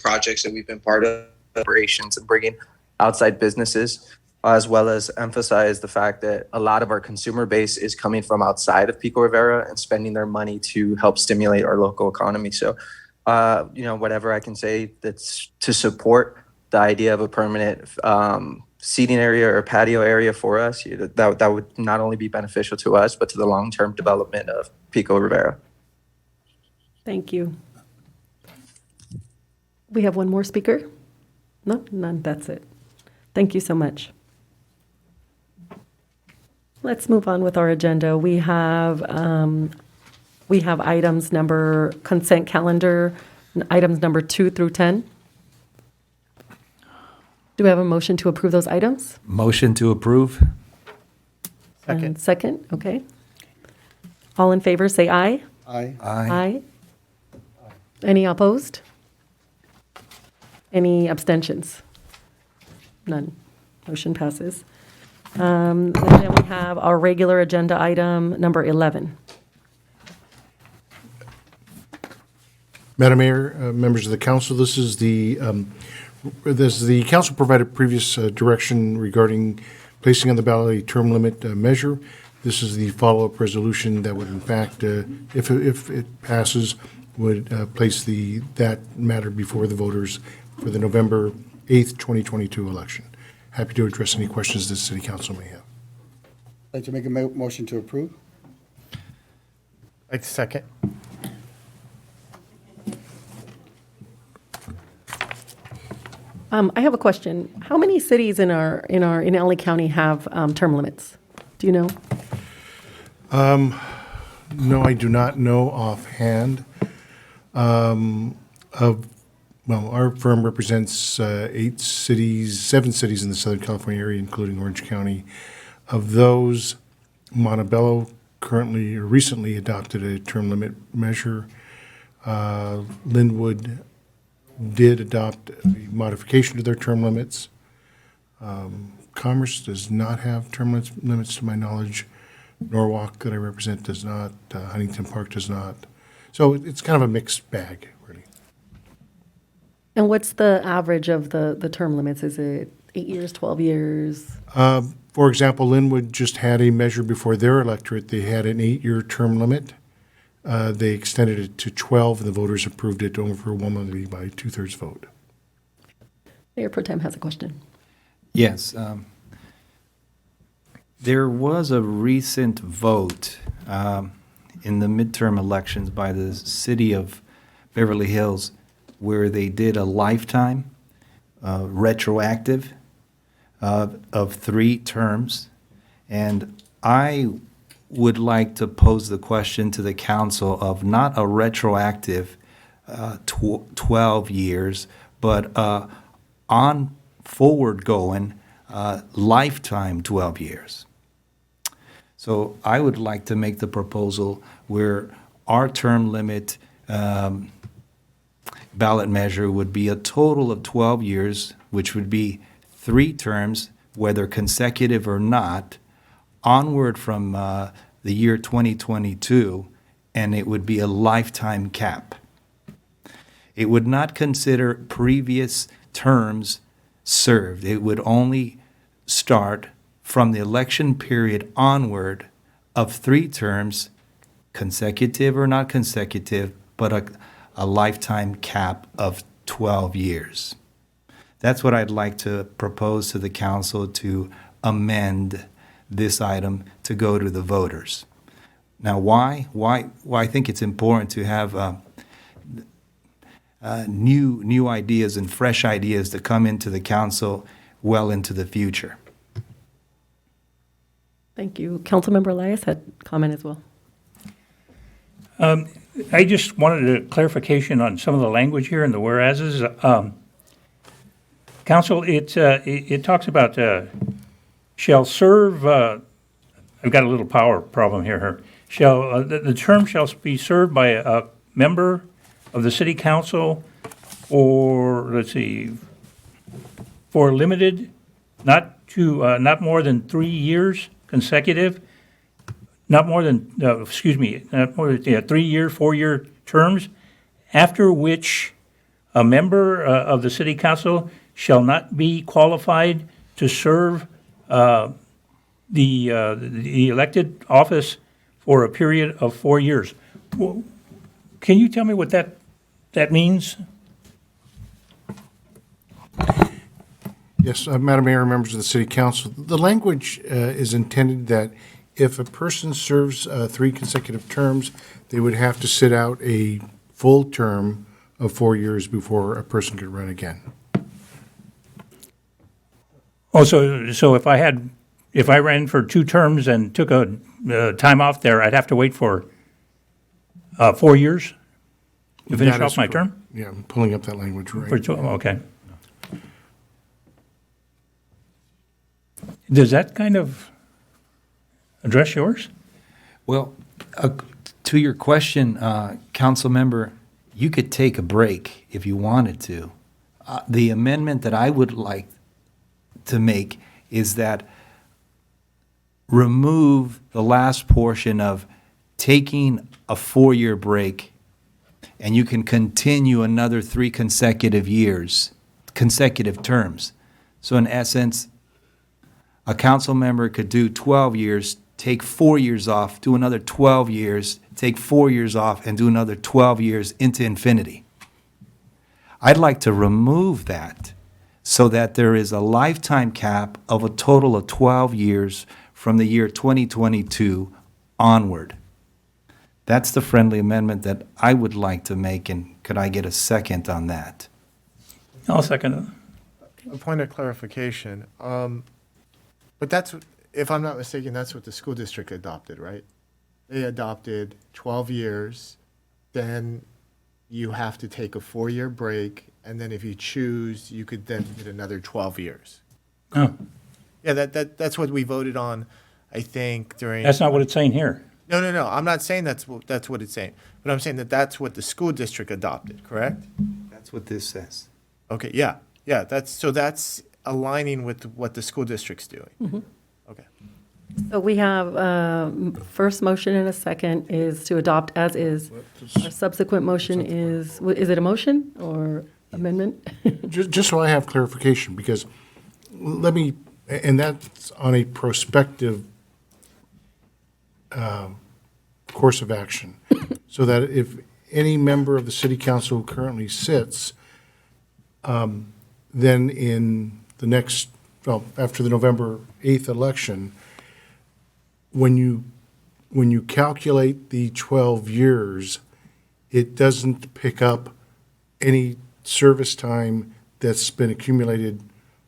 projects that we've been part of, operations, and bringing outside businesses, as well as emphasize the fact that a lot of our consumer base is coming from outside of Pico Rivera and spending their money to help stimulate our local economy. So, whatever I can say that's to support the idea of a permanent seating area or patio area for us, that would not only be beneficial to us, but to the long-term development of Pico Rivera. Thank you. We have one more speaker? No, none, that's it. Thank you so much. Let's move on with our agenda. We have items consent calendar, items number 2 through 10. Do we have a motion to approve those items? Motion to approve? And second, okay. All in favor, say aye. Aye. Aye. Any opposed? Any abstentions? None. Motion passes. And then we have our regular agenda item, number 11. Madam Mayor, members of the council, this is the council provided previous direction regarding placing on the ballot a term limit measure. This is the follow-up resolution that would, in fact, if it passes, would place that matter before the voters for the November 8th, 2022 election. Happy to address any questions that City Council may have. I'd like to make a motion to approve. I'd second. I have a question. How many cities in LA County have term limits? Do you know? No, I do not know offhand. well, our firm represents 7 cities in the Southern California area, including Orange County. Of those, Montebello currently or recently adopted a term limit measure. Linwood did adopt a modification to their term limits. Commerce does not have term limits to my knowledge. Norwalk, that I represent, does not. Huntington Park does not. So it's kind of a mixed bag, really. And what's the average of the term limits? Is it 8 years, 12 years? For example, Linwood just had a measure before their electorate. They had an 8-year term limit. They extended it to 12, and the voters approved it overwhelmingly by 2/3 vote. Mayor Pro Tem has a question. Yes. There was a recent vote in the midterm elections by the city of Beverly Hills where they did a lifetime retroactive of 3 terms. And I would like to pose the question to the council of not a retroactive 12 years, but on forward going lifetime 12 years. So I would like to make the proposal where our term limit ballot measure would be a total of 12 years, which would be 3 terms, whether consecutive or not, onward from the year 2022, and it would be a lifetime cap. It would not consider previous terms served. It would only start from the election period onward of 3 terms, consecutive or not consecutive, but a lifetime cap of 12 years. That's what I'd like to propose to the council to amend this item to go to the voters. Now, why? Why I think it's important to have new ideas and fresh ideas to come into the council well into the future. Thank you. Councilmember Elias had comment as well. I just wanted a clarification on some of the language here in the whereases. Council, it talks about shall serve, I've got a little power problem here. The term shall be served by a member of the city council or, for limited, not more than 3 years consecutive, not more than 3-year, 4-year terms, after which a member of the city council shall not be qualified to serve the elected office for a period of 4 years. Well, can you tell me what that means? Yes, Madam Mayor, members of the City Council, the language is intended that if a person serves 3 consecutive terms, they would have to sit out a full term of 4 years before a person could run again. Oh, so if I ran for 2 terms and took a time off there, I'd have to wait for 4 years to finish off my term? Yeah, I'm pulling up that language right. Okay. Does that kind of address yours? Well, to your question, council member, you could take a break if you wanted to. The amendment that I would like to make is that remove the last portion of taking a 4-year break and you can continue another 3 consecutive terms. So in essence, a council member could do 12 years, take 4 years off, do another 12 years, take 4 years off, and do another 12 years into infinity. I'd like to remove that so that there is a lifetime cap of a total of 12 years from the year 2022 onward. That's the friendly amendment that I would like to make, and could I get a second on that? I'll second it. A point of clarification. But that's, if I'm not mistaken, that's what the school district adopted, right? They adopted 12 years, then you have to take a 4-year break, and then if you choose, you could then get another 12 years. Oh, Yeah, that's what we voted on, I think, during. that's not what it's saying here. No, no, no. I'm not saying that's what it's saying, but I'm saying that that's what the school district adopted, correct? That's what this says. Okay, yeah, yeah. That's aligning with what the school district's doing. Mhm. Okay. So we have first motion and a second is to adopt as is. Our subsequent motion is it a motion or amendment? Just so I have clarification, because and that's on a prospective course of action, so that if any member of the city council who currently sits, then in the next, after the November 8th election, when you calculate the 12 years, it doesn't pick up any service time that's been accumulated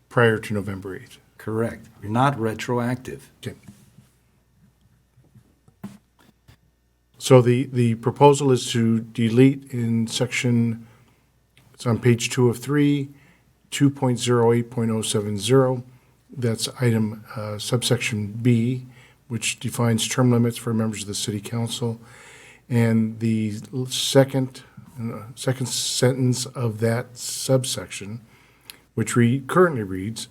prior to November 8th. Correct. Not retroactive. Okay. So the proposal is to delete in section, it's on page 2 of 3, 2.08.070. That's item subsection B, which defines term limits for members of the city council. And the second sentence of that subsection, which currently reads,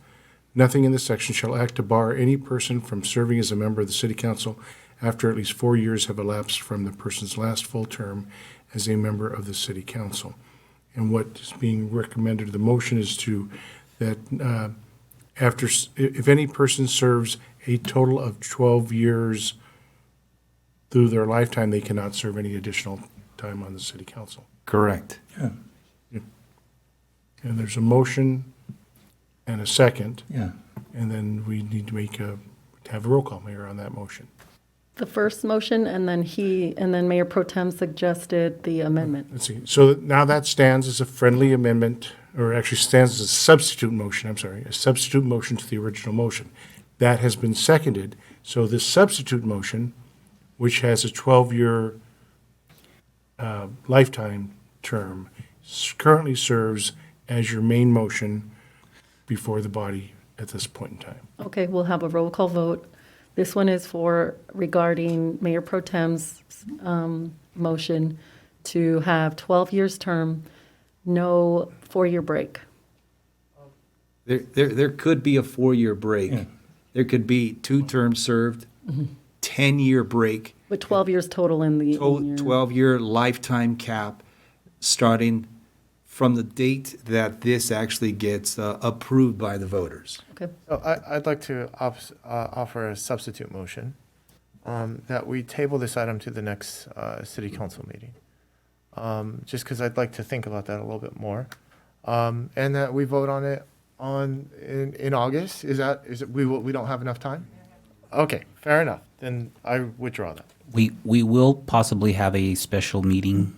nothing in this section shall act to bar any person from serving as a member of the city council after at least 4 years have elapsed from the person's last full term as a member of the city council. And what is being recommended to the motion is that if any person serves a total of 12 years through their lifetime, they cannot serve any additional time on the city council. Correct. Yeah. And there's a motion and a second. Yeah. And then we need to have a roll call, Mayor, on that motion. The first motion, and then Mayor Pro Tem suggested the amendment. Let's see. So now that stands as a friendly amendment, or actually stands as a substitute motion, a substitute motion to the original motion. That has been seconded. So this substitute motion, which has a 12-year lifetime term, currently serves as your main motion before the body at this point in time. Okay, we'll have a roll call vote. This one is regarding Mayor Pro Tem's motion to have 12 years term, no 4-year break. There could be a 4-year break. Yeah. There could be 2 terms served, 10-year break, With 12 years total in the year. 12-year lifetime cap, starting from the date that this actually gets approved by the voters. Okay. So I'd like to offer a substitute motion that we table this item to the next city council meeting. Just because I'd like to think about that a little bit more. And that we vote on it in August. Is it we don't have enough time? Okay, fair enough. Then I withdraw that. We will possibly have a special meeting,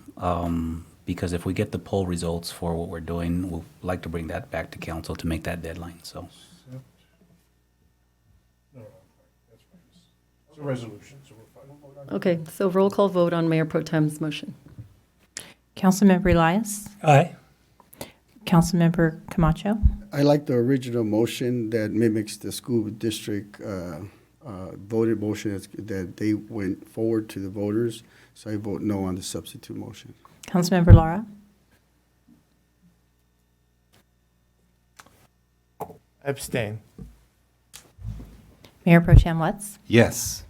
because if we get the poll results for what we're doing, we'll like to bring that back to council to make that deadline, so. It's a resolution, so we're fine. Okay, so roll call vote on Mayor Pro Tem's motion. Councilmember Elias? Aye. Councilmember Camacho? I like the original motion that mimics the school district voted motion that they went forward to the voters. So I vote no on the substitute motion. Councilmember Lara? Abstain. Mayor Pro Tem Lutz? Yes.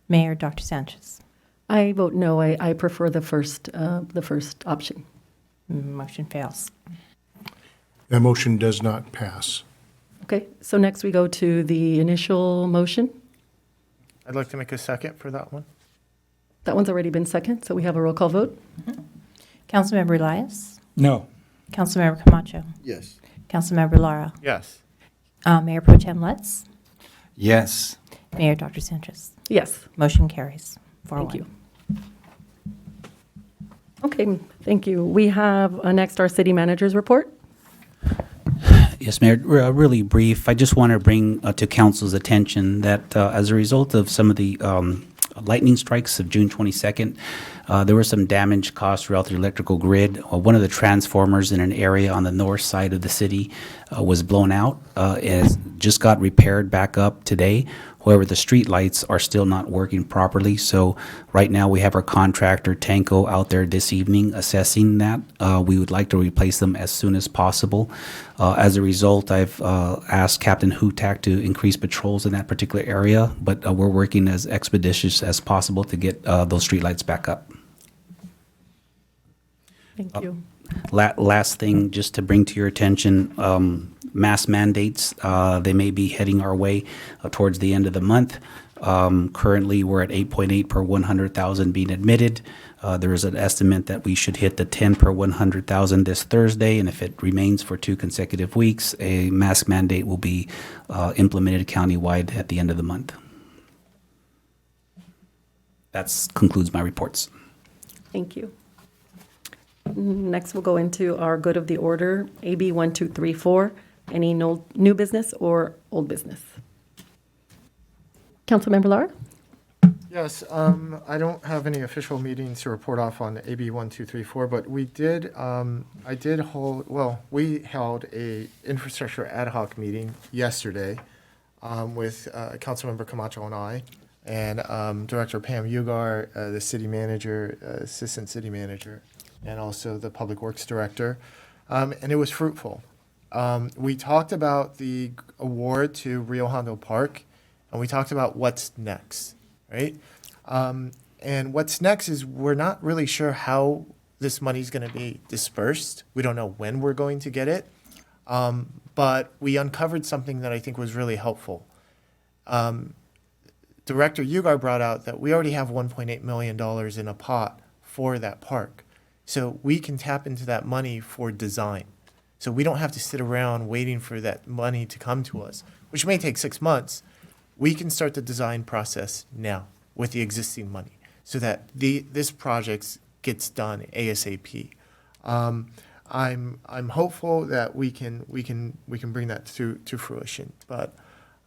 Mayor Dr. Sanchez? I vote no. I prefer the first option. Motion fails. That motion does not pass. Okay, so next we go to the initial motion. I'd like to make a second for that one. That one's already been second, so we have a roll call vote. Councilmember Elias? No. Councilmember Camacho? Yes. Councilmember Lara? Yes. Mayor Pro Tem Lutz? Yes. Mayor Dr. Sanchez? Yes. Motion carries. Thank you. Okay, thank you. We have next our city manager's report. Yes, Mayor, really brief. I just want to bring to council's attention that as a result of some of the lightning strikes of June 22nd. There was some damage caused throughout the electrical grid. One of the transformers in an area on the north side of the city was blown out. It just got repaired back up today. However, the street lights are still not working properly. So right now we have our contractor Tanko out there this evening assessing that. We would like to replace them as soon as possible. As a result, I've asked Captain Hutak to increase patrols in that particular area, but we're working as expeditious as possible to get those street lights back up. Thank you. Last thing, just to bring to your attention, mask mandates, they may be heading our way towards the end of the month. Currently, we're at 8.8 per 100,000 being admitted. There is an estimate that we should hit the 10 per 100,000 this Thursday, and if it remains for 2 consecutive weeks, a mask mandate will be implemented countywide at the end of the month. That concludes my reports. Thank you. Next, we'll go into our good of the order, AB 1234. Any new business or old business? Councilmember Lara? Yes, I don't have any official meetings to report off on AB 1234, but we held a infrastructure ad hoc meeting yesterday with Councilmember Camacho and I, and Director Pam Ugar, the city manager, assistant city manager, and also the Public Works Director, and it was fruitful. We talked about the award to Rio Hondo Park, and we talked about what's next, right? And what's next is we're not really sure how this money's going to be dispersed. We don't know when we're going to get it, but we uncovered something that I think was really helpful. Director Ugar brought out that we already have $1.8 million in a pot for that park. So we can tap into that money for design. So we don't have to sit around waiting for that money to come to us, which may take 6 months. We can start the design process now with the existing money so that this project gets done ASAP. I'm hopeful that we can bring that to fruition. But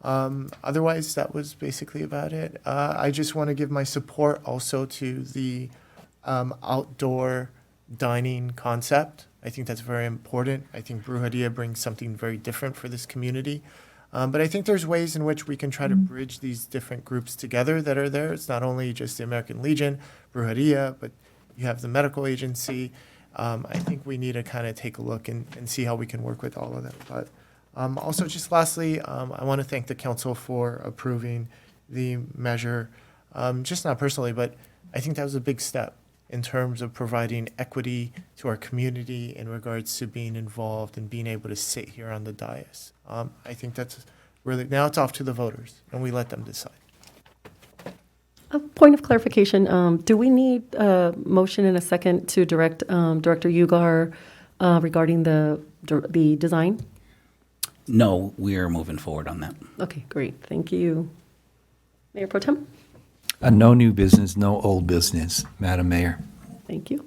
otherwise, that was basically about it. I just want to give my support also to the outdoor dining concept. I think that's very important. I think Brujeria brings something very different for this community. But I think there's ways in which we can try to bridge these different groups together that are there. It's not only just the American Legion, Brujeria, but you have the medical agency. I think we need to kind of take a look and see how we can work with all of them. But also, just lastly, I want to thank the council for approving the measure, just not personally, but I think that was a big step in terms of providing equity to our community in regards to being involved and being able to sit here on the dais. I think that's really, now it's off to the voters, and we let them decide. A point of clarification, do we need a motion and a second to direct Director Ugar regarding the design? No, we are moving forward on that. Okay, great. Thank you. Mayor Pro Tem? No new business, no old business, Madam Mayor. Thank you.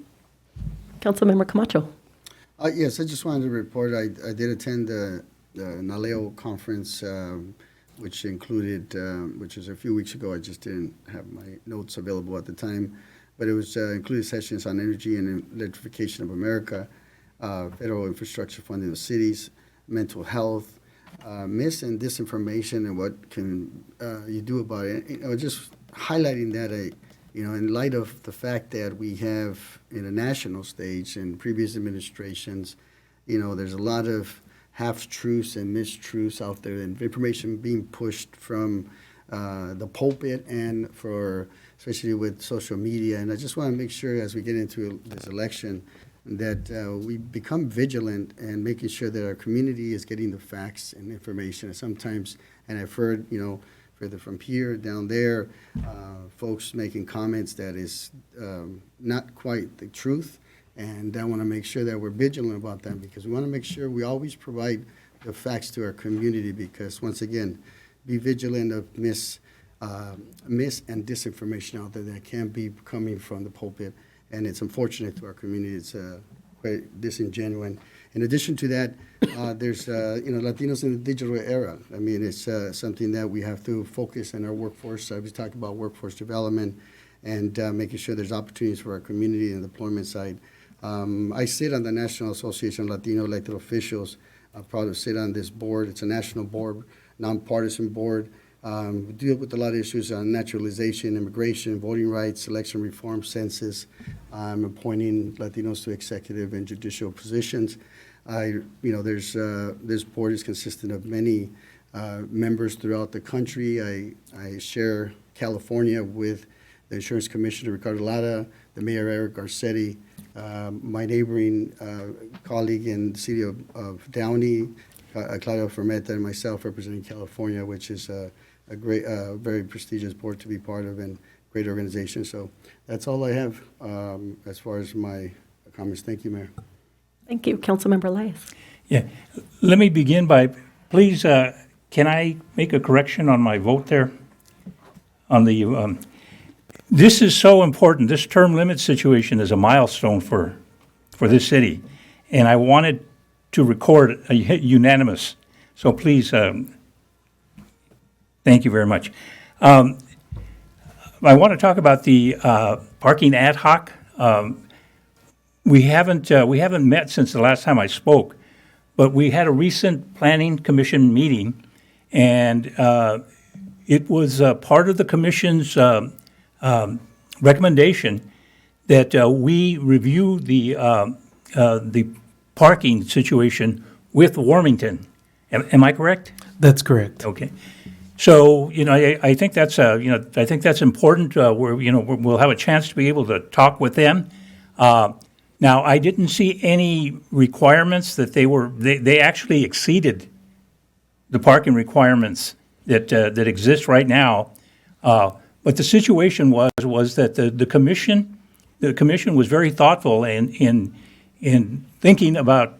Councilmember Camacho? Yes, I just wanted to report, I did attend the NALEO conference, which included, which was a few weeks ago. I just didn't have my notes available at the time. But it was included sessions on energy and electrification of America, federal infrastructure funding of cities, mental health, mis and disinformation, and what can you do about it. Just highlighting that, in light of the fact that we have in a national stage in previous administrations, there's a lot of half-truths and mistruths out there, and information being pushed from the pulpit and especially with social media. And I just want to make sure as we get into this election that we become vigilant and making sure that our community is getting the facts and information. And sometimes, and I've heard, further from here, down there, folks making comments that is not quite the truth. And I want to make sure that we're vigilant about that, because we want to make sure we always provide the facts to our community, because once again, be vigilant of mis and disinformation out there that can be coming from the pulpit. And it's unfortunate to our community. It's quite disingenuous. In addition to that, there's Latinos in the digital era. I mean, it's something that we have to focus in our workforce. I was talking about workforce development and making sure there's opportunities for our community and deployment side. I sit on the National Association of Latino Elected Officials. I'm proud to sit on this board. It's a national board, nonpartisan board. We deal with a lot of issues on naturalization, immigration, voting rights, election reform, census, appointing Latinos to executive and judicial positions. This board is consistent of many members throughout the country. I share California with the Insurance Commissioner, Ricardo Lara, the Mayor, Eric Garcetti, my neighboring colleague in the city of Downey, Claudia Fermetta, and myself representing California, which is a great, very prestigious board to be part of and great organization. So that's all I have as far as my comments. Thank you, Mayor. Thank you. Councilmember Elias. Yeah, let me begin by, please, can I make a correction on my vote there? On the, this is so important. This term limit situation is a milestone for this city, and I wanted to record a unanimous. So please, thank you very much. I want to talk about the parking ad hoc. We haven't met since the last time I spoke, but we had a recent planning commission meeting, and it was part of the commission's recommendation that we review the parking situation with Warmington. Am I correct? That's correct. Okay. So, I think that's I think that's important. We'll have a chance to be able to talk with them. Now, I didn't see any requirements that they actually exceeded the parking requirements that exist right now. But the situation was that the commission was very thoughtful in thinking about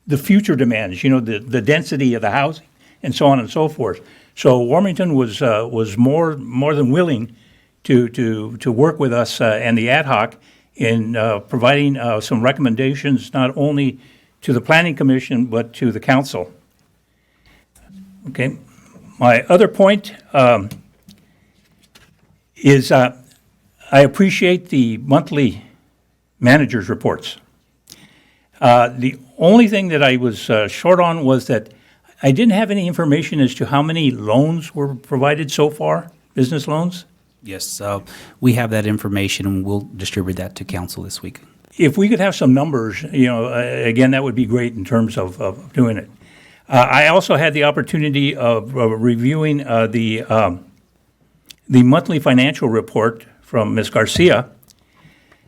the future demands, the density of the housing and so on and so forth. So Warmington was more than willing to work with us and the ad hoc in providing some recommendations not only to the Planning Commission but to the council. Okay, my other point is I appreciate the monthly managers' reports. The only thing that I was short on was that I didn't have any information as to how many loans were provided so far, business loans. Yes, we have that information, and we'll distribute that to council this week. If we could have some numbers, again, that would be great in terms of doing it. I also had the opportunity of reviewing the monthly financial report from Ms. Garcia.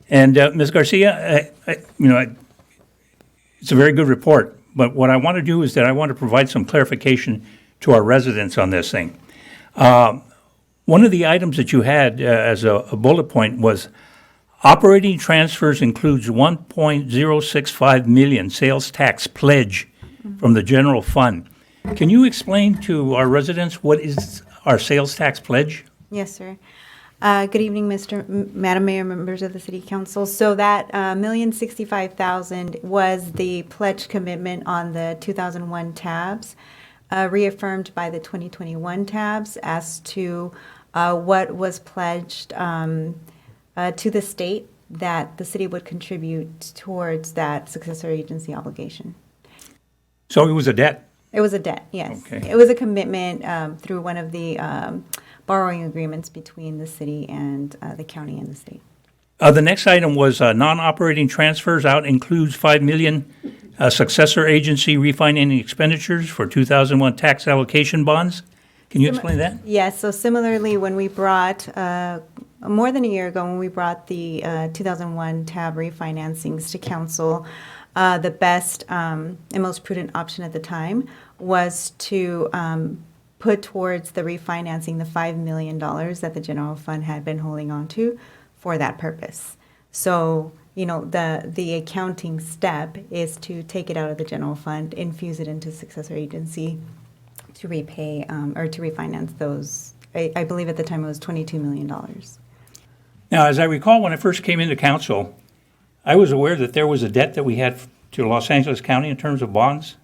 And Ms. Garcia, it's a very good report. But what I want to do is that I want to provide some clarification to our residents on this thing. One of the items that you had as a bullet point was operating transfers includes 1.065 million sales tax pledge from the general fund. Can you explain to our residents what is our sales tax pledge? Yes, sir. Good evening, Madam Mayor, members of the City Council. So that $1,065,000 was the pledge commitment on the 2001 tabs, reaffirmed by the 2021 tabs as to what was pledged to the state that the city would contribute towards that successor agency obligation. So it was a debt? It was a debt, yes. Okay. It was a commitment through one of the borrowing agreements between the city and the county and the state. The next item was non-operating transfers out includes $5 million successor agency refinancing expenditures for 2001 tax allocation bonds. Can you explain that? Yes, so similarly, when we brought, more than a year ago, when we brought the 2001 tab refinancings to council, the best and most prudent option at the time was to put towards the refinancing the $5 million that the general fund had been holding on to for that purpose. So, the accounting step is to take it out of the general fund, infuse it into successor agency to repay or to refinance those. I believe at the time it was $22 million. Now, as I recall, when I first came into council, I was aware that there was a debt that we had to Los Angeles County in terms of bonds?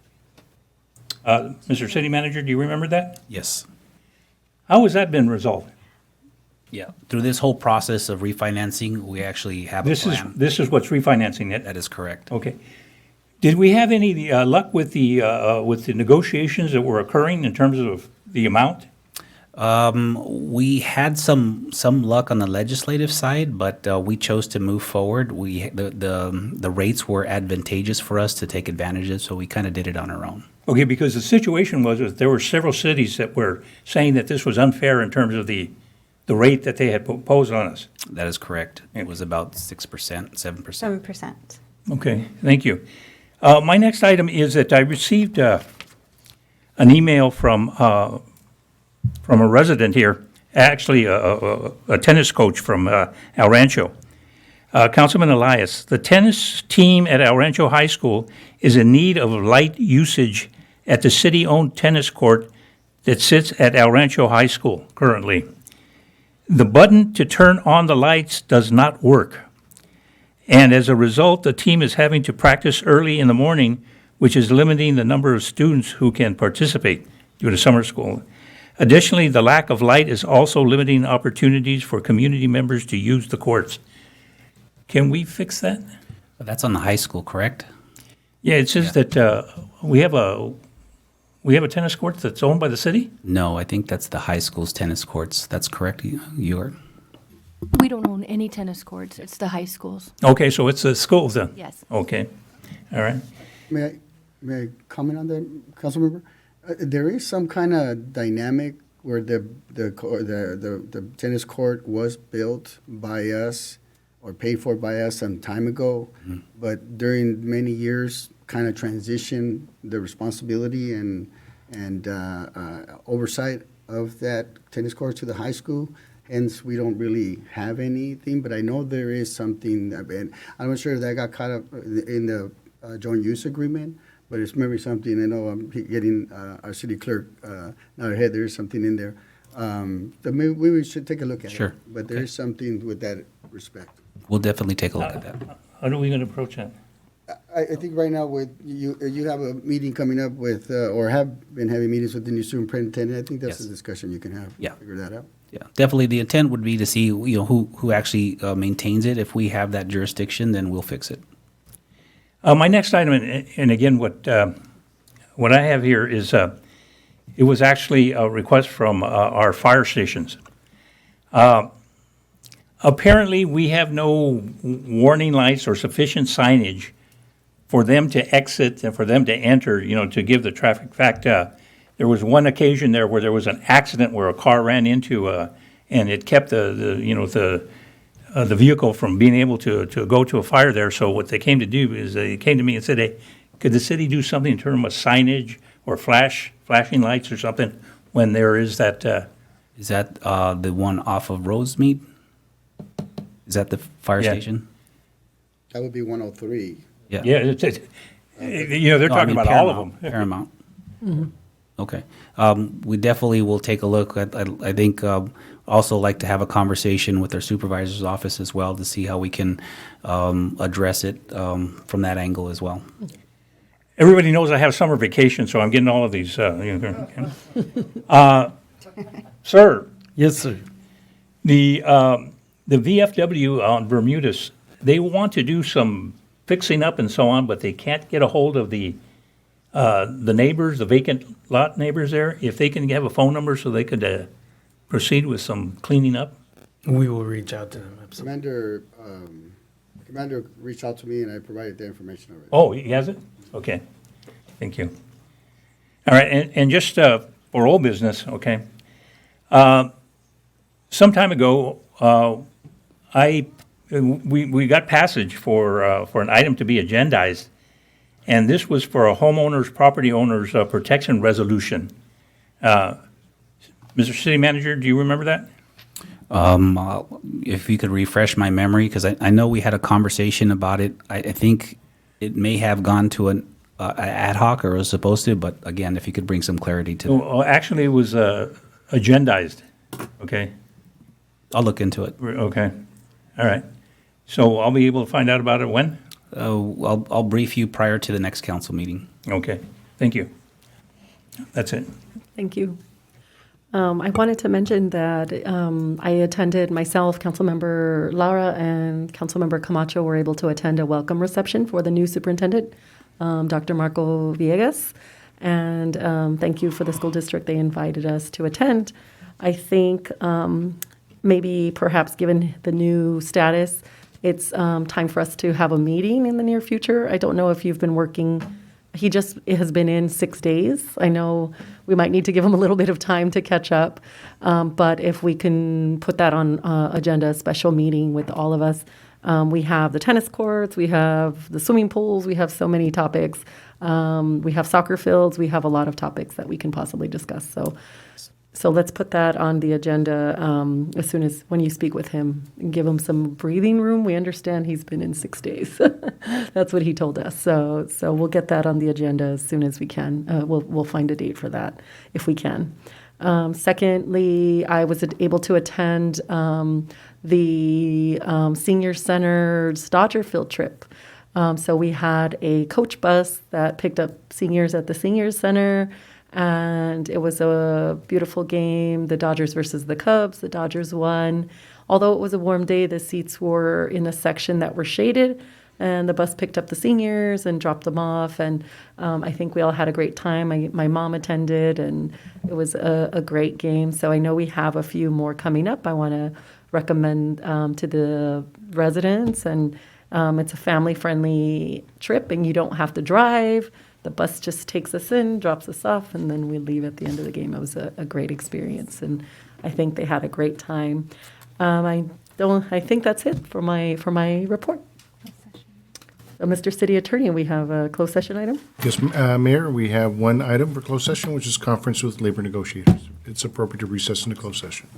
Mr. City Manager, do you remember that? Yes. How has that been resolved? Yeah. Through this whole process of refinancing, we actually have a plan. This is what's refinancing it? That is correct. Okay. Did we have any luck with the negotiations that were occurring in terms of the amount? We had some luck on the legislative side, but we chose to move forward. The rates were advantageous for us to take advantage of, so we kind of did it on our own. Okay, because the situation was that there were several cities that were saying that this was unfair in terms of the rate that they had proposed on us. That is correct. It was about 6%, 7%. 7%. Okay, thank you. My next item is that I received an email from a resident here, actually a tennis coach from El Rancho. Councilman Elias, the tennis team at El Rancho High School is in need of light usage at the city-owned tennis court that sits at El Rancho High School currently. The button to turn on the lights does not work. And as a result, the team is having to practice early in the morning, which is limiting the number of students who can participate due to summer school. Additionally, the lack of light is also limiting opportunities for community members to use the courts. Can we fix that? That's on the high school, correct? Yeah, it says that we have a tennis court that's owned by the city? No, I think that's the high school's tennis courts. That's correct. You are. We don't own any tennis courts. It's the high schools. Okay, so it's the schools then? Yes. Okay, all right. May I comment on that, Councilmember? There is some kind of dynamic where the tennis court was built by us or paid for by us some time ago, but during many years, kind of transitioned the responsibility and oversight of that tennis court to the high school. Hence, we don't really have anything, but I know there is something, and I'm not sure if that got caught up in the joint use agreement, but it's maybe something, I know I'm getting our city clerk not ahead, there is something in there. That maybe we should take a look at it. Sure. But there is something with that respect. We'll definitely take a look at that. How are we going to approach that? I think right now with you have a meeting coming up with, or have been having meetings with the new superintendent. I think that's a discussion you can have. Yeah. Figure that out. Yeah, definitely. The intent would be to see, who actually maintains it. If we have that jurisdiction, then we'll fix it. My next item, and again, what I have here is, it was actually a request from our fire stations. Apparently, we have no warning lights or sufficient signage for them to exit and for them to enter, to give the traffic. In fact, there was one occasion there where there was an accident where a car ran into, and it kept the vehicle from being able to go to a fire there. So what they came to do is they came to me and said, hey, could the city do something in terms of signage or flashing lights or something when there is that? Is that the one off of Rosemead? Is that the fire station? That would be 103. Yeah. Yeah, they're talking about all of them. Paramount. Okay. We definitely will take a look. I think also like to have a conversation with our supervisor's office as well to see how we can address it from that angle as well. Everybody knows I have summer vacation, so I'm getting all of these. Sir. Yes, sir. The VFW on Bermudas, they want to do some fixing up and so on, but they can't get a hold of the neighbors, the vacant lot neighbors there. If they can have a phone number so they could proceed with some cleaning up. We will reach out to them. Commander reached out to me and I provided the information already. Oh, he has it? Okay. Thank you. All right, and just for old business, okay. Some time ago, we got passage for an item to be agendized, and this was for a property owner's protection resolution. Mr. City Manager, do you remember that? If you could refresh my memory, because I know we had a conversation about it. I think it may have gone to an ad hoc or was supposed to, but again, if you could bring some clarity to that. Well, actually, it was agendized, okay? I'll look into it. Okay, all right. So I'll be able to find out about it when? I'll brief you prior to the next council meeting. Okay, thank you. That's it. Thank you. I wanted to mention that I attended myself, Councilmember Lara, and Councilmember Camacho were able to attend a welcome reception for the new superintendent, Dr. Marco Villegas. And thank you for the school district. They invited us to attend. I think maybe perhaps given the new status, it's time for us to have a meeting in the near future. I don't know if you've been working. He just has been in 6 days. I know we might need to give him a little bit of time to catch up. But if we can put that on agenda, a special meeting with all of us. We have the tennis courts, we have the swimming pools, we have so many topics. We have soccer fields, we have a lot of topics that we can possibly discuss. So let's put that on the agenda as soon as when you speak with him and give him some breathing room. We understand he's been in 6 days. That's what he told us. So we'll get that on the agenda as soon as we can. We'll find a date for that if we can. Secondly, I was able to attend the Senior Center's Dodger field trip. So we had a coach bus that picked up seniors at the Senior Center. And it was a beautiful game, the Dodgers versus the Cubs. The Dodgers won. Although it was a warm day, the seats were in a section that were shaded, and the bus picked up the seniors and dropped them off. And I think we all had a great time. My mom attended, and it was a great game. So I know we have a few more coming up. I want to recommend to the residents, and it's a family-friendly trip, and you don't have to drive. The bus just takes us in, drops us off, and then we leave at the end of the game. It was a great experience, and I think they had a great time. I think that's it for my report. So, Mr. City Attorney, we have a closed session item. Yes, Mayor, we have one item for closed session, which is conference with labor negotiators. It's appropriate to recess into closed session.